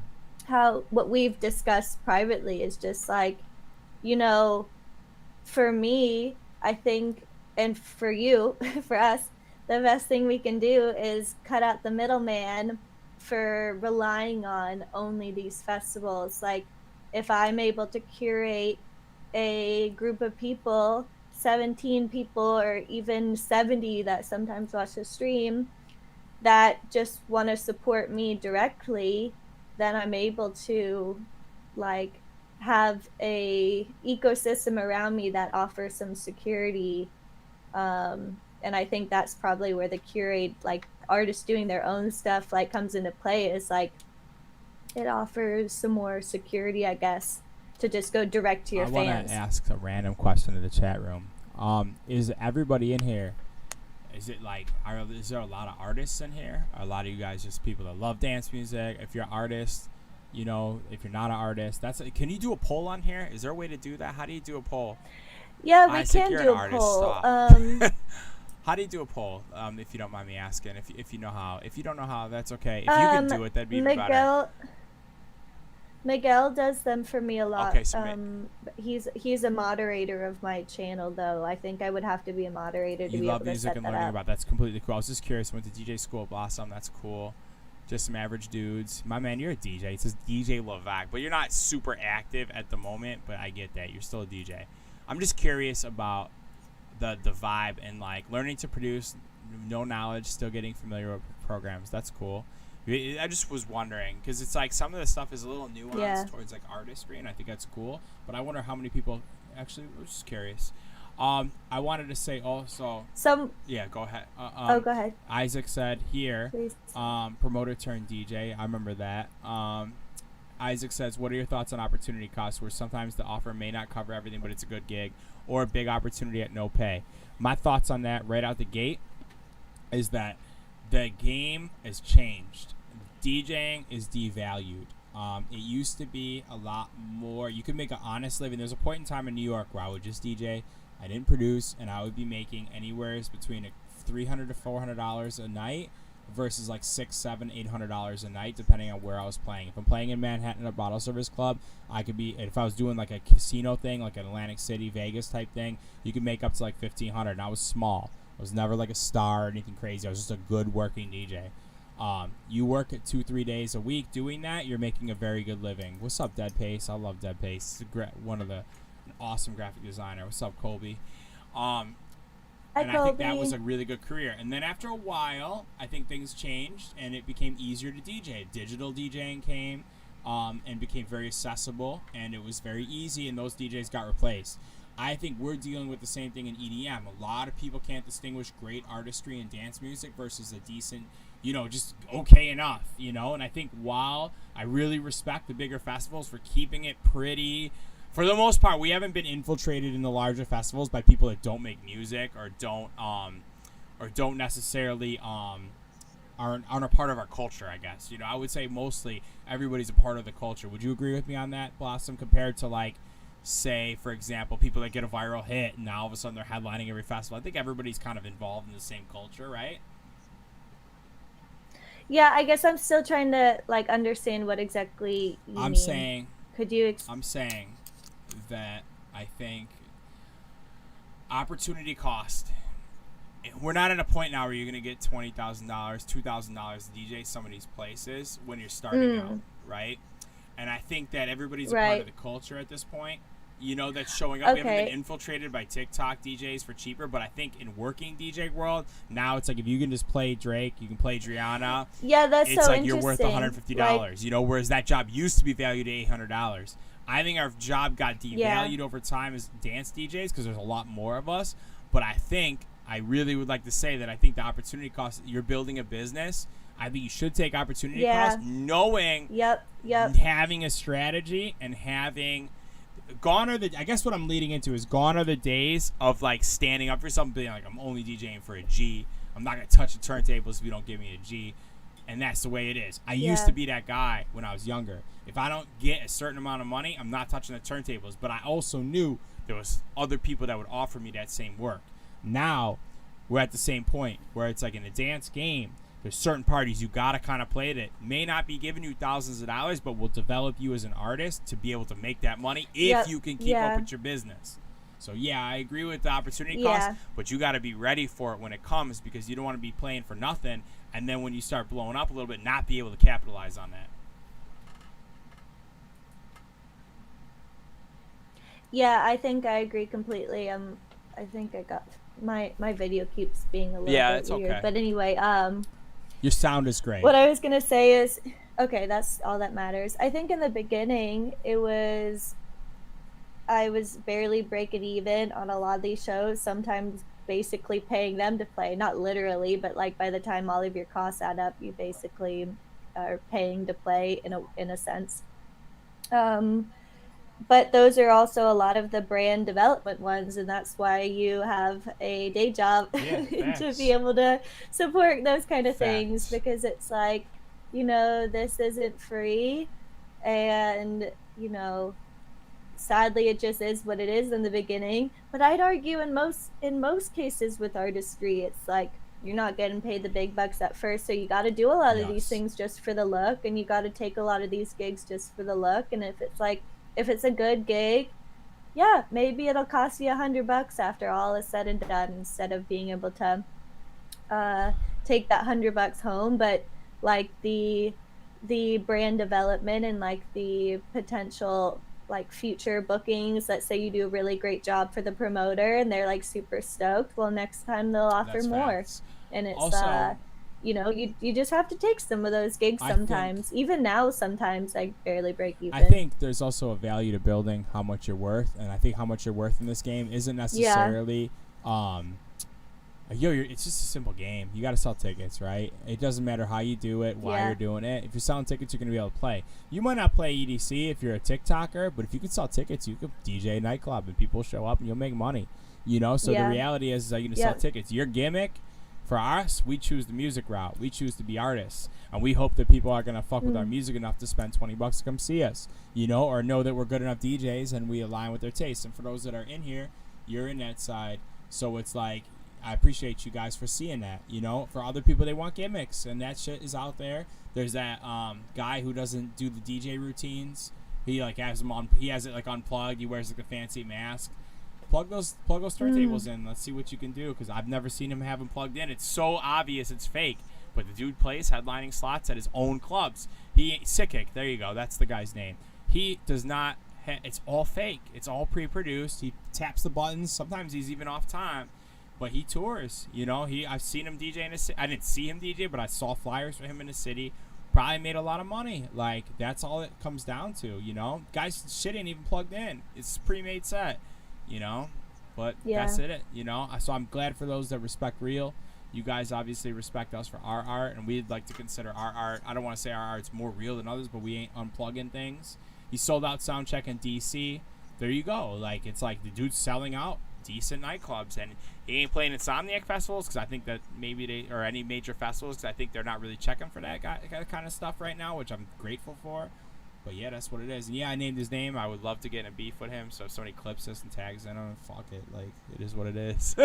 how what we've discussed privately is just like, you know, for me, I think, and for you, for us, the best thing we can do is cut out the middleman for relying on only these festivals. Like, if I'm able to curate a group of people, 17 people, or even 70 that sometimes watch the stream, that just want to support me directly, then I'm able to like have a ecosystem around me that offers some security. And I think that's probably where the curate, like artists doing their own stuff, like comes into play, is like it offers some more security, I guess, to just go direct to I your want to fans. ask a random question in the chat room. Is everybody in here? Is it like is there a lot of artists in here? Are a lot of you guys just people that love dance music? If you're an artist, you know, if you're not an artist, can you do a poll on here? Is there a way to do that? How do you do a poll? Yeah, we Isaac, can you're an do a artist. poll. Stop. How do you do a poll? If you don't mind me asking, if you know how, if you don't know how, that's okay. If you can do it, that'd be even better. Miguel does them for me a lot. Okay, so He's a moderator of my channel, though. I think I would have to be a moderator to you be love able to music set and that learning up. about that's completely cool. I was just curious. Went to DJ school at Blossom. That's cool. Just some average dudes. My man, you're a DJ. It says DJ Levac, but you're not super active at the moment. But I get that you're still a DJ. I'm just curious about the vibe and like learning to produce, no knowledge, still getting familiar with programs. That's cool. I just was wondering because it's like some of the stuff is a little nuanced towards like artistry, and I think that's cool. But I wonder how many people actually. I was just curious. I wanted to say also. Yeah, go ahead. Go ahead. Isaac said here. Please. Promoter turned DJ. I remember that. Isaac says, what are your thoughts on opportunity costs, where sometimes the offer may not cover everything, but it's a good gig, or a big opportunity at no pay? My thoughts on that right out the gate is that the game has changed. DJing is devalued. It used to be a lot more. You could make an honest living. There's a point in time in New York where I would just DJ. I didn't produce, and I would be making anywhere between $300 to $400 a night versus like $600, $700, $800 a night, depending on where I was playing. If I'm playing in Manhattan at a bottle service club, I could be. If I was doing like a casino thing, like an Atlantic City, Vegas type thing, you could make up to like $1,500. And I was small. I was never like a star or anything crazy. I was just a good working DJ. You work at 2-3 days a week doing that, you're making a very good living. What's up, Dead Pace? I love Dead Pace. One of an awesome graphic designer. What's up, Colby? And I think that was a really good career. And then after a while, I think things changed and it became easier to DJ. Digital DJing came and became very accessible, and it was very easy, and those DJs got replaced. I think we're dealing with the same thing in EDM. A lot of people can't distinguish great artistry and dance music versus a decent, just okay enough, And I think while I really respect the bigger festivals for keeping it pretty, for the most part, we haven't been infiltrated in the larger festivals by people that don't make music or don't necessarily aren't a part of our culture, I guess. I would say mostly everybody's a part of the culture. Would you agree with me on that, Blossom, compared to like, say, for example, people that get a viral hit and now all of a sudden they're headlining every festival? I think everybody's kind of involved in the same culture, right? Yeah, I guess I'm still trying to like understand what exactly you mean. Saying, could you I'm saying that I think opportunity cost. We're not at a point now where you're going to get $20,000, $2,000 to DJ some of these places when you're starting out, right? And I think that everybody's a part Right. of the culture at this point. You know, that's showing up. We haven't Okay. been infiltrated by TikTok DJs for cheaper, but I think in working DJ world, now it's like if you can just play Drake, you can play Driana, Yeah, that's it's so like you're worth interesting. $150, you know, whereas that job used to be valued at $800. I think our job got devalued over time as dance DJs because there's a lot more of us. But I really would like to say that I think the opportunity cost, you're building a business. I think you should take opportunity cost, knowing, Yep. having a strategy and having. I guess what I'm leading into is gone are the days of like standing up for something, being like, I'm only DJing for a G. I'm not going to touch the turntables if you don't give me a G. And that's the way it is. I used to be that guy when I was younger. If I don't get a certain amount of money, I'm not touching the turntables. But I also knew there was other people that would offer me that same work. Now, we're at the same point where it's like in a dance game, there's certain parties you got to kind of play that may not be giving you thousands of dollars, but will develop you as an artist to be able to make that money if you can keep up with your business. So, yeah, I agree with the opportunity cost, but you got to be ready for it when it comes because you don't want to be playing for nothing and then when you start blowing up a little bit, not be able to capitalize on that. Yeah, I think I agree completely. I think I got my video keeps being a little bit it's weird. okay. But anyway, Your sound is great. what I was gonna say is, okay, that's all that matters. I think in the beginning I was barely breaking even on a lot of these shows. Sometimes basically paying them to play, not literally, but like by the time all of your costs add up, you basically are paying to play in a sense. But those are also a lot of the brand development ones, and that's why you have a day job to be able to support those kind of things, because it's like, this isn't free, and sadly it just is what it is in the beginning. But I'd argue in most cases with artistry, it's like you're not getting paid the big bucks at first, so you got to do a lot of these things just for the look, and you got to take a lot of these gigs just for the look. And if it's a good gig, yeah, maybe it'll cost you $100 after all is said and done, instead of being able to take that $100 home. But like the brand development and like the potential like future bookings, let's say you do a really great job for the promoter and they're like super stoked, well, next time they'll offer more. And it's also, you just have to take some of those gigs sometimes. Even now, sometimes I barely break even. I think there's also a value to building how much you're worth, and I think how much you're worth in this game isn't necessarily it's just a simple game. You got to sell tickets, right? It doesn't matter how you do it, why you're doing it. If you're selling tickets, you're going to be able to play. You might not play EDC if you're a TikToker, but if you can sell tickets, you could DJ a nightclub and people show up and you'll make money. So the reality is that you're going to sell tickets. Your gimmick, for us, we choose the music route. We choose to be artists. And we hope that people are going to fuck with our music enough to spend $20 to come see us, or know that we're good enough DJs and we align with their tastes. And for those that are in here, you're in that side. So it's like, I appreciate you guys for seeing that. For other people, they want gimmicks, and that shit is out there. There's that guy who doesn't do the DJ routines. He like has them on. He has it like unplugged. He wears like a fancy mask. Plug those turntables in. Let's see what you can do, because I've never seen him have them plugged in. It's so obvious it's fake. But the dude plays headlining slots at his own clubs. Sickick. There you go. That's the guy's name. He does not. It's all fake. It's all pre-produced. He taps the buttons. Sometimes he's even off time. But he tours, I've seen him DJ in a city. I didn't see him DJ, but I saw flyers for him in the city. Probably made a lot of money. Like, that's all it comes down to, Guys, shit ain't even plugged in. It's a pre-made set, But that's it, So I'm glad for those that respect real. You guys obviously respect us for our art, and we'd like to consider our art. I don't want to say our art's more real than others, but we ain't unplugging things. He sold out Soundcheck in D.C. There you go. Like, it's like the dude's selling out decent nightclubs, and he ain't playing Insomniac festivals, because I think that maybe or any major festivals, because I think they're not really checking for that kind of stuff right now, which I'm grateful for. But yeah, that's what it is. And yeah, I named his name. I would love to get in a beef with him, so if somebody clips this and tags in him, fuck it. Like, it is what it is.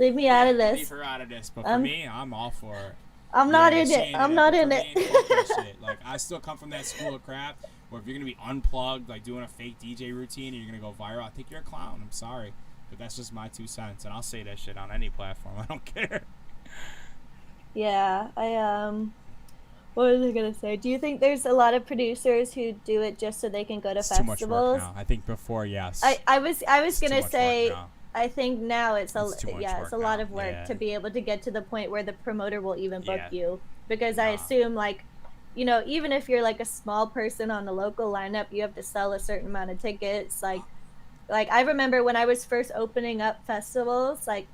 Leave me out of this. Leave her out of this. But for me, I'm all for it. I'm not in it. I'm not in it. Fuck that shit. Like, I still come from that school of crap where if you're going to be unplugged, like doing a fake DJ routine, and you're going to go viral, I think you're a clown. I'm sorry. But that's just my 2 cents, and I'll say that shit on any platform. I don't care. Yeah, What was I gonna say? Do you think there's a lot of producers who do it just so they can go to It's too much work festivals? now. I think before, I, yes. I was I was It's too gonna much work say now. I think now it's It's too much it's work a lot now. of work Yeah. to be able to get to the point where the promoter will even book Yeah. you, because I Nah. assume like, you know, even if you're like a small person on the local lineup, you have to sell a certain amount of tickets. Like I remember when I was first opening up festivals like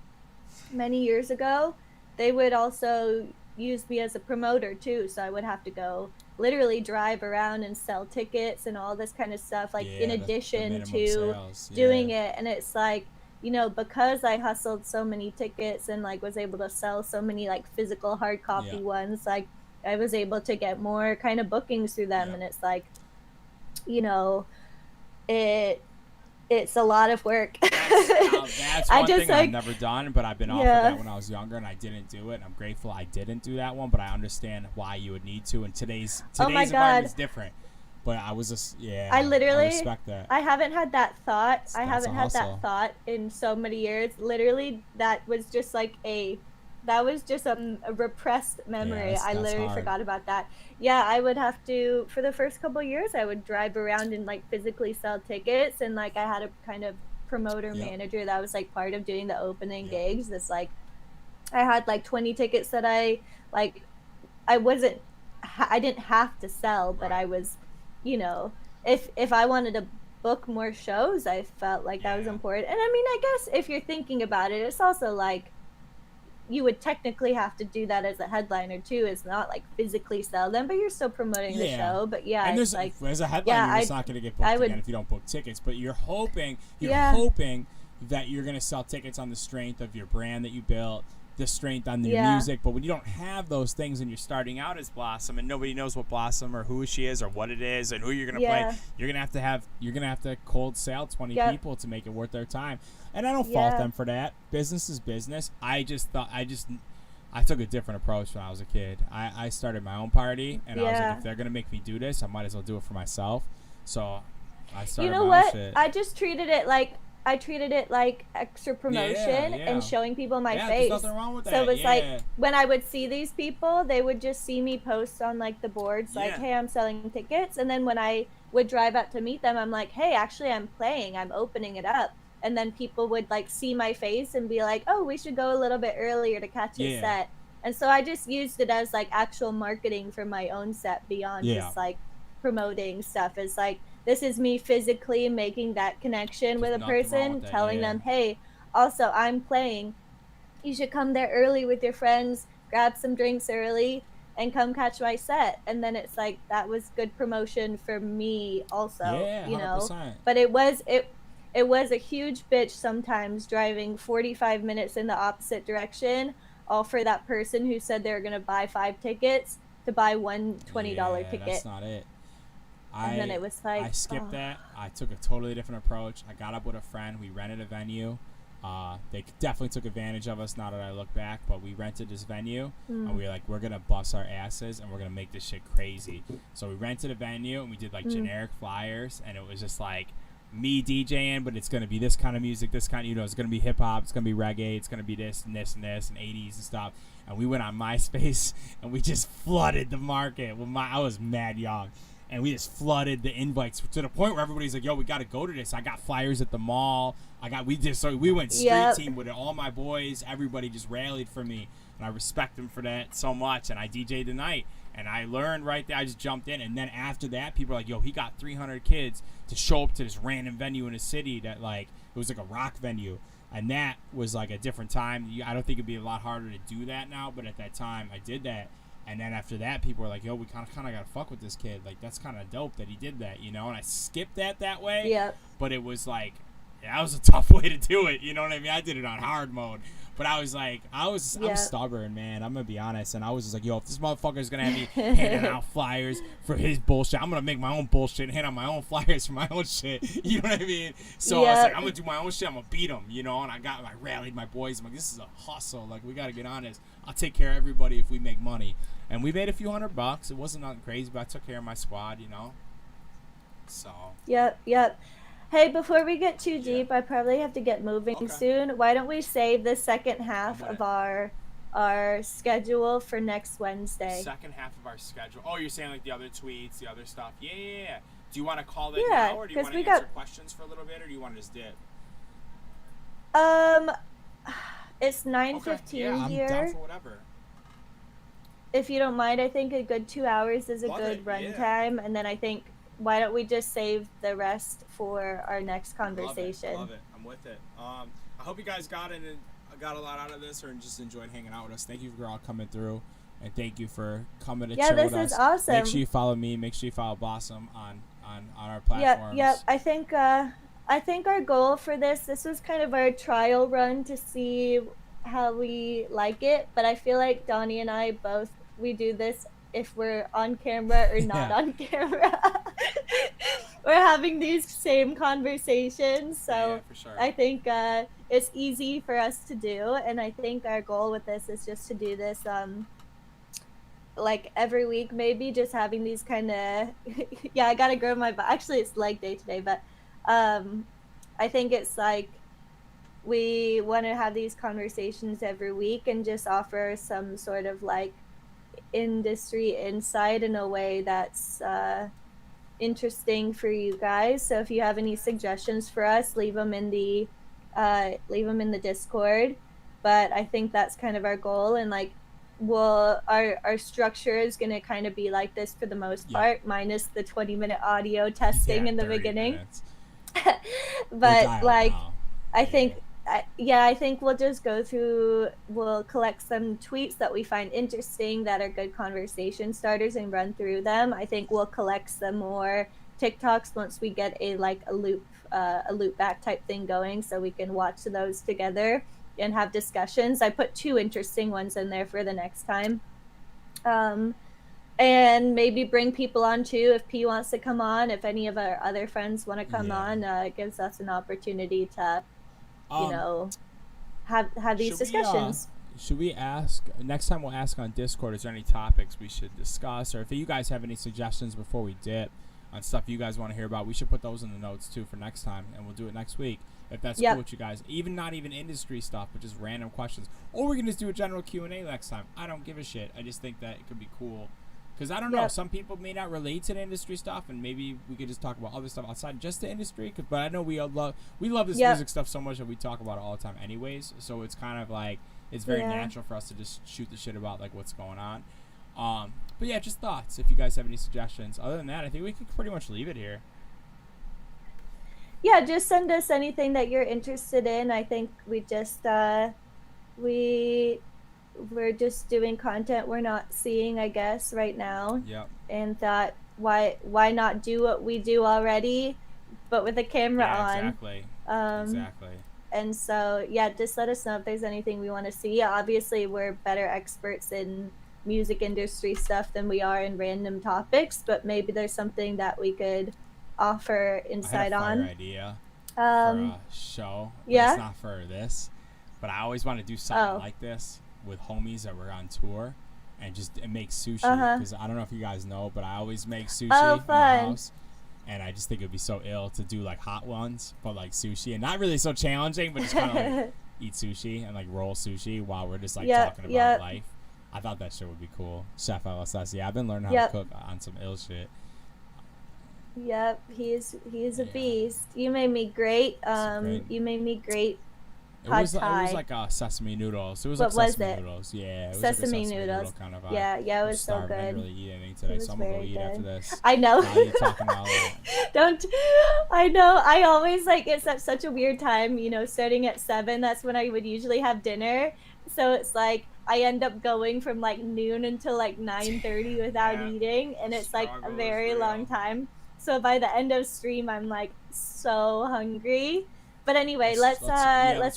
many years ago, they would also use me as a promoter too. So I would have to go literally drive around and sell tickets and all this kind of stuff, like in Yeah, the addition minimum to sales. Yeah. doing it. And it's like, you know, because I hustled so many tickets and like was able to sell so many like physical hard Yeah. copy ones, like I was able to get more kind of bookings through them. Yeah. And it's like, you know, it it's a lot of work. That's I one just thing I've like, never done, but I've been offered yeah. that when I was younger, and I didn't do it. And I'm grateful I didn't do that one, but I understand why you would need to. And Oh my today's environment God. is different. But I was just I I literally, respect that. I haven't had that thought. I That's a haven't had that hustle. thought in so many years. Literally, that was just a repressed Yeah, memory. I that's literally hard. forgot about that. Yeah, I would have to, for the first couple years, I would drive around and like physically sell tickets. And like I had a kind of promoter Yep. manager that was like part of doing the opening Yep. gigs. This like, I had like 20 tickets that like, I didn't have to sell, but Right. I was, you know, if I wanted to book more shows, I felt like that was Yeah. important. And I mean, I guess if you're thinking about it, it's also like you would technically have to do that as a headliner too. It's not like physically sell them, but you're still promoting the Yeah. show. But yeah, And it's there's like, as a headliner, yeah, you're just not going to get I booked again would, if you don't book tickets. But you're yeah, hoping that you're going to sell tickets on the strength of your brand that you built, the strength on your yeah, music. But when you don't have those things and you're starting out as Blossom and nobody knows what Blossom or who she is or what it is and who you're going to play, yeah, you're going to have to cold sell 20 yep, people to make it worth their time. And I don't fault yeah, them for that. Business is business. I took a different approach when I was a kid. I started my own party, and I was like, yeah. if they're gonna make me do this, I might as well do it for myself. So I You started know my own what? shit. I treated it like extra Yeah, promotion yeah, and showing people my yeah. There's face. nothing wrong with So it that. was like Yeah, when I would see these people, they would just see me post on like the boards like, yeah, "Hey, I'm selling tickets." And then when I would drive out to meet them, I'm like, "Hey, actually I'm playing. I'm opening it up." And then people would like see my face and be like, "Oh, we should go a little bit earlier to catch his yeah, set." And so I just used it as like actual marketing for my own set beyond yeah. just like promoting stuff. It's like this is me physically making that connection with There's a nothing wrong with person, that. telling Yeah, them, "Hey, also I'm playing. You should come there early with your friends, grab some drinks early, and come catch my set." And then it's like that was good promotion for me also, yeah, you hundred know. percent. But it was a huge bitch sometimes driving 45 minutes in the opposite direction, all for that person who said they were going to buy 5 tickets to buy one $20 Yeah, that's ticket. not it. And then I it was I like, skipped oh, that. I took a totally different approach. I got up with a friend. We rented a venue. They definitely took advantage of us. Now that I look back, but we rented this venue, and we were like, we're gonna bust our asses, and we're gonna make this shit crazy. So we rented a venue, and we did like generic flyers, and it was just like me DJing, but it's gonna be this kind of music, this kind of, it's gonna be hip hop, it's gonna be reggae, it's gonna be this and this and this and 80s and stuff. And we went on MySpace, and we just flooded the market. I was mad young. And we just flooded the invites to the point where everybody's like, "Yo, we got to go to this." I got flyers at the mall. We went street yep, team with it. All my boys, everybody just rallied for me, and I respect them for that so much. And I DJ'd the night, and I learned right there. I just jumped in, and then after that, people were like, "Yo, he got 300 kids to show up to this random venue in a city that like it was like a rock venue." And that was like a different time. I don't think it'd be a lot harder to do that now, but at that time, I did that. And then after that, people were like, "Yo, we kind of gotta fuck with this kid. Like, that's kind of dope that he did that, you know." And I skipped that way, yep, but it was like, that was a tough way to do it. You know what I mean? I did it on hard mode, but I was like, I'm yep. stubborn, man. I'm gonna be honest, and I was just like, "Yo, if this motherfucker's gonna have me handing out flyers for his bullshit, I'm gonna make my own bullshit and hand out my own flyers for my own shit." You know what I mean? So I was like, Yep. I'm gonna do my own shit. I'm gonna beat him, you know. And I rallied my boys. I'm like, this is a hustle. Like, we gotta get on this. I'll take care of everybody if we make money. And we made a few $100. It wasn't nothing crazy, but I took care of my squad, you know. So. Yep, yep. Hey, before we get too Yeah. deep, I probably have to get moving Okay. soon. Why don't we save the second half I'm with of it. our our schedule for next Wednesday. Second half of our schedule. Oh, you're saying like the other tweets, the other stuff. Yeah. Do you want to call that Yeah, now, or do you want to we answer got questions for a little bit, or do you want to just dip? it's 9:15 Okay, yeah, I'm here. down for whatever. If you don't mind, I think a good 2 hours is a Love good it, run yeah. time, and then I think why don't we just save the rest for our next conversation? Love it. I'm with it. I hope you guys got a lot out of this, or just enjoyed hanging out with us. Thank you for all coming through, and thank you for coming to chill with us. Yeah, this is awesome. Make sure you follow me. Make sure you follow Blossom on our platforms. Yep. I think our goal for this was kind of our trial run to see how we like it, but I feel like Donnie and I both, we do this if we're on camera or not on camera. We're having these same conversations, so yeah, for sure. I think it's easy for us to do, and I think our goal with this is just to do this like every week, maybe, just having these kind of yeah, I gotta grow my actually it's leg day today, but I think it's like we want to have these conversations every week and just offer some sort of like industry insight in a way that's interesting for you guys. So if you have any suggestions for us, leave them in the Discord. But I think that's kind of our goal, and like our structure is going to kind of be like this for the most part, minus the 20-minute audio testing in the beginning. But like I think I think we'll just go through, we'll collect some tweets that we find interesting that are good conversation starters and run through them. I think we'll collect some more TikToks once we get a loop back type thing going, so we can watch those together and have discussions. I put 2 interesting ones in there for the next time. And maybe bring people on too if P wants to come on, if any of our other friends want to come on. It gives us an opportunity to have these discussions. Should we ask next time? We'll ask on Discord, is there any topics we should discuss, or if you guys have any suggestions before we dip on stuff you guys want to hear about, we should put those in the notes too for next time, and we'll do it next week if that's cool with you guys. Not even industry stuff, but just random questions, or we can just do a general Q&A next time. I don't give a shit. I just think that it could be cool. Because I don't know, some people may not relate to the industry stuff, and maybe we could just talk about other stuff outside just the industry. But I know we love this music stuff so much that we talk about it all the time anyways. So it's kind of like, it's very natural for us to just shoot the shit about like what's going on. But yeah, just thoughts if you guys have any suggestions. Other than that, I think we could pretty much leave it here. Yeah, just send us anything that you're interested in. I think we just we're just doing content we're not seeing, I guess, right now. Yep. And thought, why not do what we do already, but with a camera on? Exactly. Exactly. And so, just let us know if there's anything we want to see. Obviously, we're better experts in music industry stuff than we are in random topics, but maybe there's something that we could offer insight on. I had a fire idea for a show. Yeah. It's not for this, but I always want to do something like this with homies that were on tour, and make sushi, because I don't know if you guys know, but I always make sushi in my house, and I just think it'd be so ill to do like hot ones, but like sushi, and not really so challenging, but just kind of like eat sushi and like roll sushi while we're just like talking about life. I thought that shit would be cool. Chef LSS, I've been learning how to cook on some ill shit. Yep, he is a beast. You made me great. You made me great. It was like sesame noodles. It was like sesame noodles. Yeah, it was sesame like noodles. Noodle kind of vibe. Yeah, it was so good. I didn't really eat anything today, so I'm gonna go eat after this. I know. Now you're talking about that. I know. I always it's at such a weird time. Starting at 7. That's when I would usually have dinner. So it's like I end up going from like noon until like 9:30 without eating, and it's like a very long time. So by the end of stream, I'm like so hungry. But anyway, let's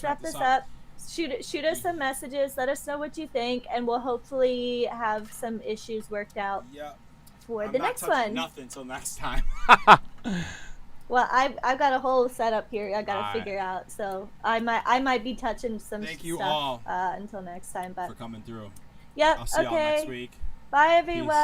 wrap this up. Shoot us some messages. Let us know what you think, and we'll hopefully have some issues worked out for the next one. Nothing until next time. Well, I've got a whole setup here. I gotta figure out. So I might be touching some Thank you stuff all until next time. But for coming through. Yep. I'll see y'all next week. Bye, everyone. Peace.